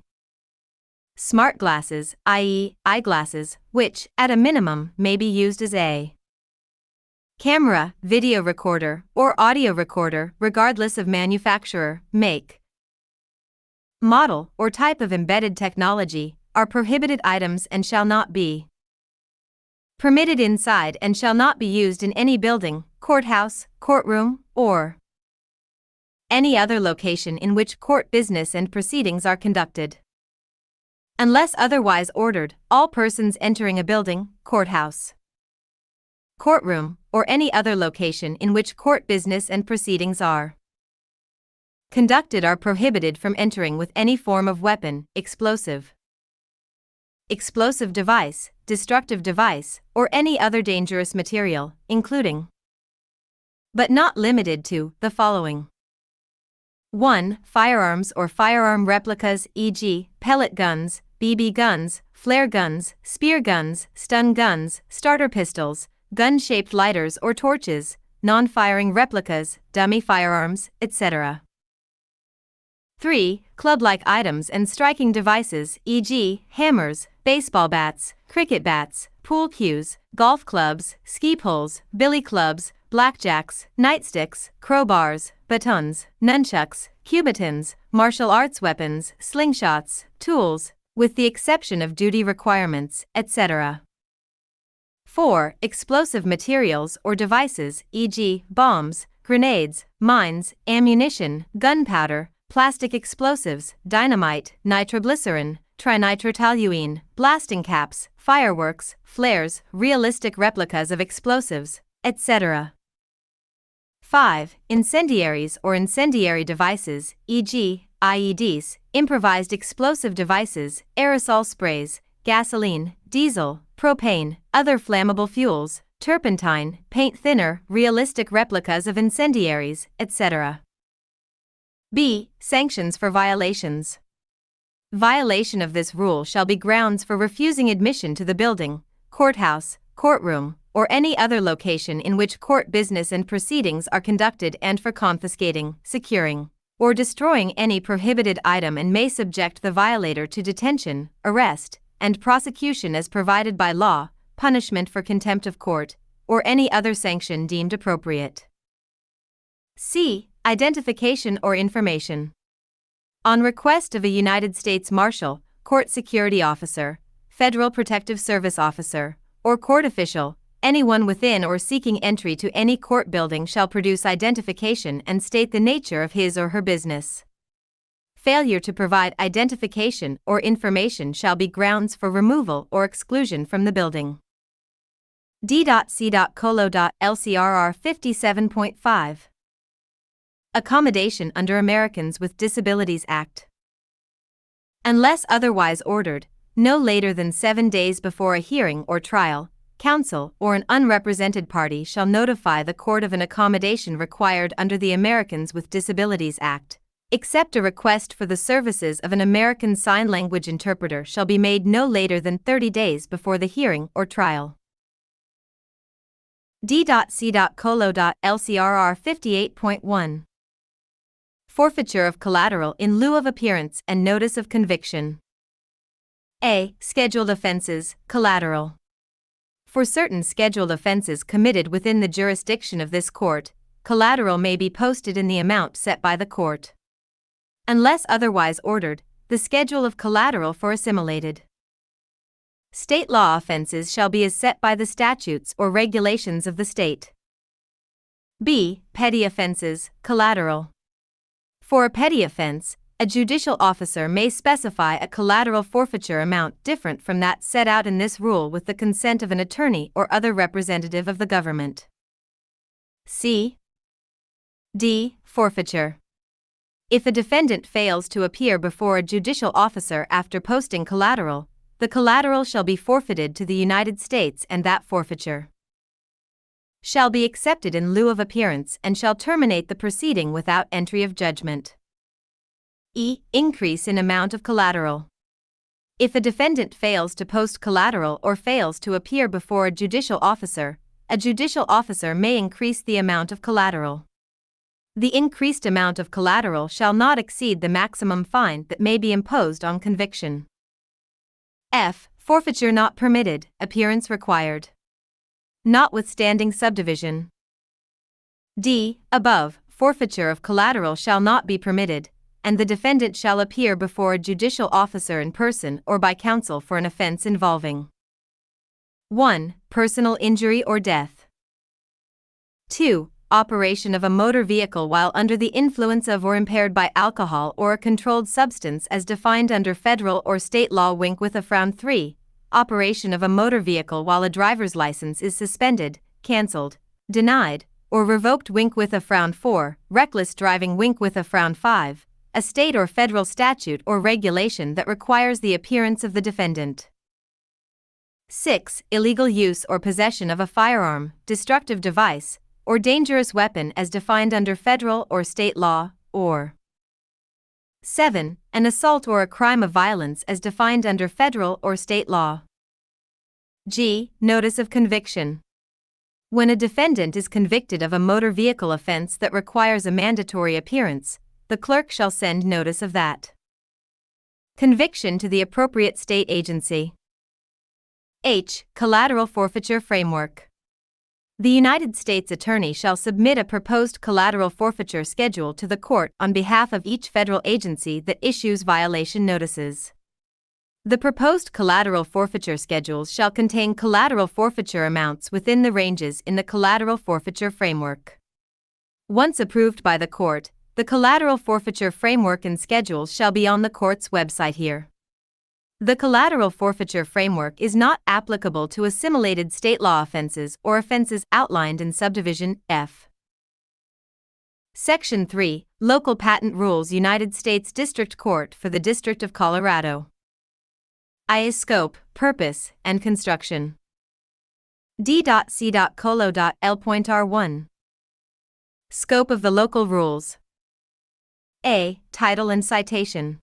smart glasses, i.e., eyeglasses, which, at a minimum, may be used as a camera, video recorder, or audio recorder, regardless of manufacturer, make, model, or type of embedded technology, are prohibited items and shall not be permitted inside and shall not be used in any building, courthouse, courtroom, or any other location in which court business and proceedings are conducted. Unless otherwise ordered, all persons entering a building, courthouse, courtroom, or any other location in which court business and proceedings are conducted are prohibited from entering with any form of weapon, explosive device, destructive device, or any other dangerous material, including, but not limited to, the following. 1. Firearms or firearm replicas, e.g., pellet guns, BB guns, flare guns, spear guns, stun guns, starter pistols, gun-shaped lighters or torches, non-firing replicas, dummy firearms, etc. 3. Club-like items and striking devices, e.g., hammers, baseball bats, cricket bats, pool cues, golf clubs, ski poles, billy clubs, blackjacks, nightsticks, crowbars, batons, nunchucks, cubitons, martial arts weapons, slingshots, tools, with the exception of duty requirements, etc. 4. Explosive materials or devices, e.g., bombs, grenades, mines, ammunition, gunpowder, plastic explosives, dynamite, nitroglycerin, trinitrotoluene, blasting caps, fireworks, flares, realistic replicas of explosives, etc. 5. Incendiaries or incendiary devices, e.g., IEDs, improvised explosive devices, aerosol sprays, gasoline, diesel, propane, other flammable fuels, turpentine, paint thinner, realistic replicas of incendiaries, etc. B. Sanctions for violations. Violation of this rule shall be grounds for refusing admission to the building, courthouse, courtroom, or any other location in which court business and proceedings are conducted and for confiscating, securing, or destroying any prohibited item and may subject the violator to detention, arrest, and prosecution as provided by law, punishment for contempt of court, or any other sanction deemed appropriate. C. Identification or information. On request of a United States Marshal, Court Security Officer, Federal Protective Service Officer, or court official, anyone within or seeking entry to any court building shall produce identification and state the nature of his or her business. Failure to provide identification or information shall be grounds for removal or exclusion from the building. D.C.Colo.LCRR 57.5. Accommodation under Americans with Disabilities Act. Unless otherwise ordered, no later than 7 days before a hearing or trial, counsel or an unrepresented party shall notify the court of an accommodation required under the Americans with Disabilities Act, except a request for the services of an American Sign Language interpreter shall be made no later than 30 days before the hearing or trial. D.C.Colo.LCRR 58.1. Forfeiture of collateral in lieu of appearance and notice of conviction. A. Scheduled offenses, collateral. For certain scheduled offenses committed within the jurisdiction of this court, collateral may be posted in the amount set by the court. Unless otherwise ordered, the schedule of collateral for assimilated state law offenses shall be as set by the statutes or regulations of the state. B. Petty offenses, collateral. For a petty offense, a judicial officer may specify a collateral forfeiture amount different from that set out in this rule with the consent of an attorney or other representative of the government. C. D. Forfeiture. If a defendant fails to appear before a judicial officer after posting collateral, the collateral shall be forfeited to the United States and that forfeiture shall be accepted in lieu of appearance and shall terminate the proceeding without entry of judgment. E. Increase in amount of collateral. If a defendant fails to post collateral or fails to appear before a judicial officer may increase the amount of collateral. The increased amount of collateral shall not exceed the maximum fine that may be imposed on conviction. F. Forfeiture not permitted, appearance required. Notwithstanding subdivision. D. Above, forfeiture of collateral shall not be permitted, and the defendant shall appear before a judicial officer in person or by counsel for an offense involving 1. Personal injury or death. 2. Operation of a motor vehicle while under the influence of or impaired by alcohol or a controlled substance as defined under federal or state law. With a frown. 3. Operation of a motor vehicle while a driver's license is suspended, cancelled, denied, or revoked. With a frown. 4. Reckless driving. With a frown. 5. A state or federal statute or regulation that requires the appearance of the defendant. 6. Illegal use or possession of a firearm, destructive device, or dangerous weapon as defined under federal or state law, or 7. An assault or a crime of violence as defined under federal or state law. G. Notice of conviction. When a defendant is convicted of a motor vehicle offense that requires a mandatory appearance, the clerk shall send notice of that conviction to the appropriate state agency. H. Collateral forfeiture framework. The United States Attorney shall submit a proposed collateral forfeiture schedule to the court on behalf of each federal agency that issues violation notices. The proposed collateral forfeiture schedules shall contain collateral forfeiture amounts within the ranges in the collateral forfeiture framework. Once approved by the court, the collateral forfeiture framework and schedules shall be on the court's website here. The collateral forfeiture framework is not applicable to assimilated state law offenses or offenses outlined in Subdivision F. Section 3, Local Patent Rules. United States District Court for the District of Colorado. I. Scope, Purpose, and Construction. D.C.Colo.L.R1. Scope of the local rules. A. Title and citation.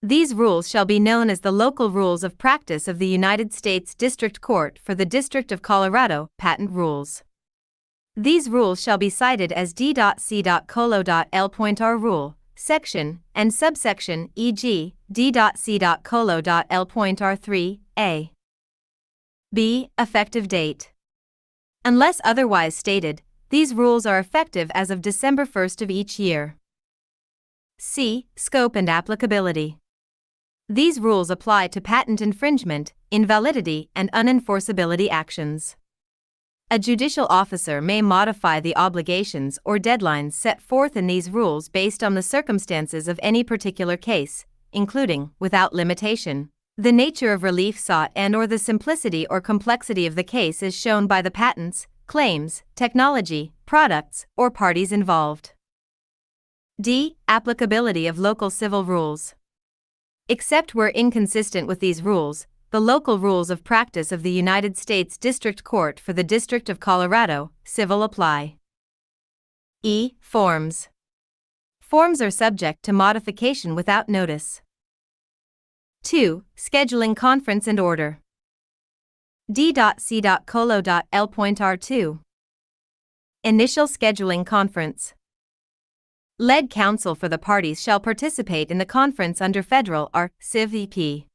These rules shall be known as the local rules of practice of the United States District Court for the District of Colorado, Patent Rules. These rules shall be cited as D.C.Colo.L.R rule, section, and subsection, e.g., D.C.Colo.L.R3, a. B. Effective date. Unless otherwise stated, these rules are effective as of December 1st of each year. C. Scope and applicability. These rules apply to patent infringement, invalidity, and unenforceability actions. A judicial officer may modify the obligations or deadlines set forth in these rules based on the circumstances of any particular case, including, without limitation, the nature of relief sought and/or the simplicity or complexity of the case as shown by the patents, claims, technology, products, or parties involved. D. Applicability of local civil rules. Except where inconsistent with these rules, the local rules of practice of the United States District Court for the District of Colorado, civil apply. E. Forms. Forms are subject to modification without notice. 2. Scheduling conference and order. D.C.Colo.L.R2. Initial scheduling conference. Lead counsel for the parties shall participate in the conference under Federal R. Civ. EP.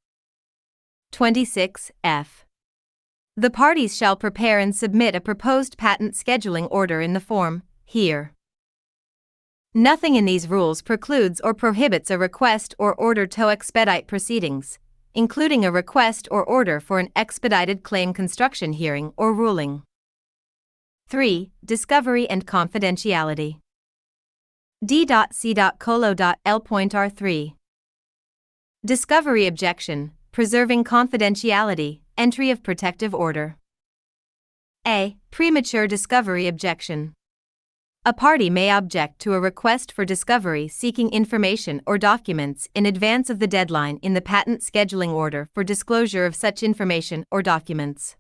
26 F. The parties shall prepare and submit a proposed patent scheduling order in the form here. Nothing in these rules precludes or prohibits a request or order to expedite proceedings, including a request or order for an expedited claim construction hearing or ruling. 3. Discovery and confidentiality. D.C.Colo.L.R3. Discovery objection, preserving confidentiality, entry of protective order. A. Premature discovery objection. A party may object to a request for discovery seeking information or documents in advance of the deadline in the patent scheduling order for disclosure of such information or documents.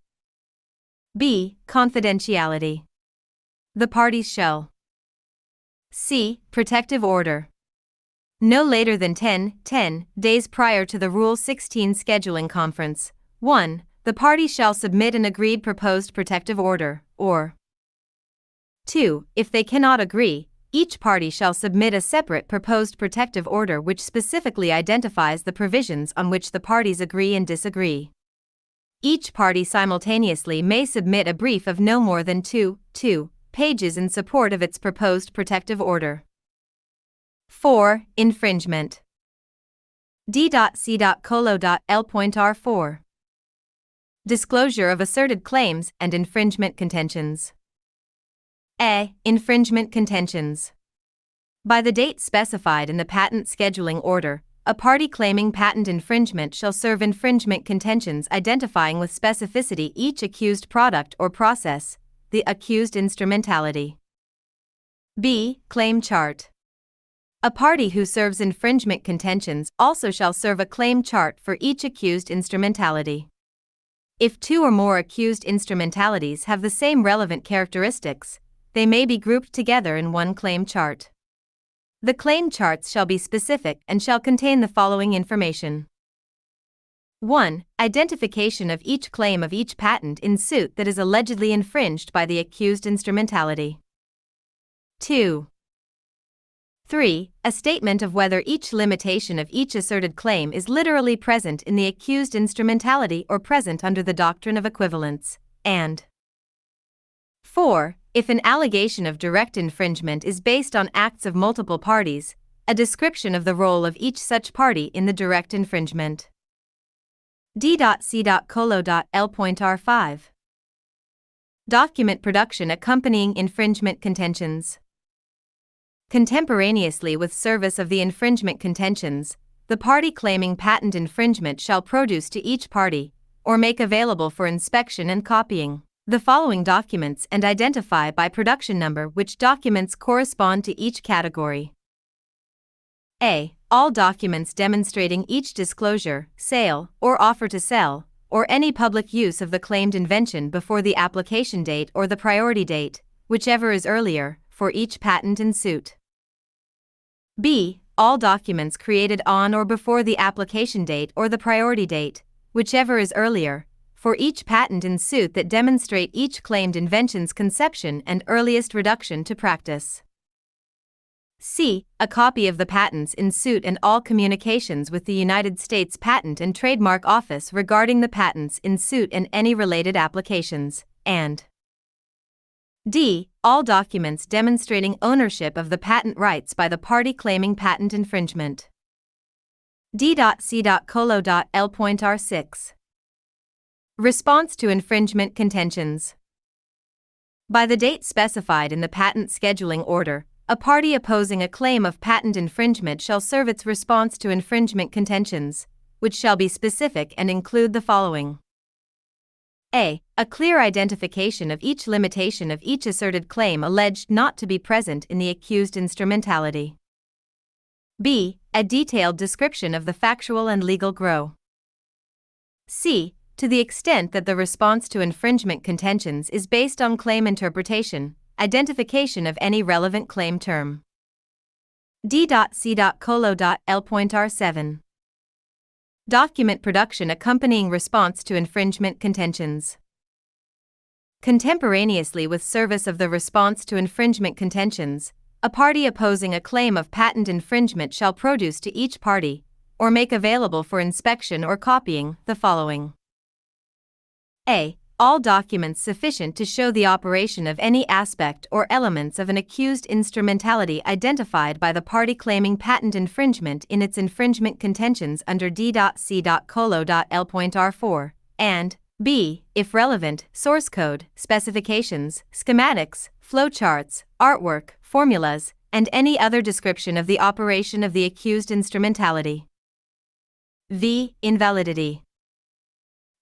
B. Confidentiality. The parties shall C. Protective order. No later than 10 days prior to the Rule 16 scheduling conference. 1. The party shall submit an agreed proposed protective order, or 2. If they cannot agree, each party shall submit a separate proposed protective order which specifically identifies the provisions on which the parties agree and disagree. Each party simultaneously may submit a brief of no more than 2 pages in support of its proposed protective order. 4. Infringement. D.C.Colo.L.R4. Disclosure of asserted claims and infringement contentions. A. Infringement contentions. By the date specified in the patent scheduling order, a party claiming patent infringement shall serve infringement contentions identifying with specificity each accused product or process, the accused instrumentality. B. Claim chart. A party who serves infringement contentions also shall serve a claim chart for each accused instrumentality. If 2 or more accused instrumentalities have the same relevant characteristics, they may be grouped together in one claim chart. The claim charts shall be specific and shall contain the following information. 1. Identification of each claim of each patent in suit that is allegedly infringed by the accused instrumentality. 2. 3. A statement of whether each limitation of each asserted claim is literally present in the accused instrumentality or present under the doctrine of equivalence, and 4. If an allegation of direct infringement is based on acts of multiple parties, a description of the role of each such party in the direct infringement. D.C.Colo.L.R5. Document production accompanying infringement contentions. Contemporaneously with service of the infringement contentions, the party claiming patent infringement shall produce to each party, or make available for inspection and copying, the following documents and identify by production number which documents correspond to each category. A. All documents demonstrating each disclosure, sale, or offer to sell, or any public use of the claimed invention before the application date or the priority date, whichever is earlier, for each patent in suit. B. All documents created on or before the application date or the priority date, whichever is earlier, for each patent in suit that demonstrate each claimed invention's conception and earliest reduction to practice. C. A copy of the patents in suit and all communications with the United States Patent and Trademark Office regarding the patents in suit and any related applications, and D. All documents demonstrating ownership of the patent rights by the party claiming patent infringement. D.C.Colo.L.R6. Response to infringement contentions. By the date specified in the patent scheduling order, a party opposing a claim of patent infringement shall serve its response to infringement contentions, which shall be specific and include the following. A clear identification of each limitation of each asserted claim alleged not to be present in the accused instrumentality. B. A detailed description of the factual and legal grow. C. To the extent that the response to infringement contentions is based on claim interpretation, identification of any relevant claim term. D.C.Colo.L.R7. Document production accompanying response to infringement contentions. Contemporaneously with service of the response to infringement contentions, a party opposing a claim of patent infringement shall produce to each party, or make available for inspection or copying, the following. A. All documents sufficient to show the operation of any aspect or elements of an accused instrumentality identified by the party claiming patent infringement in its infringement contentions under D.C.Colo.L.R4, and B. If relevant, source code, specifications, schematics, flowcharts, artwork, formulas, and any other description of the operation of the accused instrumentality. V. Invalidity.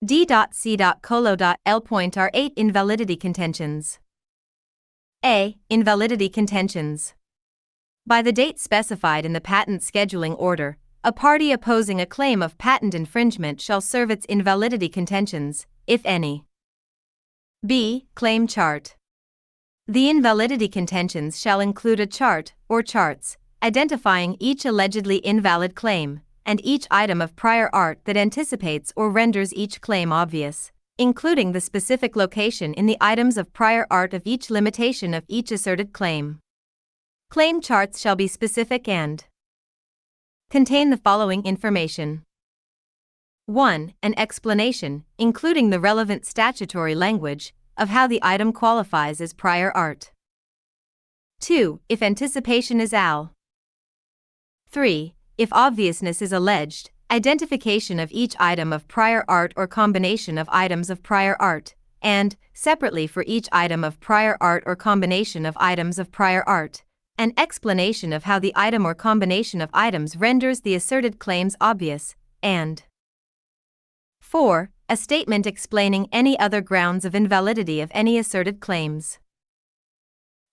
D.C.Colo.L.R8 Invalidity contentions. A. Invalidity contentions. By the date specified in the patent scheduling order, a party opposing a claim of patent infringement shall serve its invalidity contentions, if any. B. Claim chart. The invalidity contentions shall include a chart, or charts, identifying each allegedly invalid claim, and each item of prior art that anticipates or renders each claim obvious, including the specific location in the items of prior art of each limitation of each asserted claim. Claim charts shall be specific and contain the following information. 1. An explanation, including the relevant statutory language, of how the item qualifies as prior art. 2. If anticipation is AL. 3. If obviousness is alleged, identification of each item of prior art or combination of items of prior art, and, separately for each item of prior art or combination of items of prior art, an explanation of how the item or combination of items renders the asserted claims obvious, and 4. A statement explaining any other grounds of invalidity of any asserted claims.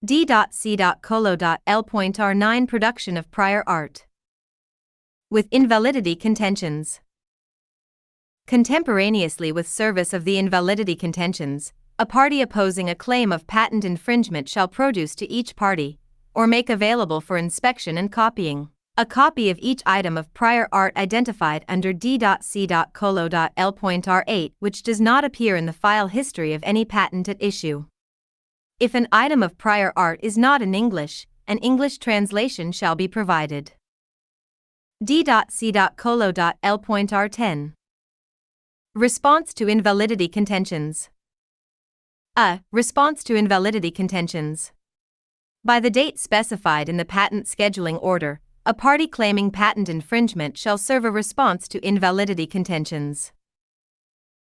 D.C.Colo.L.R9 Production of prior art. With invalidity contentions. Contemporaneously with service of the invalidity contentions, a party opposing a claim of patent infringement shall produce to each party, or make available for inspection and copying, a copy of each item of prior art identified under D.C.Colo.L.R8 which does not appear in the file history of any patent at issue. If an item of prior art is not in English, an English translation shall be provided. D.C.Colo.L.R10. Response to invalidity contentions. A. Response to invalidity contentions. By the date specified in the patent scheduling order, a party claiming patent infringement shall serve a response to invalidity contentions.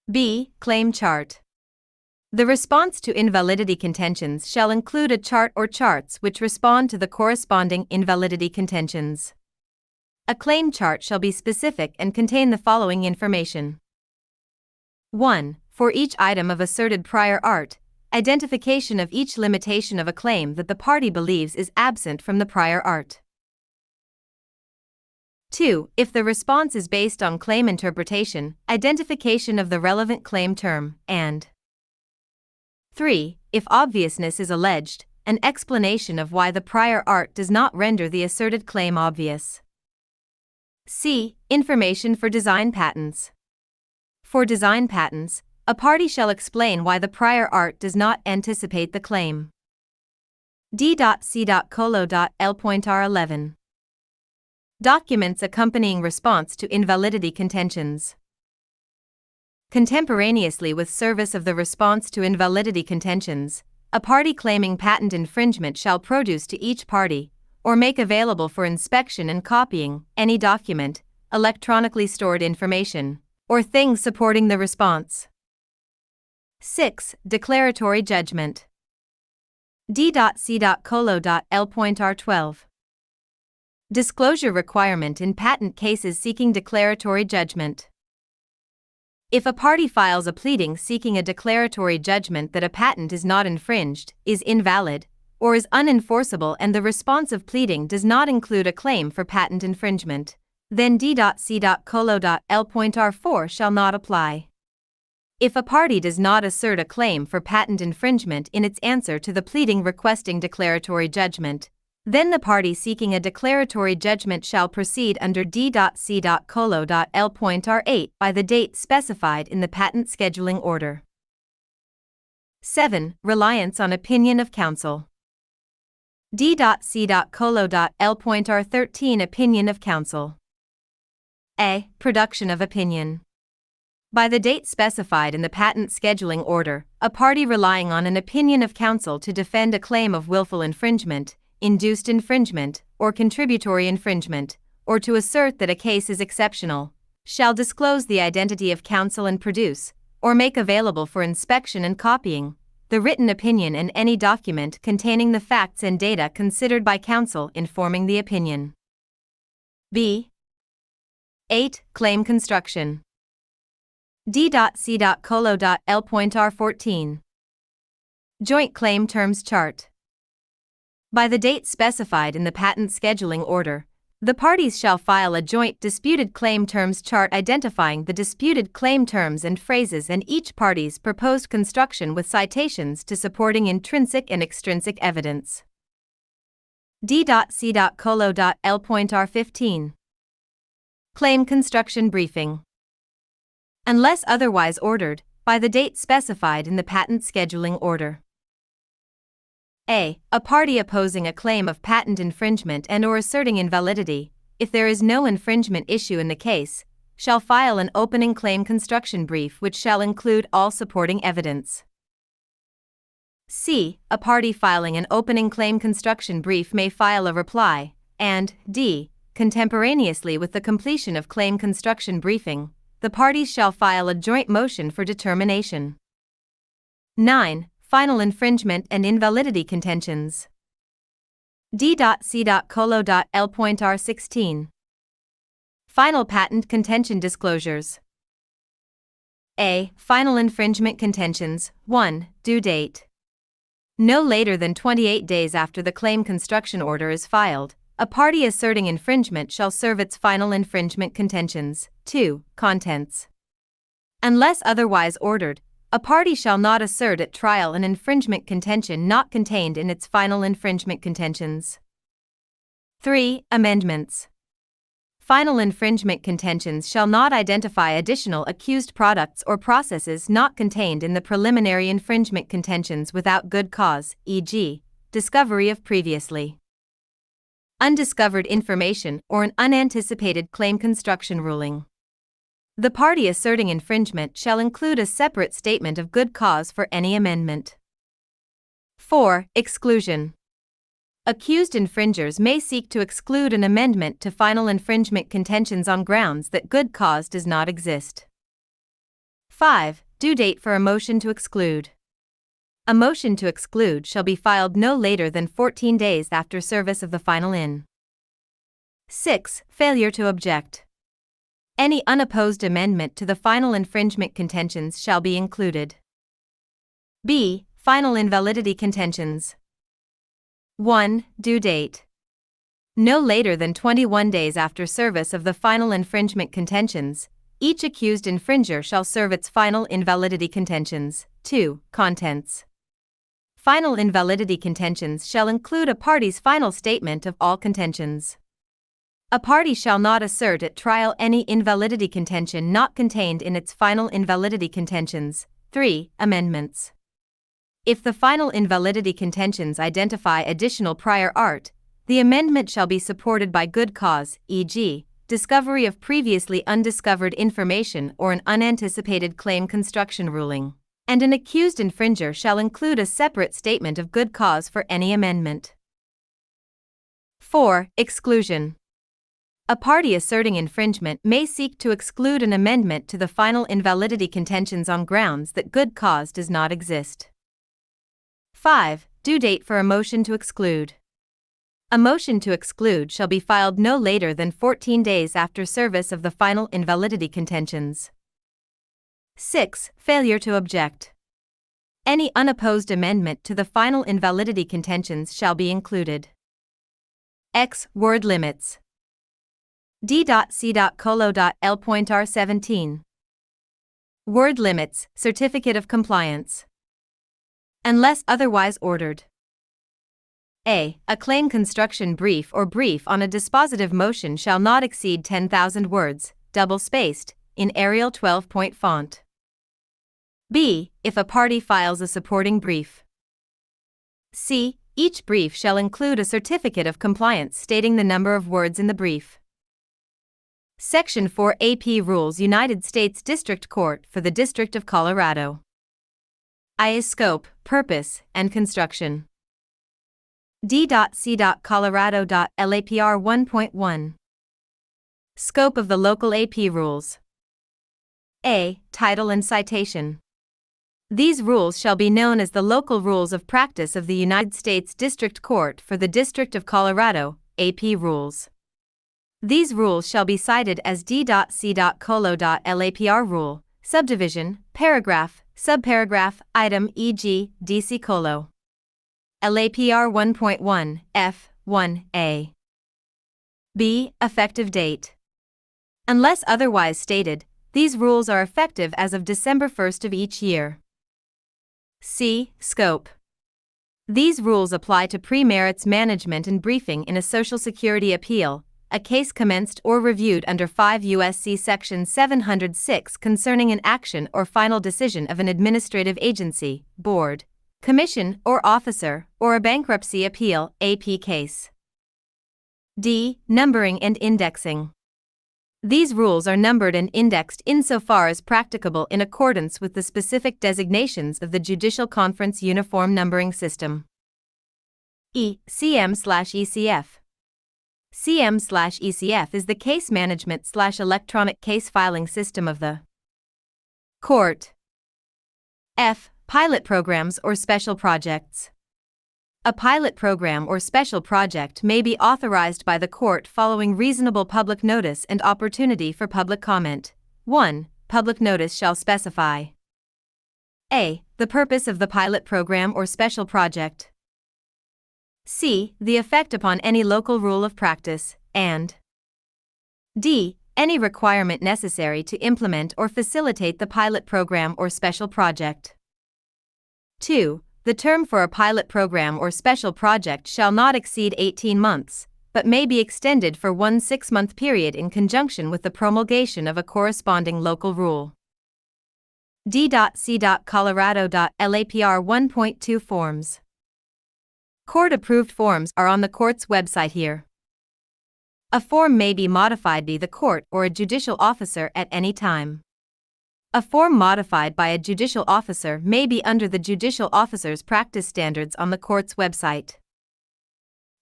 B. Claim chart. The response to invalidity contentions shall include a chart or charts which respond to the corresponding invalidity contentions. A claim chart shall be specific and contain the following information. 1. For each item of asserted prior art, identification of each limitation of a claim that the party believes is absent from the prior art. 2. If the response is based on claim interpretation, identification of the relevant claim term, and 3. If obviousness is alleged, an explanation of why the prior art does not render the asserted claim obvious. C. Information for design patents. For design patents, a party shall explain why the prior art does not anticipate the claim. D.C.Colo.L.R11. Documents accompanying response to invalidity contentions. Contemporaneously with service of the response to invalidity contentions, a party claiming patent infringement shall produce to each party, or make available for inspection and copying, any document, electronically stored information, or things supporting the response. 6. Declaratory judgment. D.C.Colo.L.R12. Disclosure requirement in patent cases seeking declaratory judgment. If a party files a pleading seeking a declaratory judgment that a patent is not infringed, is invalid, or is unenforceable and the responsive pleading does not include a claim for patent infringement, then D.C.Colo.L.R4 shall not apply. If a party does not assert a claim for patent infringement in its answer to the pleading requesting declaratory judgment, then the party seeking a declaratory judgment shall proceed under D.C.Colo.L.R8 by the date specified in the patent scheduling order. 7. Reliance on opinion of counsel. D.C.Colo.L.R13 Opinion of counsel. A. Production of opinion. By the date specified in the patent scheduling order, a party relying on an opinion of counsel to defend a claim of willful infringement, induced infringement, or contributory infringement, or to assert that a case is exceptional, shall disclose the identity of counsel and produce, or make available for inspection and copying, the written opinion and any document containing the facts and data considered by counsel in forming the opinion. B. 8. Claim construction. D.C.Colo.L.R14. Joint Claim Terms Chart. By the date specified in the patent scheduling order, the parties shall file a joint disputed claim terms chart identifying the disputed claim terms and phrases and each party's proposed construction with citations to supporting intrinsic and extrinsic evidence. D.C.Colo.L.R15. Claim construction briefing. Unless otherwise ordered, by the date specified in the patent scheduling order. A. A party opposing a claim of patent infringement and/or asserting invalidity, if there is no infringement issue in the case, shall file an opening claim construction brief which shall include all supporting evidence. C. A party filing an opening claim construction brief may file a reply, and D. Contemporaneously with the completion of claim construction briefing, the parties shall file a joint motion for determination. 9. Final infringement and invalidity contentions. D.C.Colo.L.R16. Final patent contention disclosures. A. Final infringement contentions. 1. Due date. No later than 28 days after the claim construction order is filed, a party asserting infringement shall serve its final infringement contentions. 2. Contents. Unless otherwise ordered, a party shall not assert at trial an infringement contention not contained in its final infringement contentions. 3. Amendments. Final infringement contentions shall not identify additional accused products or processes not contained in the preliminary infringement contentions without good cause, e.g., discovery of previously undiscovered information or an unanticipated claim construction ruling. The party asserting infringement shall include a separate statement of good cause for any amendment. 4. Exclusion. Accused infringers may seek to exclude an amendment to final infringement contentions on grounds that good cause does not exist. 5. Due date for a motion to exclude. A motion to exclude shall be filed no later than 14 days after service of the final in. 6. Failure to object. Any unopposed amendment to the final infringement contentions shall be included. B. Final invalidity contentions. 1. Due date. No later than 21 days after service of the final infringement contentions, each accused infringer shall serve its final invalidity contentions. 2. Contents. Final invalidity contentions shall include a party's final statement of all contentions. A party shall not assert at trial any invalidity contention not contained in its final invalidity contentions. 3. Amendments. If the final invalidity contentions identify additional prior art, the amendment shall be supported by good cause, e.g., discovery of previously undiscovered information or an unanticipated claim construction ruling, and an accused infringer shall include a separate statement of good cause for any amendment. 4. Exclusion. A party asserting infringement may seek to exclude an amendment to the final invalidity contentions on grounds that good cause does not exist. 5. Due date for a motion to exclude. A motion to exclude shall be filed no later than 14 days after service of the final invalidity contentions. 6. Failure to object. Any unopposed amendment to the final invalidity contentions shall be included. X. Word limits. D.C.Colo.L.R17. Word limits, Certificate of Compliance. Unless otherwise ordered. A. A claim construction brief or brief on a dispositive motion shall not exceed 10,000 words, double-spaced, in Arial 12-point font. B. If a party files a supporting brief. C. Each brief shall include a certificate of compliance stating the number of words in the brief. Section 4 AP Rules United States District Court for the District of Colorado. I is scope, purpose, and construction. D.C.Colorado.LAPR 1.1. Scope of the local AP rules. A. Title and citation. These rules shall be known as the local rules of practice of the United States District Court for the District of Colorado, AP rules. These rules shall be cited as D.C.Colo.LAPR rule, subdivision, paragraph, subparagraph, item e.g., DC Colo. LAPR 1.1, F, 1a. B. Effective date. Unless otherwise stated, these rules are effective as of December 1st of each year. C. Scope. These rules apply to pre-merits management and briefing in a Social Security appeal, a case commenced or reviewed under 5 U.S.C. Section 706 concerning an action or final decision of an administrative agency, board, commission, or officer, or a bankruptcy appeal, AP case. D. Numbering and indexing. These rules are numbered and indexed insofar as practicable in accordance with the specific designations of the Judicial Conference Uniform Numbering System. E. CM/ECF. CM/ECF is the case management/electronic case filing system of the court. F. Pilot programs or special projects. A pilot program or special project may be authorized by the court following reasonable public notice and opportunity for public comment. 1. Public notice shall specify a. The purpose of the pilot program or special project. C. The effect upon any local rule of practice, and D. Any requirement necessary to implement or facilitate the pilot program or special project. 2. The term for a pilot program or special project shall not exceed 18 months, but may be extended for one 6-month period in conjunction with the promulgation of a corresponding local rule. D.C.Colorado.LAPR 1.2 Forms. Court-approved forms are on the court's website here. A form may be modified by the court or a judicial officer at any time. A form modified by a judicial officer may be under the judicial officer's practice standards on the court's website.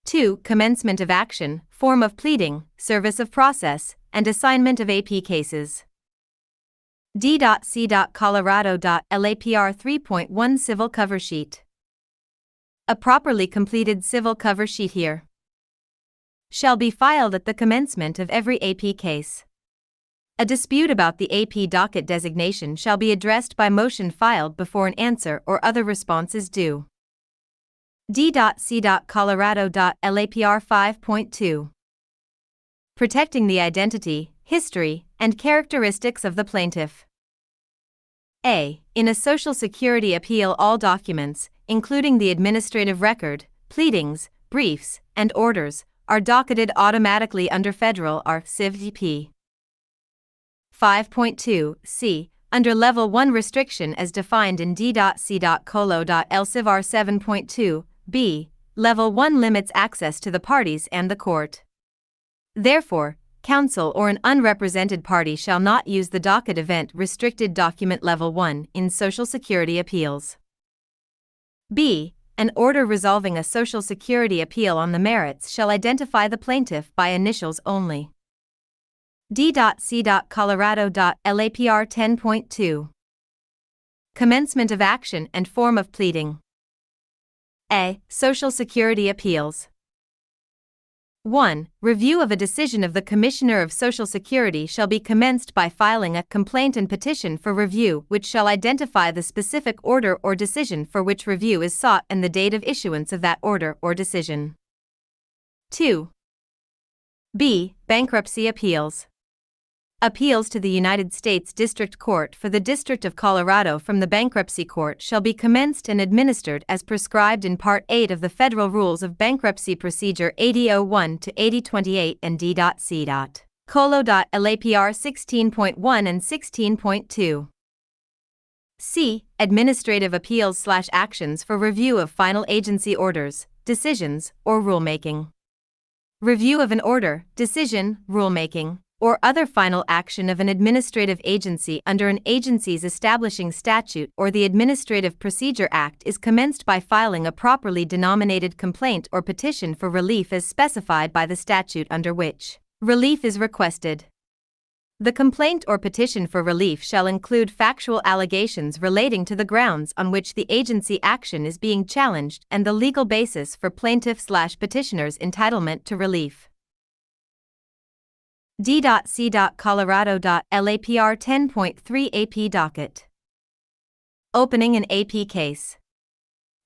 2. Commencement of action, form of pleading, service of process, and assignment of AP cases. D.C.Colorado.LAPR 3.1 Civil cover sheet. A properly completed civil cover sheet here shall be filed at the commencement of every AP case. A dispute about the AP docket designation shall be addressed by motion filed before an answer or other response is due. D.C.Colorado.LAPR 5.2. Protecting the identity, history, and characteristics of the plaintiff. A. In a Social Security appeal, all documents, including the administrative record, pleadings, briefs, and orders, are docketed automatically under Federal Civ P. 5.2 C. Under Level 1 restriction as defined in D.C.Colo.L.Civ.R 7.2 B, Level 1 limits access to the parties and the court. Therefore, counsel or an unrepresented party shall not use the docket event restricted document Level 1 in Social Security appeals. B. An order resolving a Social Security appeal on the merits shall identify the plaintiff by initials only. D.C.Colorado.LAPR 10.2. Commencement of action and form of pleading. A. Social Security appeals. 1. Review of a decision of the Commissioner of Social Security shall be commenced by filing a complaint and petition for review, which shall identify the specific order or decision for which review is sought and the date of issuance of that order or decision. 2. B. Bankruptcy appeals. Appeals to the United States District Court for the District of Colorado from the Bankruptcy Court shall be commenced and administered as prescribed in Part 8 of the Federal Rules of Bankruptcy Procedure 8001 to 8028 and D.C. Colo.LAPR 16.1 and 16.2. C. Administrative appeals/actions for review of final agency orders, decisions, or rulemaking. Review of an order, decision, rulemaking, or other final action of an administrative agency under an agency's establishing statute or the Administrative Procedure Act is commenced by filing a properly denominated complaint or petition for relief as specified by the statute under which relief is requested. The complaint or petition for relief shall include factual allegations relating to the grounds on which the agency action is being challenged and the legal basis for plaintiff/petitioner's entitlement to relief. D.C. Colorado.LAPR 10.3 AP Docket. Opening an AP case.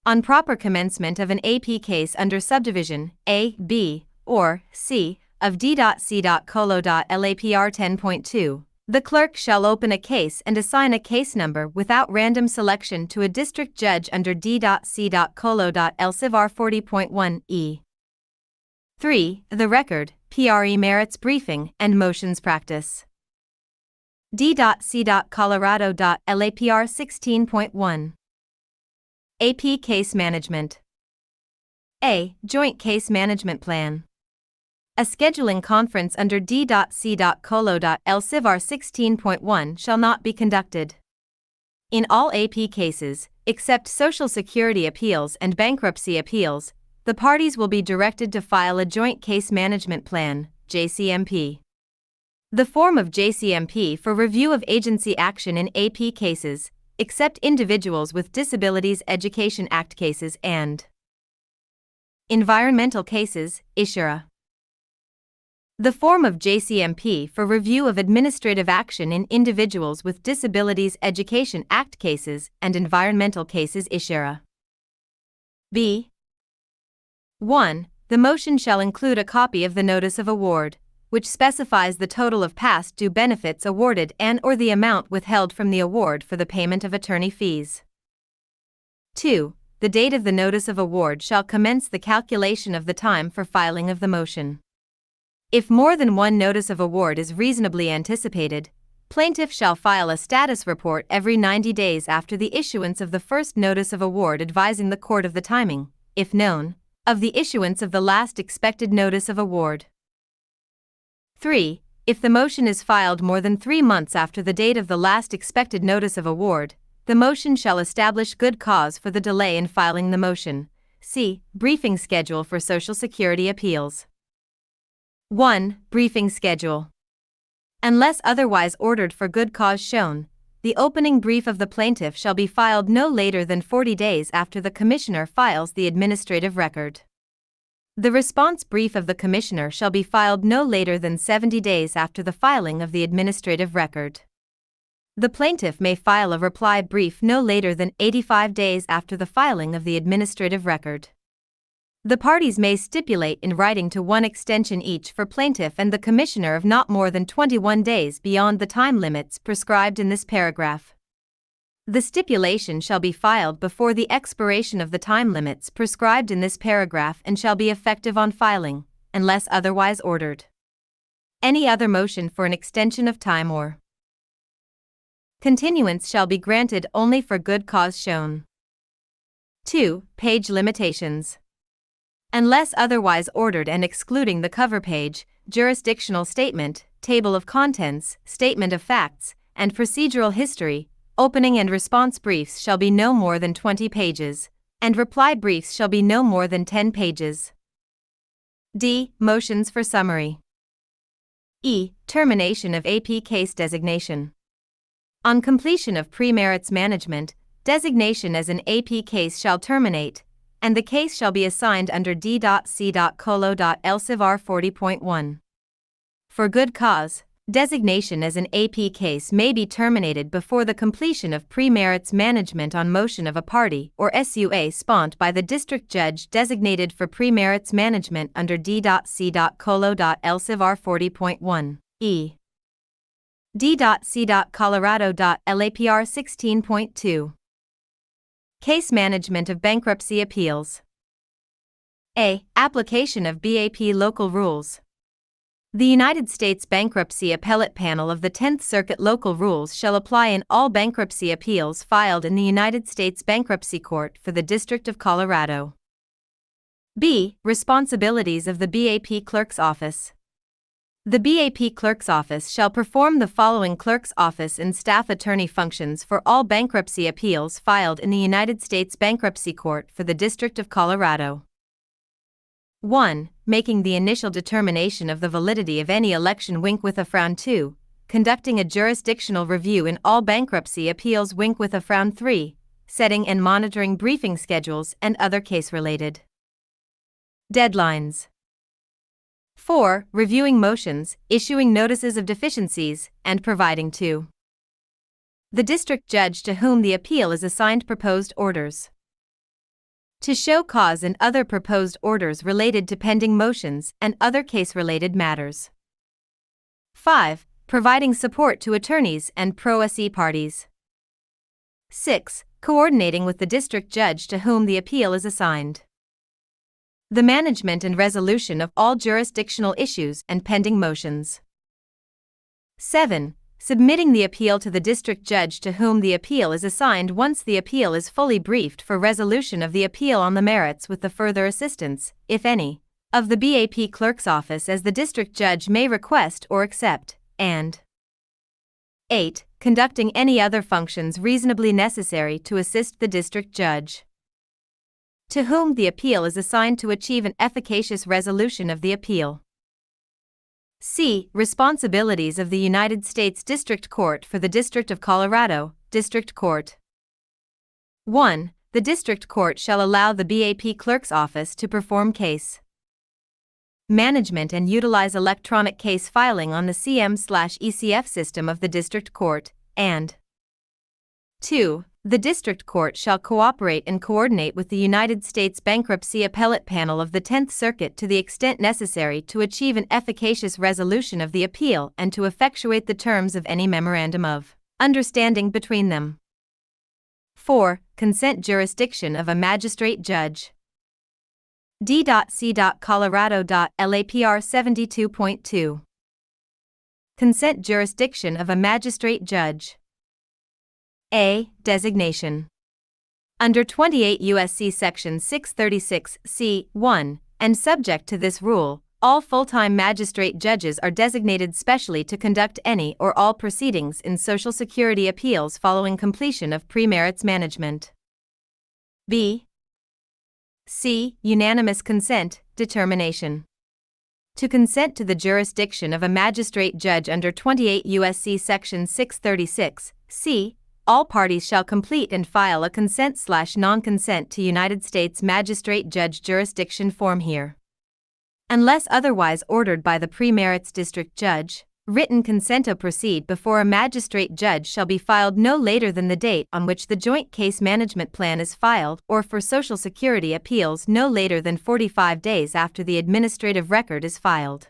On proper commencement of an AP case under subdivision A, B, or C of D.C. Colo.LAPR 10.2, the clerk shall open a case and assign a case number without random selection to a district judge under D.C. Colo.LCIVR 40.1 E. 3. The record, PRE merits briefing and motions practice. D.C. Colorado.LAPR 16.1. AP Case Management. A. Joint Case Management Plan. A scheduling conference under D.C. Colo.LCIVR 16.1 shall not be conducted. In all AP cases, except Social Security appeals and bankruptcy appeals, the parties will be directed to file a Joint Case Management Plan, JCMP. The form of JCMP for review of agency action in AP cases, except Individuals with Disabilities Education Act cases and environmental cases, ISHRA. The form of JCMP for review of administrative action in Individuals with Disabilities Education Act cases and environmental cases, ISHRA. B. 1. The motion shall include a copy of the Notice of Award, which specifies the total of past due benefits awarded and/or the amount withheld from the award for the payment of attorney fees. 2. The date of the Notice of Award shall commence the calculation of the time for filing of the motion. If more than one Notice of Award is reasonably anticipated, plaintiff shall file a status report every 90 days after the issuance of the first Notice of Award advising the court of the timing, if known, of the issuance of the last expected Notice of Award. 3. If the motion is filed more than 3 months after the date of the last expected Notice of Award, the motion shall establish good cause for the delay in filing the motion. See Briefing Schedule for Social Security Appeals. 1. Briefing Schedule. Unless otherwise ordered for good cause shown, the opening brief of the plaintiff shall be filed no later than 40 days after the Commissioner files the administrative record. The response brief of the Commissioner shall be filed no later than 70 days after the filing of the administrative record. The plaintiff may file a reply brief no later than 85 days after the filing of the administrative record. The parties may stipulate in writing to one extension each for plaintiff and the Commissioner of not more than 21 days beyond the time limits prescribed in this paragraph. The stipulation shall be filed before the expiration of the time limits prescribed in this paragraph and shall be effective on filing, unless otherwise ordered. Any other motion for an extension of time or continuance shall be granted only for good cause shown. 2. Page limitations. Unless otherwise ordered and excluding the cover page, jurisdictional statement, table of contents, statement of facts, and procedural history, opening and response briefs shall be no more than 20 pages, and reply briefs shall be no more than 10 pages. D. Motions for summary. E. Termination of AP case designation. On completion of pre-merits management, designation as an AP case shall terminate, and the case shall be assigned under D.C.Colo.Elsevier 40.1. For good cause, designation as an AP case may be terminated before the completion of pre-merits management on motion of a party or SUA spont by the district judge designated for pre-merits management under D.C.Colo.Elsevier 40.1. E. D.C.Colorado.LAPR 16.2. Case management of bankruptcy appeals. A. Application of BAP local rules. The United States Bankruptcy Appellate Panel of the 10th Circuit local rules shall apply in all bankruptcy appeals filed in the United States Bankruptcy Court for the District of Colorado. B. Responsibilities of the BAP Clerk's Office. The BAP Clerk's Office shall perform the following clerk's office and staff attorney functions for all bankruptcy appeals filed in the United States Bankruptcy Court for the District of Colorado. 1. Making the initial determination of the validity of any election. With a frown. 2. Conducting a jurisdictional review in all bankruptcy appeals. With a frown. 3. Setting and monitoring briefing schedules and other case-related deadlines. 4. Reviewing motions, issuing notices of deficiencies, and providing to the district judge to whom the appeal is assigned proposed orders. To show cause and other proposed orders related to pending motions and other case-related matters. 5. Providing support to attorneys and pro-se parties. 6. Coordinating with the district judge to whom the appeal is assigned. The management and resolution of all jurisdictional issues and pending motions. 7. Submitting the appeal to the district judge to whom the appeal is assigned once the appeal is fully briefed for resolution of the appeal on the merits with the further assistance, if any, of the BAP Clerk's Office as the district judge may request or accept, and 8. Conducting any other functions reasonably necessary to assist the district judge to whom the appeal is assigned to achieve an efficacious resolution of the appeal. C. Responsibilities of the United States District Court for the District of Colorado, District Court. 1. The District Court shall allow the BAP Clerk's Office to perform case management and utilize electronic case filing on the CM/ECF system of the District Court, and 2. The District Court shall cooperate and coordinate with the United States Bankruptcy Appellate Panel of the 10th Circuit to the extent necessary to achieve an efficacious resolution of the appeal and to effectuate the terms of any memorandum of understanding between them. 4. Consent jurisdiction of a magistrate judge. D.C.Colorado.LAPR 72.2. Consent jurisdiction of a magistrate judge. A. Designation. Under 28 U.S.C. Section 636 C.1, and subject to this rule, all full-time magistrate judges are designated specially to conduct any or all proceedings in Social Security appeals following completion of pre-merits management. B. C. Unanimous consent determination. To consent to the jurisdiction of a magistrate judge under 28 U.S.C. Section 636 C, all parties shall complete and file a consent/non-consent to United States Magistrate Judge Jurisdiction form here. Unless otherwise ordered by the pre-merits district judge, written consent to proceed before a magistrate judge shall be filed no later than the date on which the joint case management plan is filed, or for Social Security appeals no later than 45 days after the administrative record is filed.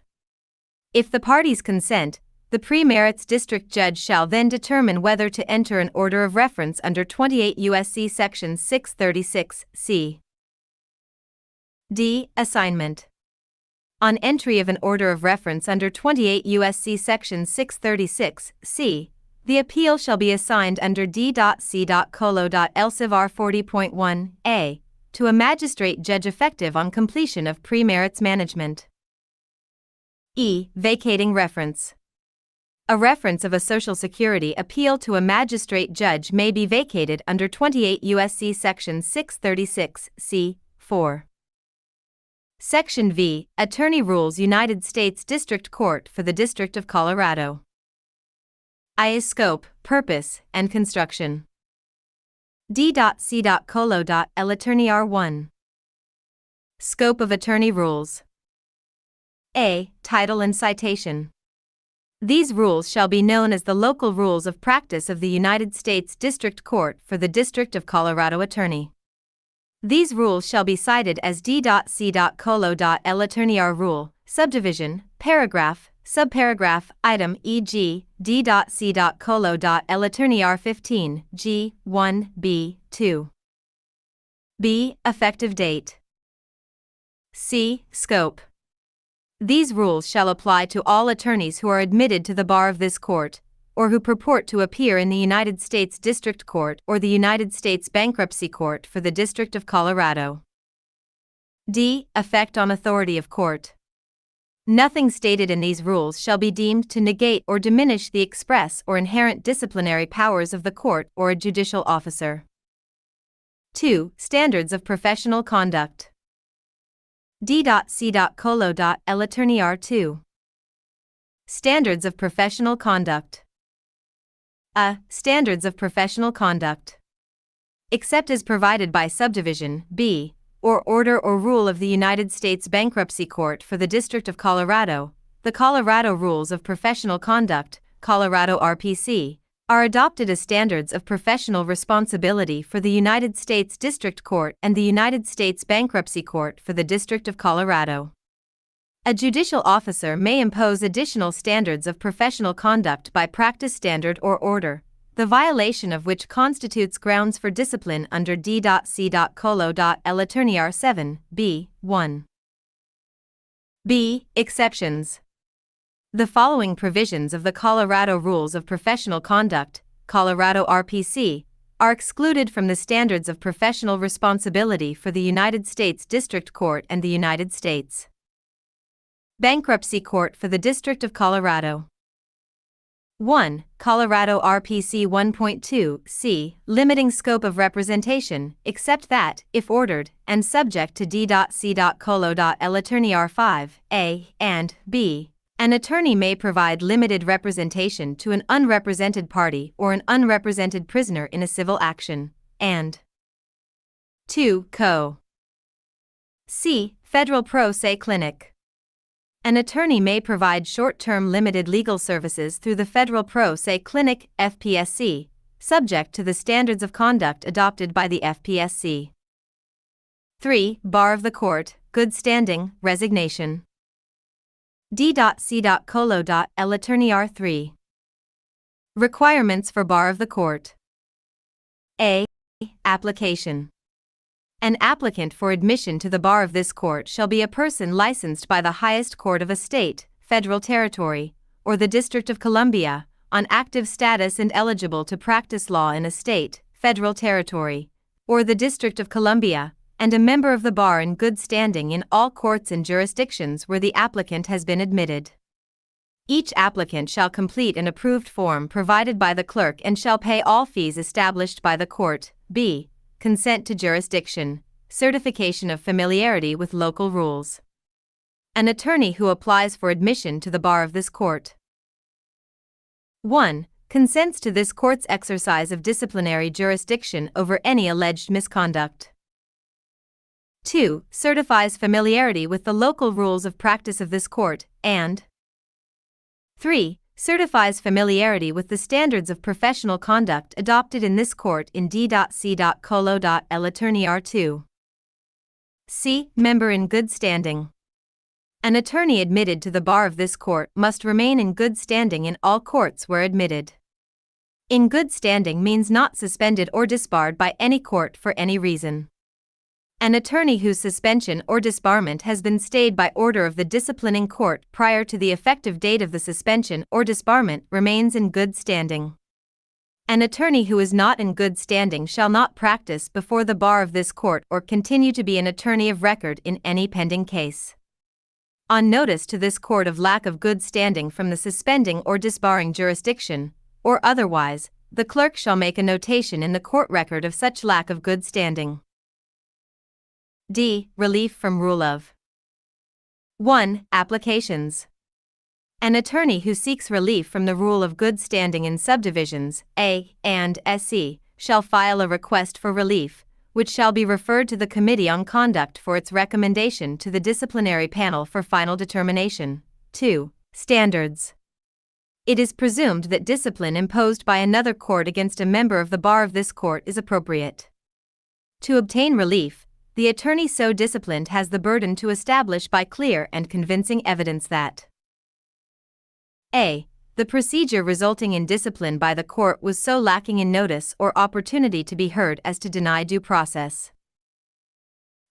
If the parties consent, the pre-merits district judge shall then determine whether to enter an order of reference under 28 U.S.C. Section 636 C. D. Assignment. On entry of an order of reference under 28 U.S.C. Section 636 C, the appeal shall be assigned under D.C.Colo.Elsevier 40.1 A to a magistrate judge effective on completion of pre-merits management. E. Vacating reference. A reference of a Social Security appeal to a magistrate judge may be vacated under 28 U.S.C. Section 636 C. 4. Section V. Attorney Rules. United States District Court for the District of Colorado. I. Scope, Purpose, and Construction. D.C.Colo.L Attorney R1. Scope of attorney rules. A. Title and citation. These rules shall be known as the local rules of practice of the United States District Court for the District of Colorado Attorney. These rules shall be cited as D.C.Colo.L Attorney R Rule, Subdivision, Paragraph, Subparagraph, Item e.g., D.C.Colo.L Attorney R 15, G, 1, B, 2. B. Effective date. C. Scope. These rules shall apply to all attorneys who are admitted to the bar of this court, or who purport to appear in the United States District Court or the United States Bankruptcy Court for the District of Colorado. D. Effect on authority of court. Nothing stated in these rules shall be deemed to negate or diminish the express or inherent disciplinary powers of the court or a judicial officer. 2. Standards of professional conduct. D.C.Colo.L Attorney R2. Standards of professional conduct. A. Standards of professional conduct. Except as provided by Subdivision B, or order or rule of the United States Bankruptcy Court for the District of Colorado, the Colorado Rules of Professional Conduct, Colorado RPC, are adopted as standards of professional responsibility for the United States District Court and the United States Bankruptcy Court for the District of Colorado. A judicial officer may impose additional standards of professional conduct by practice standard or order, the violation of which constitutes grounds for discipline under D.C.Colo.L Attorney R 7, B, 1. B. Exceptions. The following provisions of the Colorado Rules of Professional Conduct, Colorado RPC, are excluded from the standards of professional responsibility for the United States District Court and the United States Bankruptcy Court for the District of Colorado. 1. Colorado RPC 1.2 c. Limiting scope of representation, except that, if ordered, and subject to D.C.Colo.L Attorney R 5, A, and B, an attorney may provide limited representation to an unrepresented party or an unrepresented prisoner in a civil action, and 2. Co. C. Federal Pro Se Clinic. An attorney may provide short-term limited legal services through the Federal Pro Se Clinic, FPSC, subject to the standards of conduct adopted by the FPSC. 3. Bar of the Court, Good Standing, Resignation. D.C.Colo.L Attorney R 3. Requirements for bar of the court. A. Application. An applicant for admission to the bar of this court shall be a person licensed by the highest court of a state, federal territory, or the District of Columbia, on active status and eligible to practice law in a state, federal territory, or the District of Columbia, and a member of the bar in good standing in all courts and jurisdictions where the applicant has been admitted. Each applicant shall complete an approved form provided by the clerk and shall pay all fees established by the court. B. Consent to jurisdiction, certification of familiarity with local rules. An attorney who applies for admission to the bar of this court. 1. Consents to this court's exercise of disciplinary jurisdiction over any alleged misconduct. 2. Certifies familiarity with the local rules of practice of this court, and 3. Certifies familiarity with the standards of professional conduct adopted in this court in D.C.Colo.L Attorney R 2. C. Member in good standing. An attorney admitted to the bar of this court must remain in good standing in all courts where admitted. In good standing means not suspended or disbarred by any court for any reason. An attorney whose suspension or disbarment has been stayed by order of the disciplining court prior to the effective date of the suspension or disbarment remains in good standing. An attorney who is not in good standing shall not practice before the bar of this court or continue to be an attorney of record in any pending case. On notice to this court of lack of good standing from the suspending or disbarring jurisdiction, or otherwise, the clerk shall make a notation in the court record of such lack of good standing. D. Relief from rule of 1. Applications. An attorney who seeks relief from the rule of good standing in subdivisions A and SC shall file a request for relief, which shall be referred to the Committee on Conduct for its recommendation to the disciplinary panel for final determination. 2. Standards. It is presumed that discipline imposed by another court against a member of the bar of this court is appropriate. To obtain relief, the attorney so disciplined has the burden to establish by clear and convincing evidence that a. The procedure resulting in discipline by the court was so lacking in notice or opportunity to be heard as to deny due process.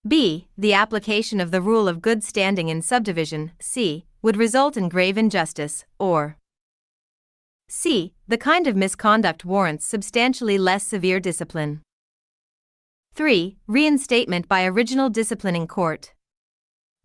b. The application of the rule of good standing in subdivision C would result in grave injustice, or c. The kind of misconduct warrants substantially less severe discipline. 3. Reinstatement by original disciplining court.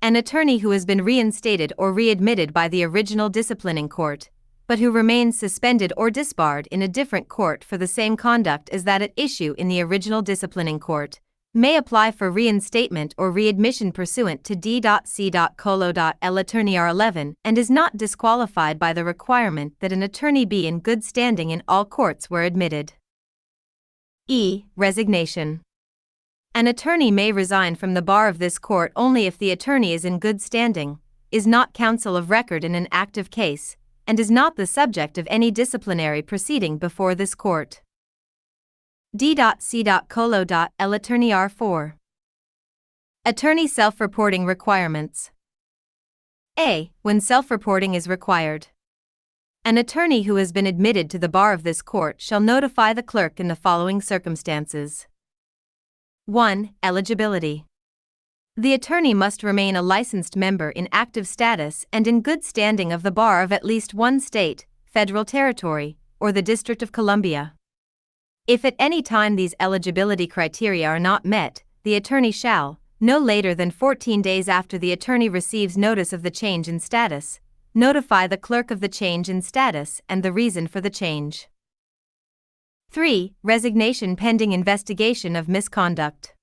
An attorney who has been reinstated or readmitted by the original disciplining court, but who remains suspended or disbarred in a different court for the same conduct as that at issue in the original disciplining court, may apply for reinstatement or readmission pursuant to D.C.L. Attorney R11 and is not disqualified by the requirement that an attorney be in good standing in all courts where admitted. E. Resignation. An attorney may resign from the bar of this court only if the attorney is in good standing, is not counsel of record in an active case, and is not the subject of any disciplinary proceeding before this court. D.C.L. Attorney R4. Attorney self-reporting requirements. A. When self-reporting is required, an attorney who has been admitted to the bar of this court shall notify the clerk in the following circumstances. 1. Eligibility. The attorney must remain a licensed member in active status and in good standing of the bar of at least one state, federal territory, or the District of Columbia. If at any time these eligibility criteria are not met, the attorney shall, no later than 14 days after the attorney receives notice of the change in status, notify the clerk of the change in status and the reason for the change. 3. Resignation pending investigation of misconduct.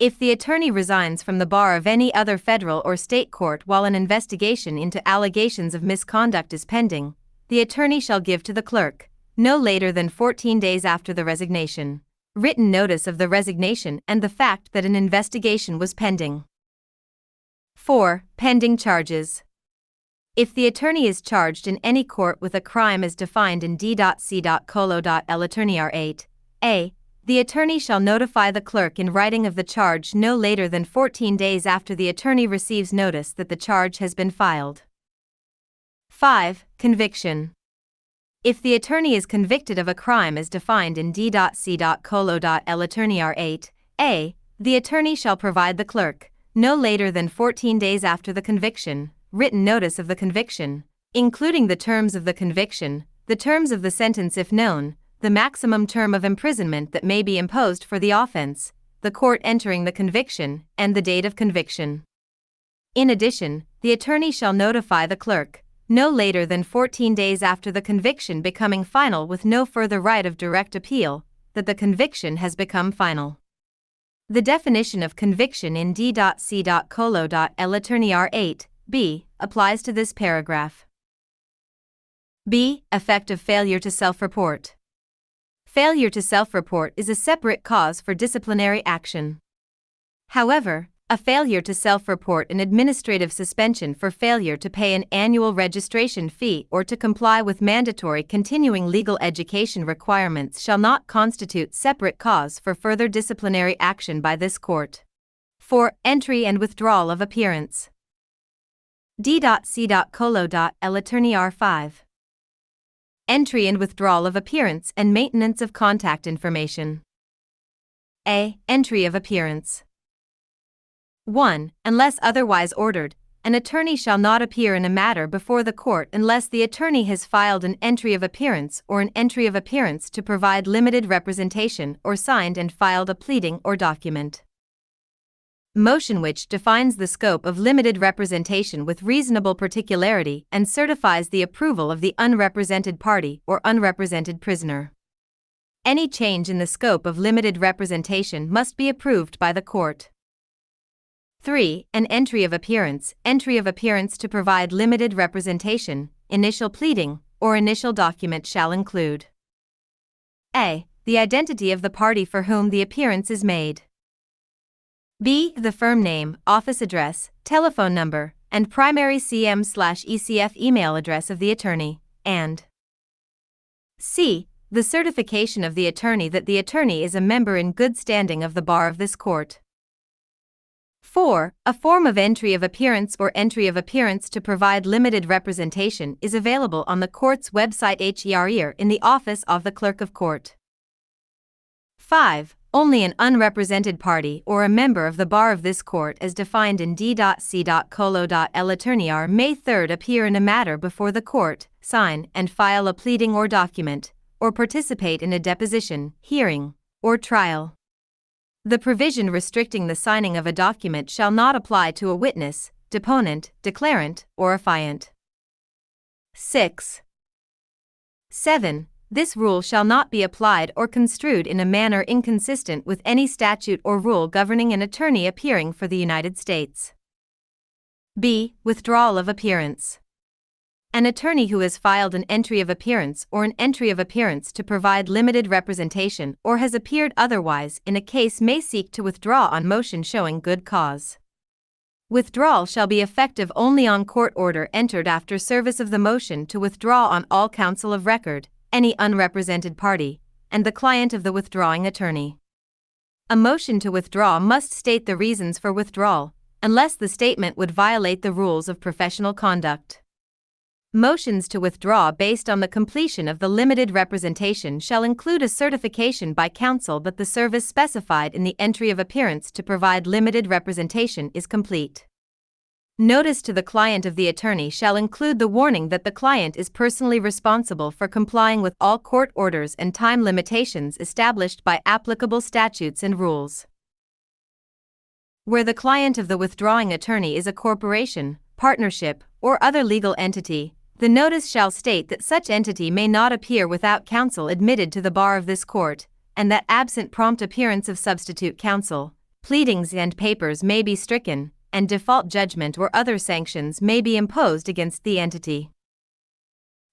If the attorney resigns from the bar of any other federal or state court while an investigation into allegations of misconduct is pending, the attorney shall give to the clerk, no later than 14 days after the resignation, written notice of the resignation and the fact that an investigation was pending. 4. Pending charges. If the attorney is charged in any court with a crime as defined in D.C.L. Attorney R8, A, the attorney shall notify the clerk in writing of the charge no later than 14 days after the attorney receives notice that the charge has been filed. 5. Conviction. If the attorney is convicted of a crime as defined in D.C.L. Attorney R8, A, the attorney shall provide the clerk, no later than 14 days after the conviction, written notice of the conviction, including the terms of the conviction, the terms of the sentence if known, the maximum term of imprisonment that may be imposed for the offense, the court entering the conviction, and the date of conviction. In addition, the attorney shall notify the clerk, no later than 14 days after the conviction becoming final with no further right of direct appeal, that the conviction has become final. The definition of conviction in D.C.L. Attorney R8, B, applies to this paragraph. B. Effect of failure to self-report. Failure to self-report is a separate cause for disciplinary action. However, a failure to self-report an administrative suspension for failure to pay an annual registration fee or to comply with mandatory continuing legal education requirements shall not constitute separate cause for further disciplinary action by this court. 4. Entry and withdrawal of appearance. D.C.L. Attorney R5. Entry and withdrawal of appearance and maintenance of contact information. A. Entry of appearance. 1. Unless otherwise ordered, an attorney shall not appear in a matter before the court unless the attorney has filed an entry of appearance or an entry of appearance to provide limited representation or signed and filed a pleading or document. Motion which defines the scope of limited representation with reasonable particularity and certifies the approval of the unrepresented party or unrepresented prisoner. Any change in the scope of limited representation must be approved by the court. 3. An entry of appearance to provide limited representation, initial pleading, or initial document shall include A. the identity of the party for whom the appearance is made. B. The firm name, office address, telephone number, and primary CM/ECF email address of the attorney, and C. The certification of the attorney that the attorney is a member in good standing of the bar of this court. 4. A form of entry of appearance or entry of appearance to provide limited representation is available on the court's website here in the office of the clerk of court. 5. Only an unrepresented party or a member of the bar of this court as defined in d.c.colo.l attorney may third appear in a matter before the court, sign and file a pleading or document, or participate in a deposition, hearing, or trial. The provision restricting the signing of a document shall not apply to a witness, deponent, declarant, or affiant. 6. 7. This rule shall not be applied or construed in a manner inconsistent with any statute or rule governing an attorney appearing for the United States. B. Withdrawal of appearance. An attorney who has filed an entry of appearance or an entry of appearance to provide limited representation or has appeared otherwise in a case may seek to withdraw on motion showing good cause. Withdrawal shall be effective only on court order entered after service of the motion to withdraw on all counsel of record, any unrepresented party, and the client of the withdrawing attorney. A motion to withdraw must state the reasons for withdrawal, unless the statement would violate the rules of professional conduct. Motions to withdraw based on the completion of the limited representation shall include a certification by counsel that the service specified in the entry of appearance to provide limited representation is complete. Notice to the client of the attorney shall include the warning that the client is personally responsible for complying with all court orders and time limitations established by applicable statutes and rules. Where the client of the withdrawing attorney is a corporation, partnership, or other legal entity, the notice shall state that such entity may not appear without counsel admitted to the bar of this court, and that absent prompt appearance of substitute counsel, pleadings and papers may be stricken, and default judgment or other sanctions may be imposed against the entity.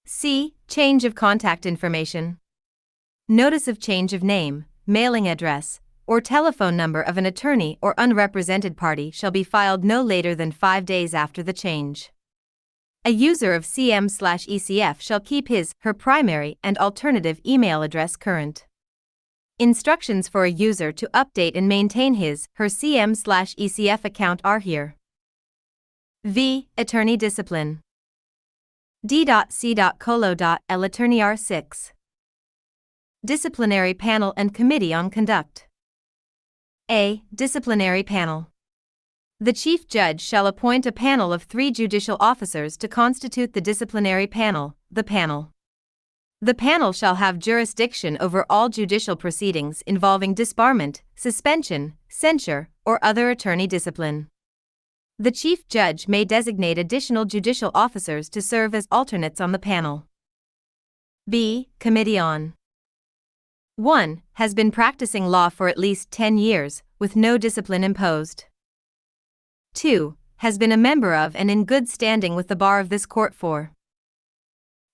C. Change of contact information. Notice of change of name, mailing address, or telephone number of an attorney or unrepresented party shall be filed no later than 5 days after the change. A user of CM/ECF shall keep his/her primary and alternative email address current. Instructions for a user to update and maintain his/her CM/ECF account are here. V. Attorney discipline. D.C.colo.l attorney R6. Disciplinary panel and committee on conduct. A. Disciplinary panel. The Chief Judge shall appoint a panel of 3 judicial officers to constitute the disciplinary panel, the panel. The panel shall have jurisdiction over all judicial proceedings involving disbarment, suspension, censure, or other attorney discipline. The Chief Judge may designate additional judicial officers to serve as alternates on the panel. B. Committee on 1. Has been practicing law for at least 10 years, with no discipline imposed. 2. Has been a member of and in good standing with the bar of this court for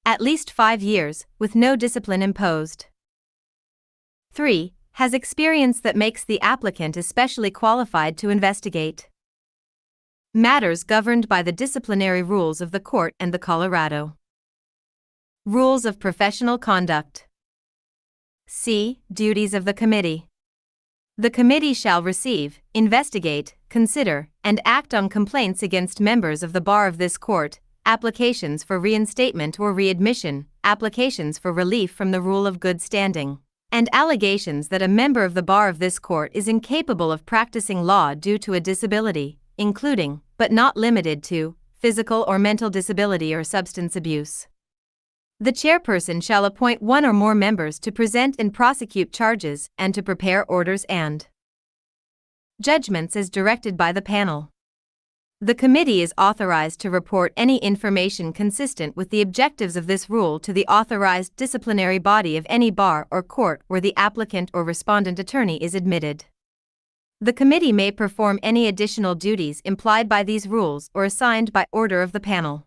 at least 5 years, with no discipline imposed. 3. Has experience that makes the applicant especially qualified to investigate matters governed by the disciplinary rules of the court and the Colorado Rules of Professional Conduct. C. Duties of the committee. The committee shall receive, investigate, consider, and act on complaints against members of the bar of this court, applications for reinstatement or readmission, applications for relief from the rule of good standing, and allegations that a member of the bar of this court is incapable of practicing law due to a disability, including, but not limited to, physical or mental disability or substance abuse. The chairperson shall appoint 1 or more members to present and prosecute charges and to prepare orders and judgments as directed by the panel. The committee is authorized to report any information consistent with the objectives of this rule to the authorized disciplinary body of any bar or court where the applicant or respondent attorney is admitted. The committee may perform any additional duties implied by these rules or assigned by order of the panel.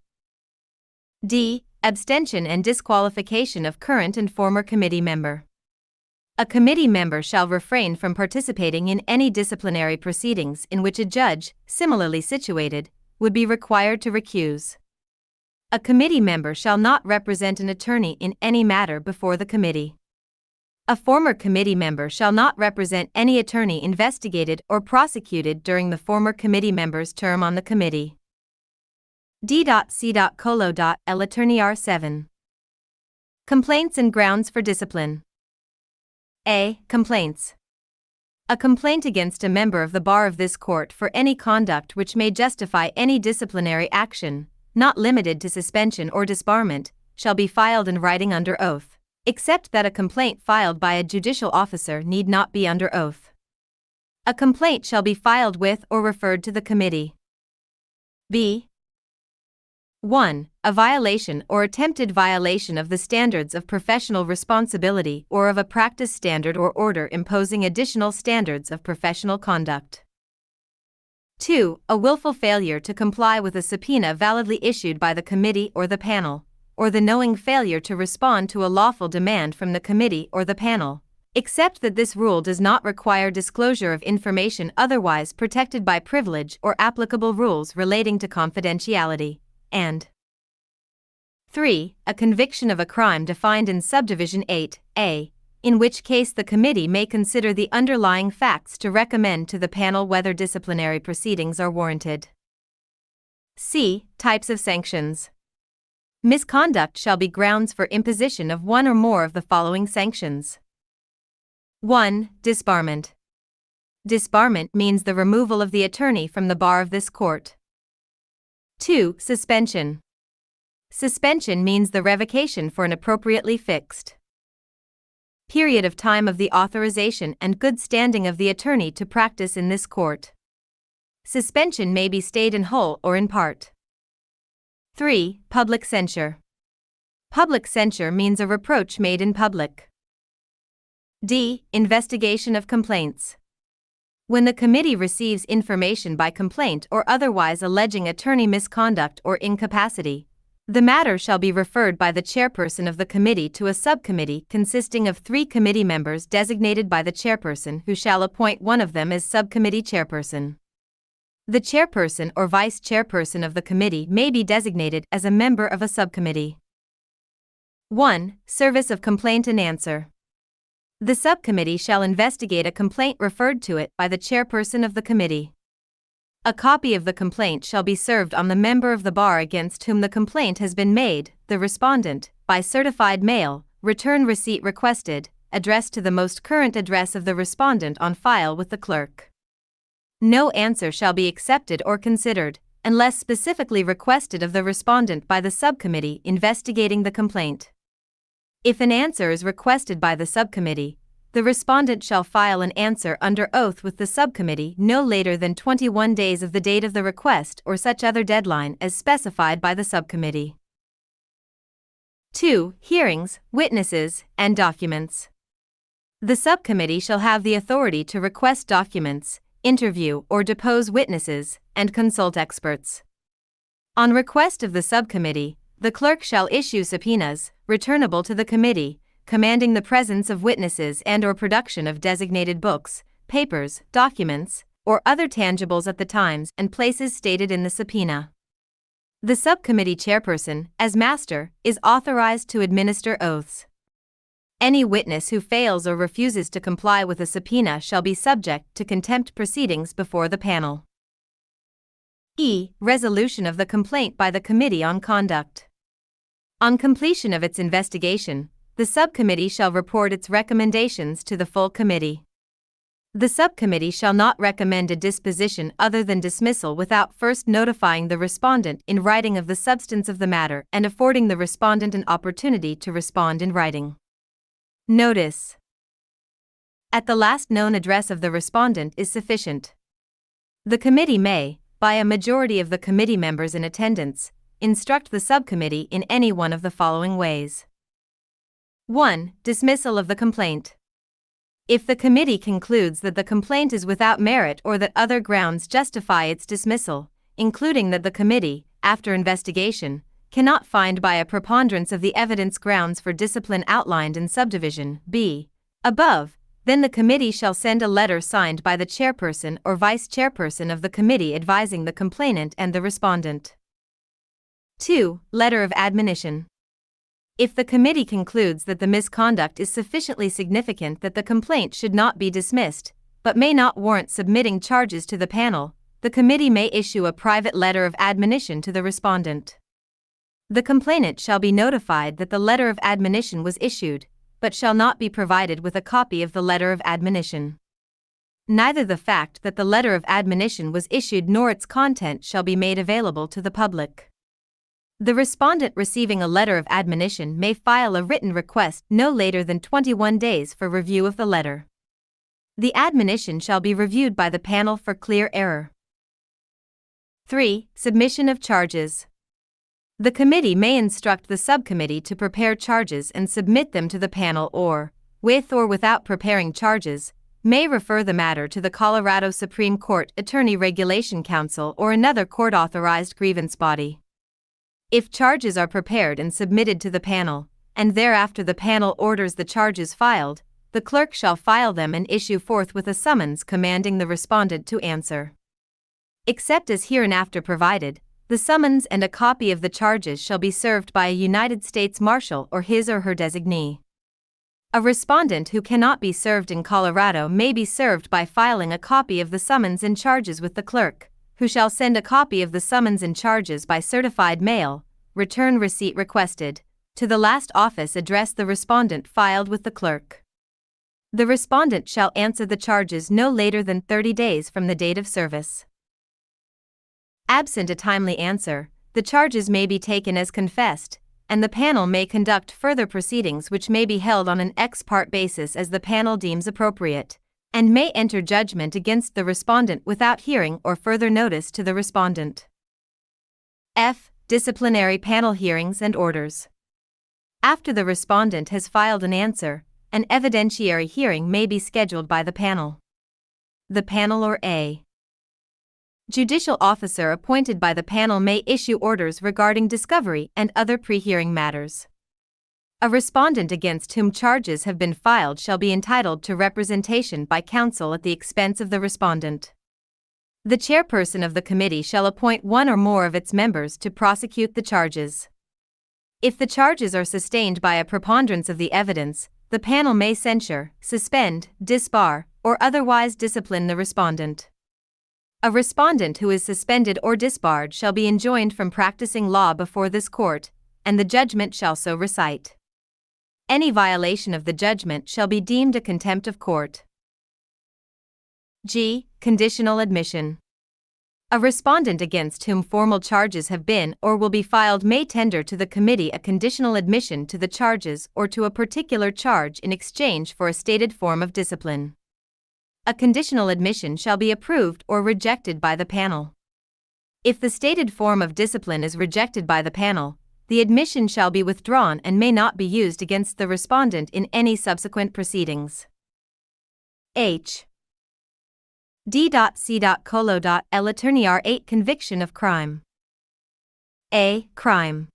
D. Abstention and disqualification of current and former committee member. A committee member shall refrain from participating in any disciplinary proceedings in which a judge, similarly situated, would be required to recuse. A committee member shall not represent an attorney in any matter before the committee. A former committee member shall not represent any attorney investigated or prosecuted during the former committee member's term on the committee. D.C.L Attorney R7. Complaints and grounds for discipline. A. Complaints. A complaint against a member of the bar of this court for any conduct which may justify any disciplinary action, not limited to suspension or disbarment, shall be filed in writing under oath, except that a complaint filed by a judicial officer need not be under oath. A complaint shall be filed with or referred to the committee. B. 1. A violation or attempted violation of the standards of professional responsibility or of a practice standard or order imposing additional standards of professional conduct. 2. A willful failure to comply with a subpoena validly issued by the committee or the panel, or the knowing failure to respond to a lawful demand from the committee or the panel, except that this rule does not require disclosure of information otherwise protected by privilege or applicable rules relating to confidentiality. And 3. A conviction of a crime defined in Subdivision 8A, in which case the committee may consider the underlying facts to recommend to the panel whether disciplinary proceedings are warranted. C. Types of sanctions. Misconduct shall be grounds for imposition of one or more of the following sanctions. 1. Disbarment. Disbarment means the removal of the attorney from the bar of this court. 2. Suspension. Suspension means the revocation for an appropriately fixed period of time of the authorization and good standing of the attorney to practice in this court. Suspension may be stayed in whole or in part. 3. Public censure. Public censure means a reproach made in public. D. Investigation of complaints. When the committee receives information by complaint or otherwise alleging attorney misconduct or incapacity, the matter shall be referred by the chairperson of the committee to a subcommittee consisting of 3 committee members designated by the chairperson, who shall appoint one of them as subcommittee chairperson. The chairperson or vice chairperson of the committee may be designated as a member of a subcommittee. 1. Service of complaint and answer. The subcommittee shall investigate a complaint referred to it by the chairperson of the committee. A copy of the complaint shall be served on the member of the bar against whom the complaint has been made, the respondent, by certified mail, return receipt requested, addressed to the most current address of the respondent on file with the clerk. No answer shall be accepted or considered, unless specifically requested of the respondent by the subcommittee investigating the complaint. If an answer is requested by the subcommittee, the respondent shall file an answer under oath with the subcommittee no later than 21 days of the date of the request or such other deadline as specified by the subcommittee. 2. Hearings, witnesses, and documents. The subcommittee shall have the authority to request documents, interview or depose witnesses, and consult experts. On request of the subcommittee, the clerk shall issue subpoenas, returnable to the committee, commanding the presence of witnesses and/or production of designated books, papers, documents, or other tangibles at the times and places stated in the subpoena. The subcommittee chairperson, as master, is authorized to administer oaths. Any witness who fails or refuses to comply with a subpoena shall be subject to contempt proceedings before the panel. E. Resolution of the complaint by the Committee on Conduct. On completion of its investigation, the subcommittee shall report its recommendations to the full committee. The subcommittee shall not recommend a disposition other than dismissal without first notifying the respondent in writing of the substance of the matter and affording the respondent an opportunity to respond in writing. Notice: at the last known address of the respondent is sufficient. The committee may, by a majority of the committee members in attendance, instruct the subcommittee in any one of the following ways. 1. Dismissal of the complaint. If the committee concludes that the complaint is without merit or that other grounds justify its dismissal, including that the committee, after investigation, cannot find by a preponderance of the evidence grounds for discipline outlined in subdivision B, above, then the committee shall send a letter signed by the chairperson or vice chairperson of the committee advising the complainant and the respondent. 2. Letter of admonition. If the committee concludes that the misconduct is sufficiently significant that the complaint should not be dismissed, but may not warrant submitting charges to the panel, the committee may issue a private letter of admonition to the respondent. The complainant shall be notified that the letter of admonition was issued, but shall not be provided with a copy of the letter of admonition. Neither the fact that the letter of admonition was issued nor its content shall be made available to the public. The respondent receiving a letter of admonition may file a written request no later than 21 days for review of the letter. The admonition shall be reviewed by the panel for clear error. 3. Submission of charges. The committee may instruct the subcommittee to prepare charges and submit them to the panel or, with or without preparing charges, may refer the matter to the Colorado Supreme Court Attorney Regulation Council or another court-authorized grievance body. If charges are prepared and submitted to the panel, and thereafter the panel orders the charges filed, the clerk shall file them and issue forthwith a summons commanding the respondent to answer. Except as hereinafter provided, the summons and a copy of the charges shall be served by a United States Marshal or his or her designee. A respondent who cannot be served in Colorado may be served by filing a copy of the summons and charges with the clerk, who shall send a copy of the summons and charges by certified mail, return receipt requested, to the last office address the respondent filed with the clerk. The respondent shall answer the charges no later than 30 days from the date of service. Absent a timely answer, the charges may be taken as confessed, and the panel may conduct further proceedings which may be held on an ex parte basis as the panel deems appropriate, and may enter judgment against the respondent without hearing or further notice to the respondent. F. Disciplinary panel hearings and orders. After the respondent has filed an answer, an evidentiary hearing may be scheduled by the panel. The panel or a judicial officer appointed by the panel may issue orders regarding discovery and other pre-hearing matters. A respondent against whom charges have been filed shall be entitled to representation by counsel at the expense of the respondent. The chairperson of the committee shall appoint one or more of its members to prosecute the charges. If the charges are sustained by a preponderance of the evidence, the panel may censure, suspend, disbar, or otherwise discipline the respondent. A respondent who is suspended or disbarred shall be enjoined from practicing law before this court, and the judgment shall so recite. Any violation of the judgment shall be deemed a contempt of court. G. Conditional admission. A respondent against whom formal charges have been or will be filed may tender to the committee a conditional admission to the charges or to a particular charge in exchange for a stated form of discipline. A conditional admission shall be approved or rejected by the panel. If the stated form of discipline is rejected by the panel, the admission shall be withdrawn and may not be used against the respondent in any subsequent proceedings. H. D.C.L. Attorney R8 Conviction of crime. A. Crime.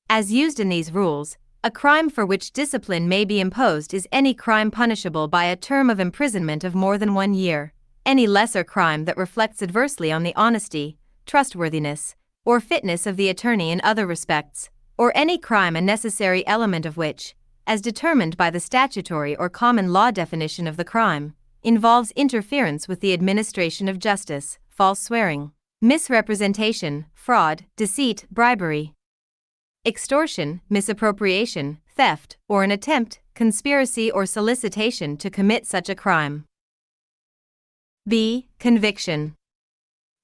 As used in these rules, a crime for which discipline may be imposed is any crime punishable by a term of imprisonment of more than 1 year, any lesser crime that reflects adversely on the honesty, trustworthiness, or fitness of the attorney in other respects, or any crime a necessary element of which, as determined by the statutory or common law definition of the crime, involves interference with the administration of justice, false swearing, misrepresentation, fraud, deceit, bribery, extortion, misappropriation, theft, or an attempt, conspiracy or solicitation to commit such a crime. B. Conviction.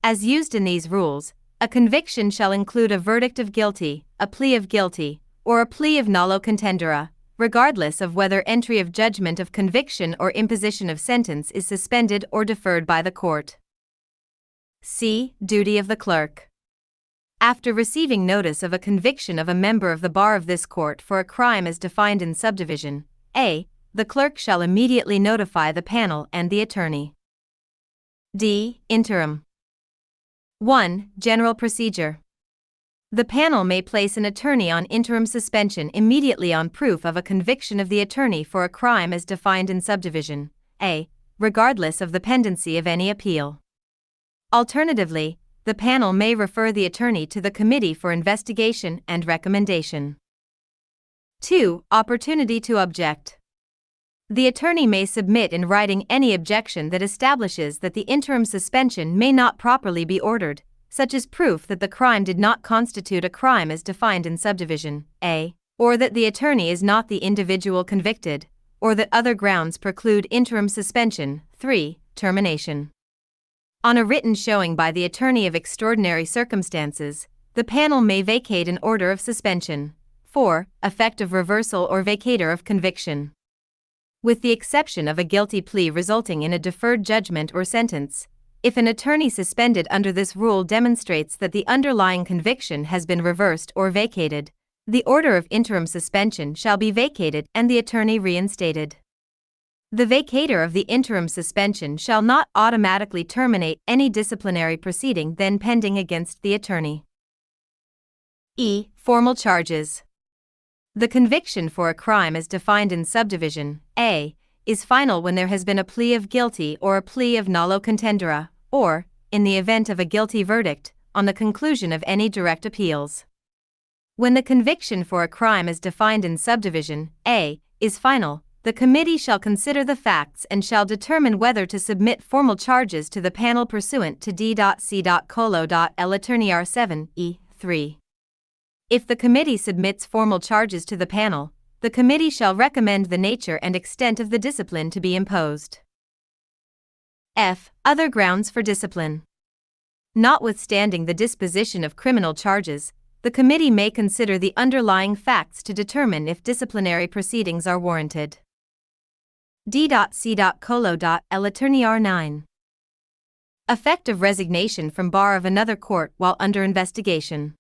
As used in these rules, a conviction shall include a verdict of guilty, a plea of guilty, or a plea of nolo contendere, regardless of whether entry of judgment of conviction or imposition of sentence is suspended or deferred by the court. C. Duty of the clerk. After receiving notice of a conviction of a member of the bar of this court for a crime as defined in subdivision A, the clerk shall immediately notify the panel and the attorney. D. Interim. 1. General procedure. The panel may place an attorney on interim suspension immediately on proof of a conviction of the attorney for a crime as defined in subdivision A, regardless of the pendency of any appeal. Alternatively, the panel may refer the attorney to the committee for investigation and recommendation. 2. Opportunity to object. The attorney may submit in writing any objection that establishes that the interim suspension may not properly be ordered, such as proof that the crime did not constitute a crime as defined in subdivision A, or that the attorney is not the individual convicted, or that other grounds preclude interim suspension. 3. Termination. On a written showing by the attorney of extraordinary circumstances, the panel may vacate an order of suspension. 4. Effect of reversal or vacatur of conviction. With the exception of a guilty plea resulting in a deferred judgment or sentence, if an attorney suspended under this rule demonstrates that the underlying conviction has been reversed or vacated, the order of interim suspension shall be vacated and the attorney reinstated. The vacatur of the interim suspension shall not automatically terminate any disciplinary proceeding then pending against the attorney. E. Formal charges. The conviction for a crime as defined in subdivision A is final when there has been a plea of guilty or a plea of nolo contendere, or, in the event of a guilty verdict, on the conclusion of any direct appeals. When the conviction for a crime as defined in subdivision A is final, the committee shall consider the facts and shall determine whether to submit formal charges to the panel pursuant to D.C.L. 7 E3. If the committee submits formal charges to the panel, the committee shall recommend the nature and extent of the discipline to be imposed. F. Other grounds for discipline. Notwithstanding the disposition of criminal charges, the committee may consider the underlying facts to determine if disciplinary proceedings are warranted. D.C.L. 9. Effect of resignation from bar of another court while under investigation.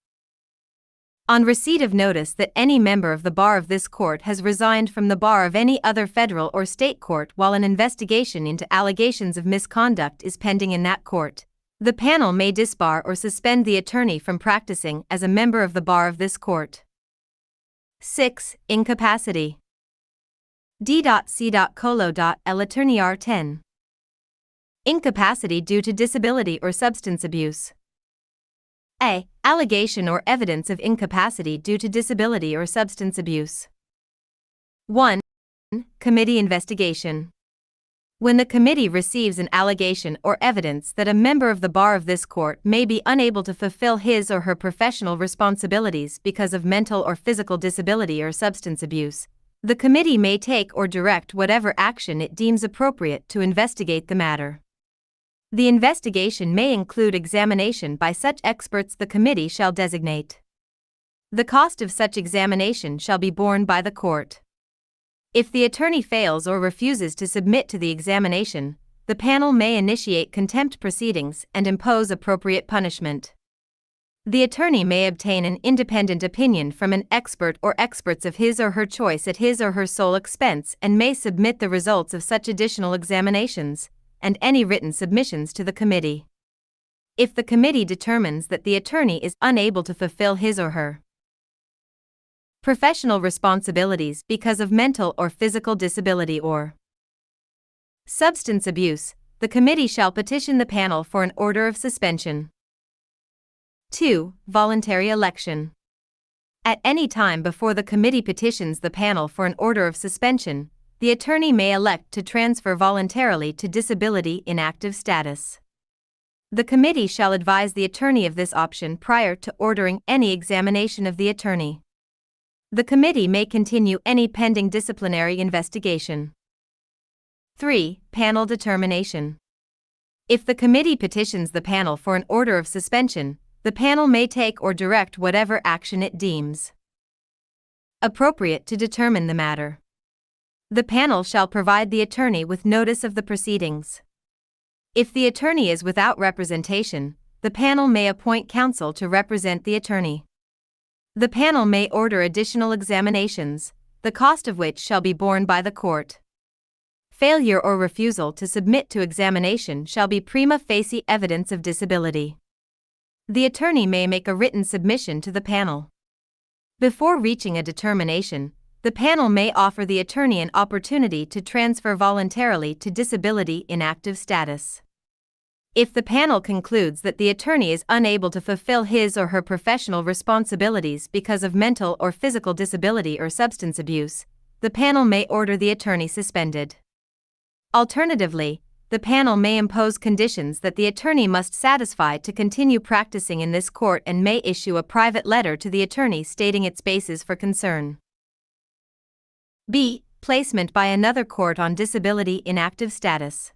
On receipt of notice that any member of the bar of this court has resigned from the bar of any other federal or state court while an investigation into allegations of misconduct is pending in that court, the panel may disbar or suspend the attorney from practicing as a member of the bar of this court. 6. Incapacity. D.C.L. 10. Incapacity due to disability or substance abuse. A. Allegation or evidence of incapacity due to disability or substance abuse. 1. Committee investigation. When the committee receives an allegation or evidence that a member of the bar of this court may be unable to fulfill his or her professional responsibilities because of mental or physical disability or substance abuse, the committee may take or direct whatever action it deems appropriate to investigate the matter. The investigation may include examination by such experts the committee shall designate. The cost of such examination shall be borne by the court. If the attorney fails or refuses to submit to the examination, the panel may initiate contempt proceedings and impose appropriate punishment. The attorney may obtain an independent opinion from an expert or experts of his or her choice at his or her sole expense and may submit the results of such additional examinations and any written submissions to the committee. If the committee determines that the attorney is unable to fulfill his or her professional responsibilities because of mental or physical disability or substance abuse, the committee shall petition the panel for an order of suspension. 2. Voluntary election. At any time before the committee petitions the panel for an order of suspension, the attorney may elect to transfer voluntarily to disability inactive status. The committee shall advise the attorney of this option prior to ordering any examination of the attorney. The committee may continue any pending disciplinary investigation. 3. Panel determination. If the committee petitions the panel for an order of suspension, the panel may take or direct whatever action it deems appropriate to determine the matter. The panel shall provide the attorney with notice of the proceedings. If the attorney is without representation, the panel may appoint counsel to represent the attorney. The panel may order additional examinations, the cost of which shall be borne by the court. Failure or refusal to submit to examination shall be prima facie evidence of disability. The attorney may make a written submission to the panel. Before reaching a determination, the panel may offer the attorney an opportunity to transfer voluntarily to disability inactive status. If the panel concludes that the attorney is unable to fulfill his or her professional responsibilities because of mental or physical disability or substance abuse, the panel may order the attorney suspended. Alternatively, the panel may impose conditions that the attorney must satisfy to continue practicing in this court and may issue a private letter to the attorney stating its basis for concern. B. Placement by another court on disability inactive status.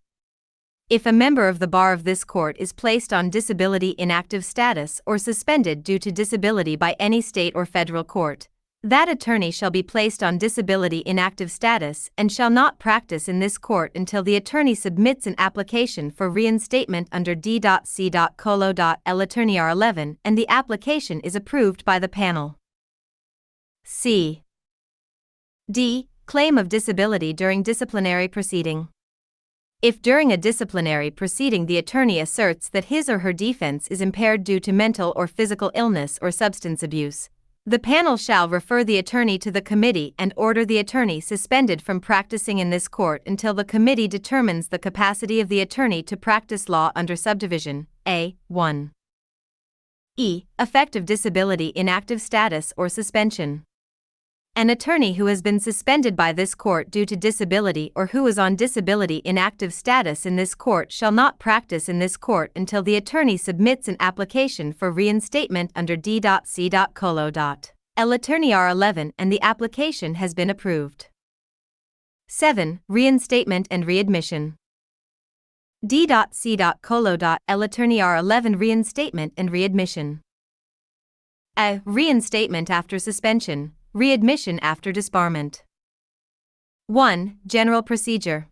If a member of the bar of this court is placed on disability inactive status or suspended due to disability by any state or federal court, that attorney shall be placed on disability inactive status and shall not practice in this court until the attorney submits an application for reinstatement under D.C.L attorney R11 and the application is approved by the panel. C. D. Claim of disability during disciplinary proceeding. If during a disciplinary proceeding the attorney asserts that his or her defense is impaired due to mental or physical illness or substance abuse, the panel shall refer the attorney to the committee and order the attorney suspended from practicing in this court until the committee determines the capacity of the attorney to practice law under subdivision A.1. E. Effective disability inactive status or suspension. An attorney who has been suspended by this court due to disability or who is on disability inactive status in this court shall not practice in this court until the attorney submits an application for reinstatement under D.C.L attorney R11 and the application has been approved. 7. Reinstatement and readmission. D.C.L attorney R11 reinstatement and readmission. A. Reinstatement after suspension. Readmission after disbarment. 1. General procedure.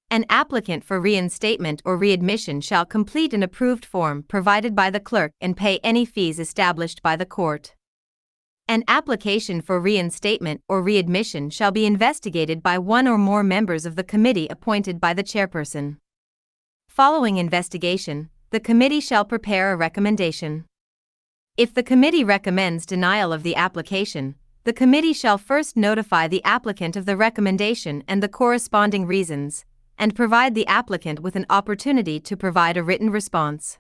An applicant for reinstatement or readmission shall complete an approved form provided by the clerk and pay any fees established by the court. An application for reinstatement or readmission shall be investigated by one or more members of the committee appointed by the chairperson. Following investigation, the committee shall prepare a recommendation. If the committee recommends denial of the application, the committee shall first notify the applicant of the recommendation and the corresponding reasons, and provide the applicant with an opportunity to provide a written response.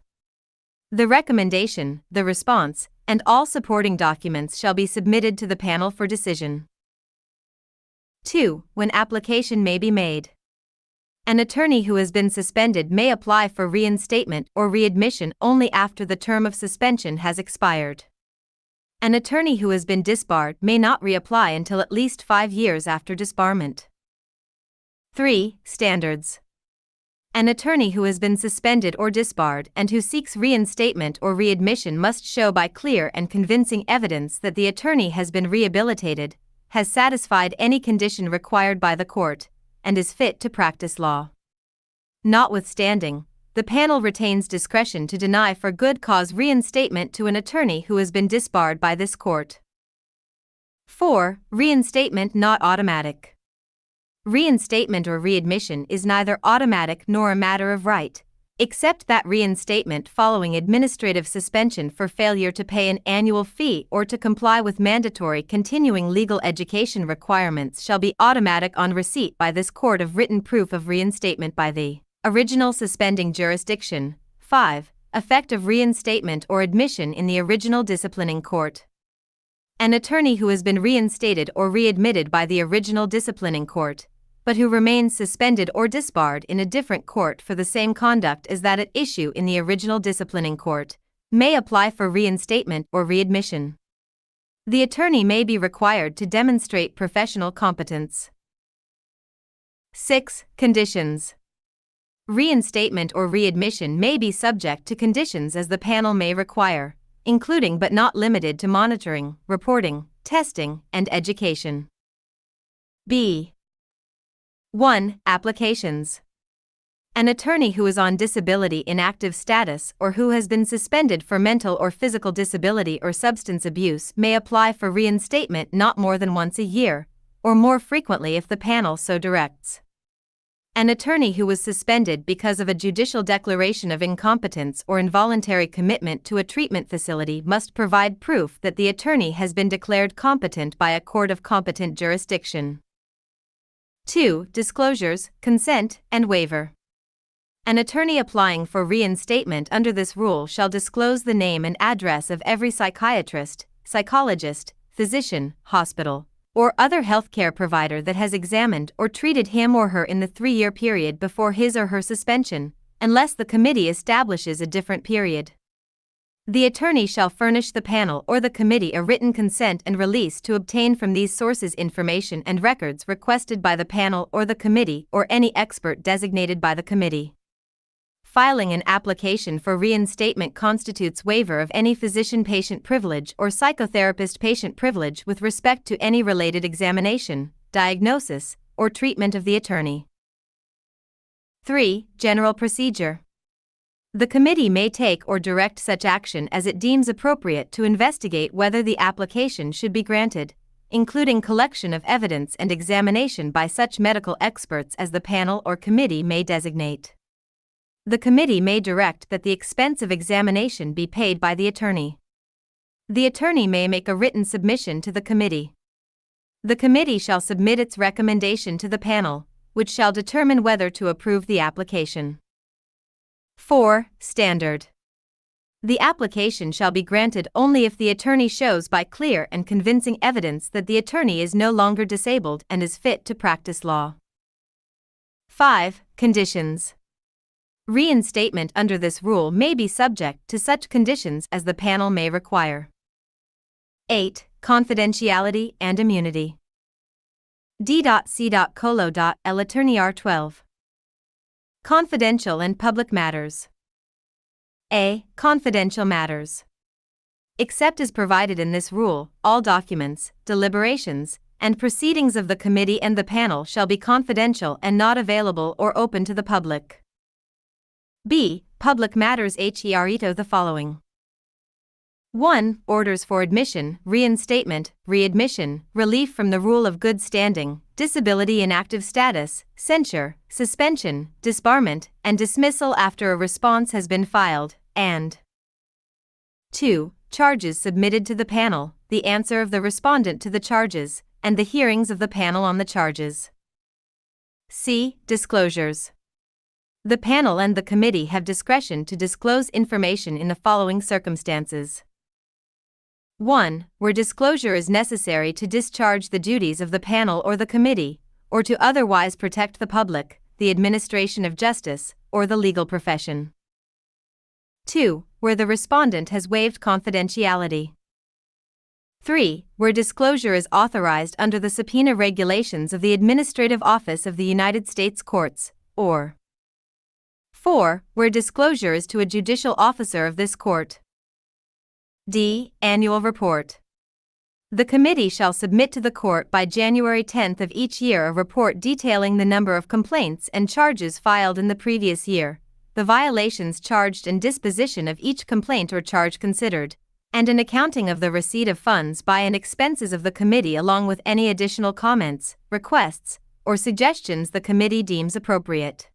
The recommendation, the response, and all supporting documents shall be submitted to the panel for decision. 2. When application may be made. An attorney who has been suspended may apply for reinstatement or readmission only after the term of suspension has expired. An attorney who has been disbarred may not reapply until at least 5 years after disbarment. 3. Standards. An attorney who has been suspended or disbarred and who seeks reinstatement or readmission must show by clear and convincing evidence that the attorney has been rehabilitated, has satisfied any condition required by the court, and is fit to practice law. Notwithstanding, the panel retains discretion to deny for good cause reinstatement to an attorney who has been disbarred by this court. 4. Reinstatement not automatic. Reinstatement or readmission is neither automatic nor a matter of right, except that reinstatement following administrative suspension for failure to pay an annual fee or to comply with mandatory continuing legal education requirements shall be automatic on receipt by this court of written proof of reinstatement by the original suspending jurisdiction. 5. Effect of reinstatement or admission in the original disciplining court. An attorney who has been reinstated or readmitted by the original disciplining court, but who remains suspended or disbarred in a different court for the same conduct as that at issue in the original disciplining court, may apply for reinstatement or readmission. The attorney may be required to demonstrate professional competence. 6. Conditions. Reinstatement or readmission may be subject to conditions as the panel may require, including but not limited to monitoring, reporting, testing, and education. B. 1. Applications. An attorney who is on disability inactive status or who has been suspended for mental or physical disability or substance abuse may apply for reinstatement not more than once a year, or more frequently if the panel so directs. An attorney who was suspended because of a judicial declaration of incompetence or involuntary commitment to a treatment facility must provide proof that the attorney has been declared competent by a court of competent jurisdiction. 2. Disclosures, consent, and waiver. An attorney applying for reinstatement under this rule shall disclose the name and address of every psychiatrist, psychologist, physician, hospital, or other healthcare provider that has examined or treated him or her in the 3-year period before his or her suspension, unless the committee establishes a different period. The attorney shall furnish the panel or the committee a written consent and release to obtain from these sources information and records requested by the panel or the committee or any expert designated by the committee. Filing an application for reinstatement constitutes waiver of any physician-patient privilege or psychotherapist-patient privilege with respect to any related examination, diagnosis, or treatment of the attorney. 3. General procedure. The committee may take or direct such action as it deems appropriate to investigate whether the application should be granted, including collection of evidence and examination by such medical experts as the panel or committee may designate. The committee may direct that the expense of examination be paid by the attorney. The attorney may make a written submission to the committee. The committee shall submit its recommendation to the panel, which shall determine whether to approve the application. 4. Standard. The application shall be granted only if the attorney shows by clear and convincing evidence that the attorney is no longer disabled and is fit to practice law. 5. Conditions. Reinstatement under this rule may be subject to such conditions as the panel may require. 8. Confidentiality and immunity. D.C.Colo.L Attorney R12. Confidential and public matters. A. Confidential matters. Except as provided in this rule, all documents, deliberations, and proceedings of the committee and the panel shall be confidential and not available or open to the public. B. Public matters herito the following. 1. Orders for admission, reinstatement, readmission, relief from the rule of good standing, disability inactive status, censure, suspension, disbarment, and dismissal after a response has been filed, and 2. Charges submitted to the panel, the answer of the respondent to the charges, and the hearings of the panel on the charges. C. Disclosures. The panel and the committee have discretion to disclose information in the following circumstances. 1. Where disclosure is necessary to discharge the duties of the panel or the committee, or to otherwise protect the public, the administration of justice, or the legal profession. 2. Where the respondent has waived confidentiality. 3. Where disclosure is authorized under the subpoena regulations of the Administrative Office of the United States Courts, or 4. Where disclosure is to a judicial officer of this court. D. Annual report. The committee shall submit to the court by January 10th of each year a report detailing the number of complaints and charges filed in the previous year, the violations charged and disposition of each complaint or charge considered, and an accounting of the receipt of funds by and expenses of the committee along with any additional comments, requests, or suggestions the committee deems appropriate.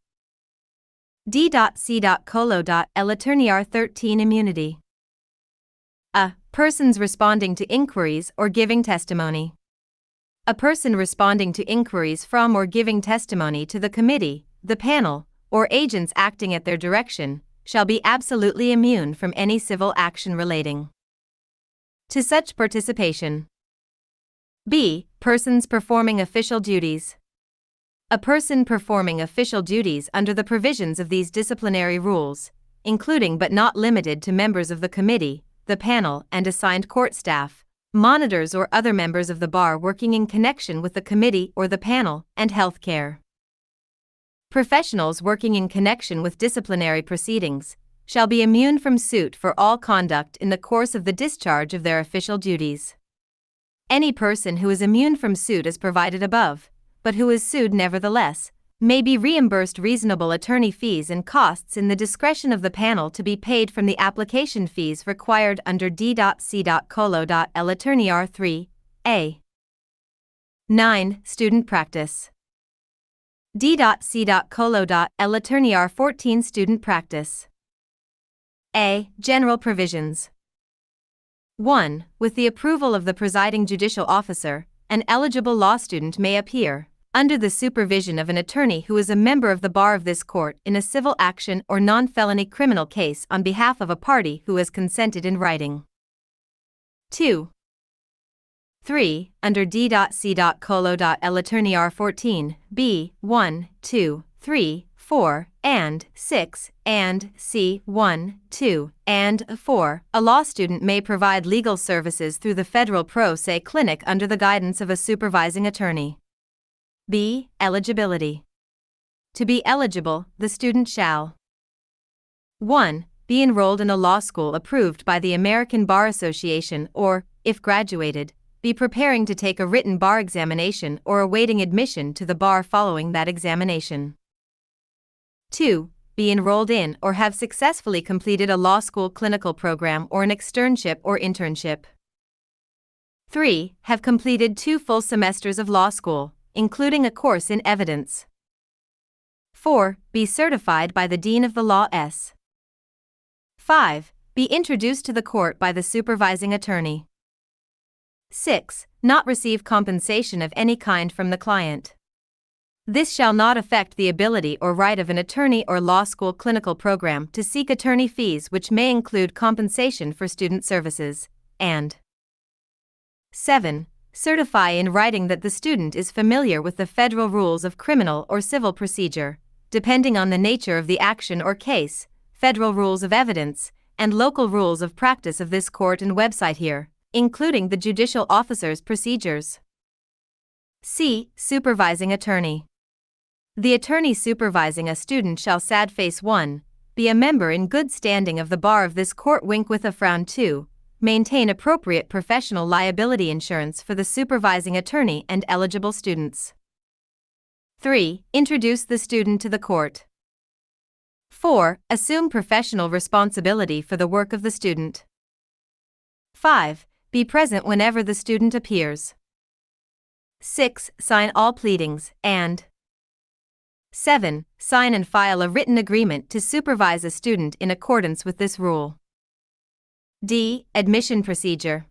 D.C.Colo.L Attorney R13 Immunity. A. Persons responding to inquiries or giving testimony. A person responding to inquiries from or giving testimony to the committee, the panel, or agents acting at their direction, shall be absolutely immune from any civil action relating to such participation. B. Persons performing official duties. A person performing official duties under the provisions of these disciplinary rules, including but not limited to members of the committee, the panel, and assigned court staff, monitors or other members of the bar working in connection with the committee or the panel, and healthcare professionals working in connection with disciplinary proceedings, shall be immune from suit for all conduct in the course of the discharge of their official duties. Any person who is immune from suit as provided above, but who is sued nevertheless, may be reimbursed reasonable attorney fees and costs in the discretion of the panel to be paid from the application fees required under D.C.Colo.L Attorney R3, A. 9. Student practice. D.C.Colo.L Attorney R14 Student Practice. A. General Provisions. 1. With the approval of the presiding judicial officer, an eligible law student may appear, under the supervision of an attorney who is a member of the bar of this court, in a civil action or non-felony criminal case on behalf of a party who has consented in writing. 2. 3. Under D.C.Colo.L Attorney R14, B, 1, 2, 3, 4, and 6, and C, 1, 2, and 4, a law student may provide legal services through the Federal Pro Se Clinic under the guidance of a supervising attorney. B. Eligibility. To be eligible, the student shall 1. Be enrolled in a law school approved by the American Bar Association or, if graduated, be preparing to take a written bar examination or awaiting admission to the bar following that examination. 2. Be enrolled in or have successfully completed a law school clinical program or an externship or internship. 3. Have completed 2 full semesters of law school, including a course in evidence. 4. Be certified by the Dean of the Law S. 5. Be introduced to the court by the supervising attorney. 6. Not receive compensation of any kind from the client. This shall not affect the ability or right of an attorney or law school clinical program to seek attorney fees, which may include compensation for student services, and 7. Certify in writing that the student is familiar with the federal rules of criminal or civil procedure, depending on the nature of the action or case, federal rules of evidence, and local rules of practice of this court and website here, including the judicial officer's procedures. C. Supervising attorney. The attorney supervising a student shall sad face 1. Be a member in good standing of the bar of this court wink with a frown 2. Maintain appropriate professional liability insurance for the supervising attorney and eligible students. 3. Introduce the student to the court. 4. Assume professional responsibility for the work of the student. 5. Be present whenever the student appears. 6. Sign all pleadings, and 7. Sign and file a written agreement to supervise a student in accordance with this rule. D. Admission procedure.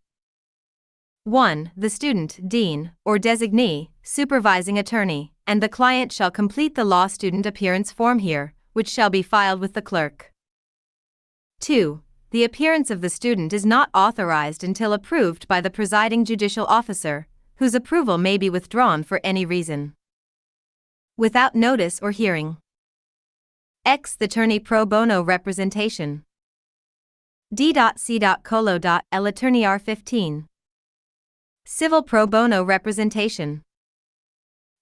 1. The student, dean, or designee, supervising attorney, and the client shall complete the law student appearance form here, which shall be filed with the clerk. 2. The appearance of the student is not authorized until approved by the presiding judicial officer, whose approval may be withdrawn for any reason. Without notice or hearing. X. The attorney pro bono representation. D.C.Colo.L Attorney R15. Civil pro bono representation.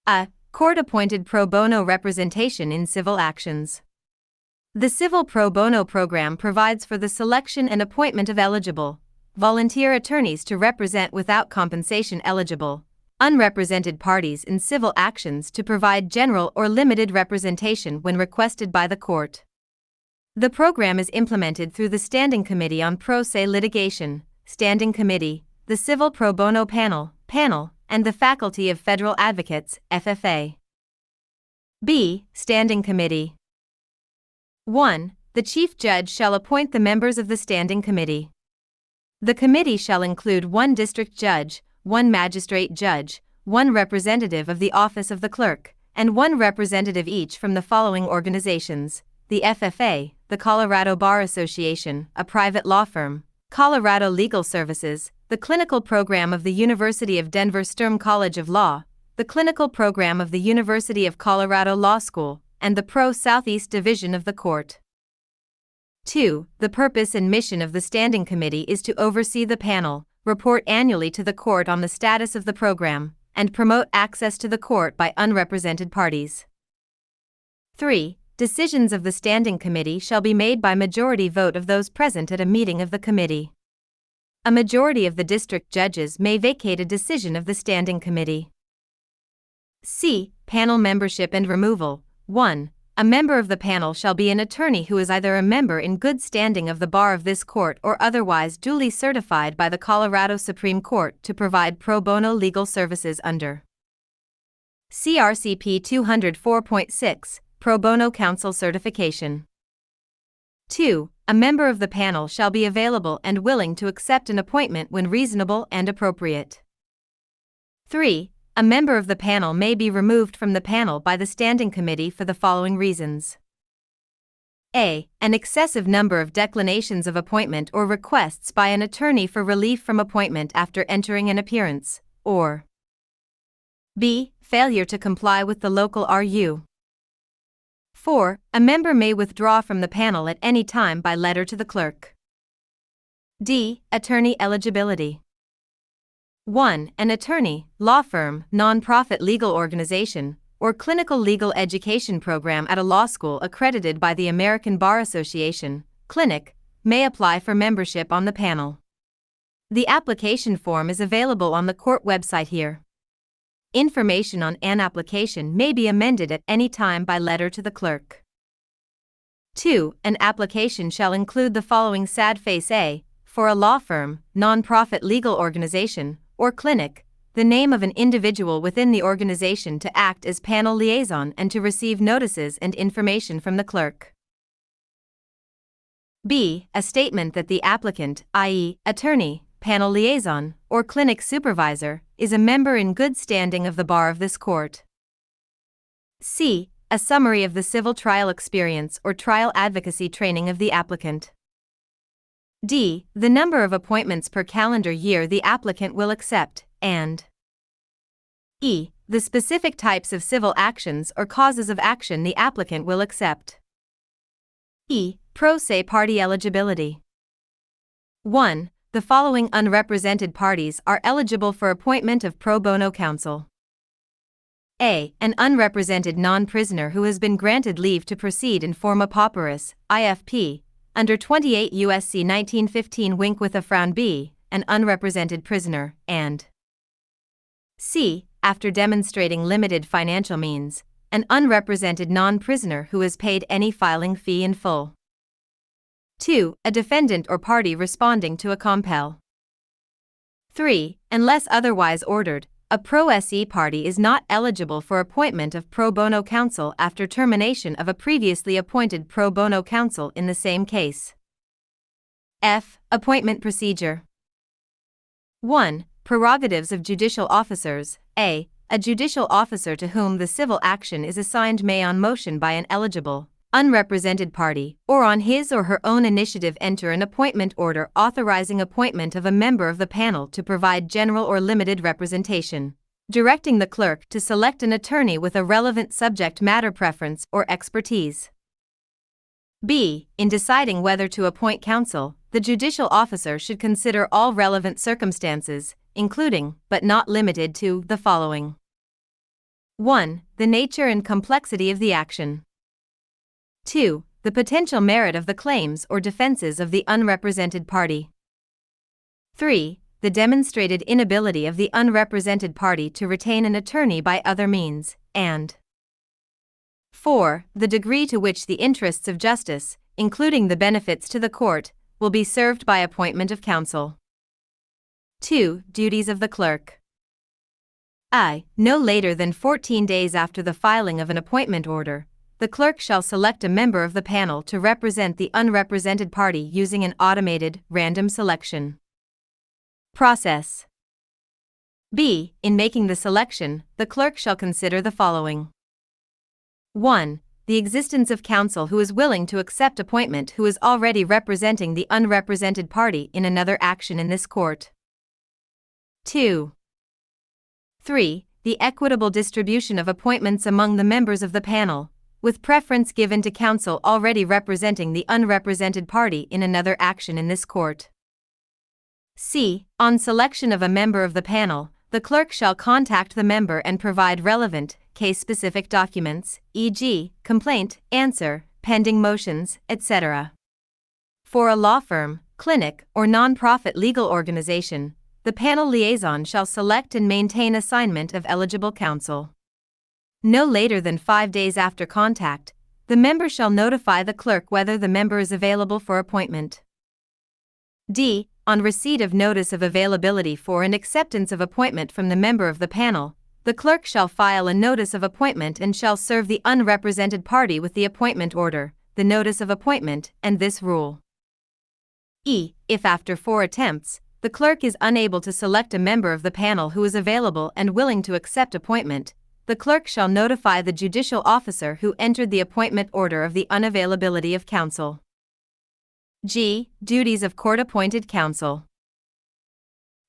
A. Court-appointed pro bono representation in civil actions. The Civil Pro Bono program provides for the selection and appointment of eligible, volunteer attorneys to represent without compensation eligible, unrepresented parties in civil actions to provide general or limited representation when requested by the court. The program is implemented through the Standing Committee on Pro Se Litigation, Standing Committee, the Civil Pro Bono Panel, and the Faculty of Federal Advocates, FFA. B. Standing Committee. 1. The Chief Judge shall appoint the members of the Standing Committee. The committee shall include 1 district judge, 1 magistrate judge, 1 representative of the Office of the Clerk, and 1 representative each from the following organizations: the FFA, the Colorado Bar Association, a private law firm, Colorado Legal Services, the Clinical Program of the University of Denver Sturm College of Law, the Clinical Program of the University of Colorado Law School, and the Pro Southeast Division of the Court. 2. The purpose and mission of the Standing Committee is to oversee the panel, report annually to the court on the status of the program, and promote access to the court by unrepresented parties. 3. Decisions of the Standing Committee shall be made by majority vote of those present at a meeting of the committee. A majority of the district judges may vacate a decision of the Standing Committee. C. Panel membership and removal. 1. A member of the panel shall be an attorney who is either a member in good standing of the bar of this court or otherwise duly certified by the Colorado Supreme Court to provide pro bono legal services under CRCP 204.6, Pro Bono Counsel Certification. 2. A member of the panel shall be available and willing to accept an appointment when reasonable and appropriate. 3. A member of the panel may be removed from the panel by the Standing Committee for the following reasons. A. An excessive number of declinations of appointment or requests by an attorney for relief from appointment after entering an appearance, or B. Failure to comply with the local RU. 4. A member may withdraw from the panel at any time by letter to the clerk. D. Attorney eligibility. 1. An attorney, law firm, non-profit legal organization, or clinical legal education program at a law school accredited by the American Bar Association, clinic, may apply for membership on the panel. The application form is available on the court website here. Information on an application may be amended at any time by letter to the clerk. 2. An application shall include the following sad face: A. For a law firm, non-profit legal organization, or clinic, the name of an individual within the organization to act as panel liaison and to receive notices and information from the clerk. B. A statement that the applicant, i.e., attorney, panel liaison, or clinic supervisor, is a member in good standing of the bar of this court. C. A summary of the civil trial experience or trial advocacy training of the applicant. D. The number of appointments per calendar year the applicant will accept, and E. The specific types of civil actions or causes of action the applicant will accept. E. Pro se party eligibility. 1. The following unrepresented parties are eligible for appointment of pro bono counsel. A. An unrepresented non-prisoner who has been granted leave to proceed in forma pauperis, IFP, under 28 U.S.C. 1915 wink with a frown. B. An unrepresented prisoner, and C. After demonstrating limited financial means, an unrepresented non-prisoner who has paid any filing fee in full. 2. A defendant or party responding to a compel. 3. Unless otherwise ordered, a pro se party is not eligible for appointment of pro bono counsel after termination of a previously appointed pro bono counsel in the same case. F. Appointment procedure. 1. Prerogatives of judicial officers. A. A judicial officer to whom the civil action is assigned may on motion by an eligible, unrepresented party, or on his or her own initiative enter an appointment order authorizing appointment of a member of the panel to provide general or limited representation, directing the clerk to select an attorney with a relevant subject matter preference or expertise. B. In deciding whether to appoint counsel, the judicial officer should consider all relevant circumstances, including, but not limited to, the following. 1. The nature and complexity of the action. 2. The potential merit of the claims or defenses of the unrepresented party. 3. The demonstrated inability of the unrepresented party to retain an attorney by other means, and 4. The degree to which the interests of justice, including the benefits to the court, will be served by appointment of counsel. 2. Duties of the clerk. I. No later than 14 days after the filing of an appointment order, the clerk shall select a member of the panel to represent the unrepresented party using an automated, random selection process. B. In making the selection, the clerk shall consider the following. 1. The existence of counsel who is willing to accept appointment who is already representing the unrepresented party in another action in this court. 2. 3. The equitable distribution of appointments among the members of the panel, with preference given to counsel already representing the unrepresented party in another action in this court. C. On selection of a member of the panel, the clerk shall contact the member and provide relevant, case-specific documents, e.g., complaint, answer, pending motions, etc. For a law firm, clinic, or non-profit legal organization, the panel liaison shall select and maintain assignment of eligible counsel. No later than 5 days after contact, the member shall notify the clerk whether the member is available for appointment. D. On receipt of notice of availability for and acceptance of appointment from the member of the panel, the clerk shall file a notice of appointment and shall serve the unrepresented party with the appointment order, the notice of appointment, and this rule. If after 4 attempts, the clerk is unable to select a member of the panel who is available and willing to accept appointment, the clerk shall notify the judicial officer who entered the appointment order of the unavailability of counsel. Duties of court-appointed counsel.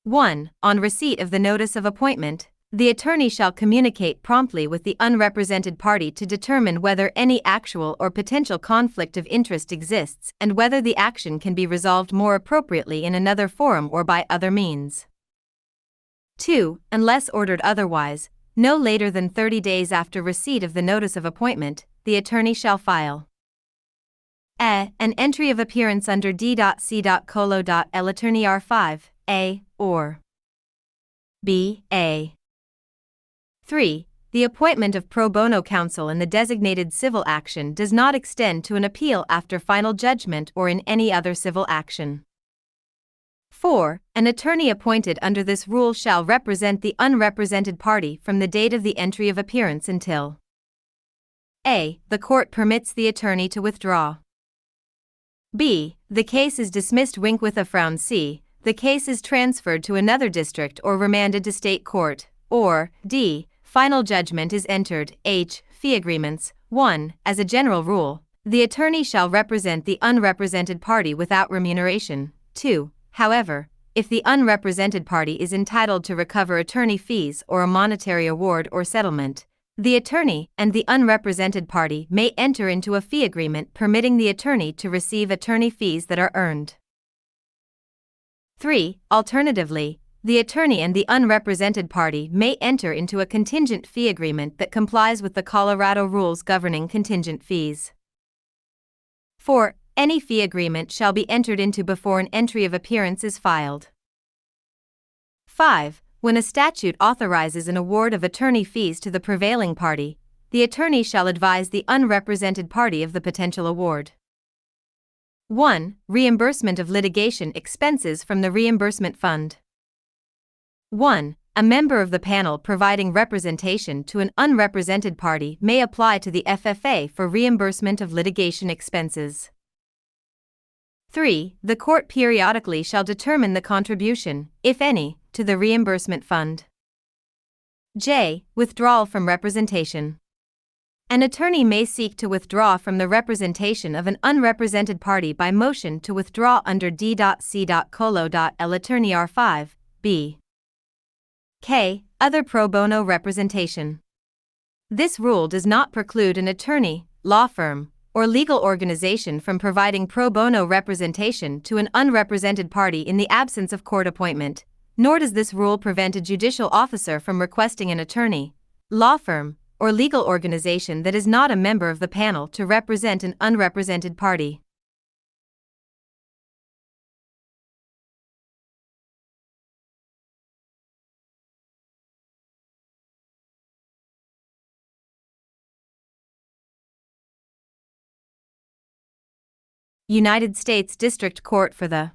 1. On receipt of the notice of appointment, the attorney shall communicate promptly with the unrepresented party to determine whether any actual or potential conflict of interest exists and whether the action can be resolved more appropriately in another forum or by other means. 2. Unless ordered otherwise, no later than 30 days after receipt of the notice of appointment, the attorney shall file an entry of appearance under D.C.L attorney R5, A, or B, A. 3. The appointment of pro bono counsel in the designated civil action does not extend to an appeal after final judgment or in any other civil action. 4. An attorney appointed under this rule shall represent the unrepresented party from the date of the entry of appearance until A. The court permits the attorney to withdraw. B. The case is dismissed with C. The case is transferred to another district or remanded to state court, or D. Final judgment is entered. Fee agreements. 1. As a general rule, the attorney shall represent the unrepresented party without remuneration. 2. However, if the unrepresented party is entitled to recover attorney fees or a monetary award or settlement, the attorney and the unrepresented party may enter into a fee agreement permitting the attorney to receive attorney fees that are earned. 3. Alternatively, the attorney and the unrepresented party may enter into a contingent fee agreement that complies with the Colorado rules governing contingent fees. 4. Any fee agreement shall be entered into before an entry of appearance is filed. 5. When a statute authorizes an award of attorney fees to the prevailing party, the attorney shall advise the unrepresented party of the potential award. 1. Reimbursement of litigation expenses from the reimbursement fund. 1. A member of the panel providing representation to an unrepresented party may apply to the FFA for reimbursement of litigation expenses. 3. The court periodically shall determine the contribution, if any, to the reimbursement fund. Withdrawal from representation. An attorney may seek to withdraw from the representation of an unrepresented party by motion to withdraw under D.C.L attorney R5, B. K. Other pro bono representation. This rule does not preclude an attorney, law firm, or legal organization from providing pro bono representation to an unrepresented party in the absence of court appointment, nor does this rule prevent a judicial officer from requesting an attorney, law firm, or legal organization that is not a member of the panel to represent an unrepresented party. United States District Court for the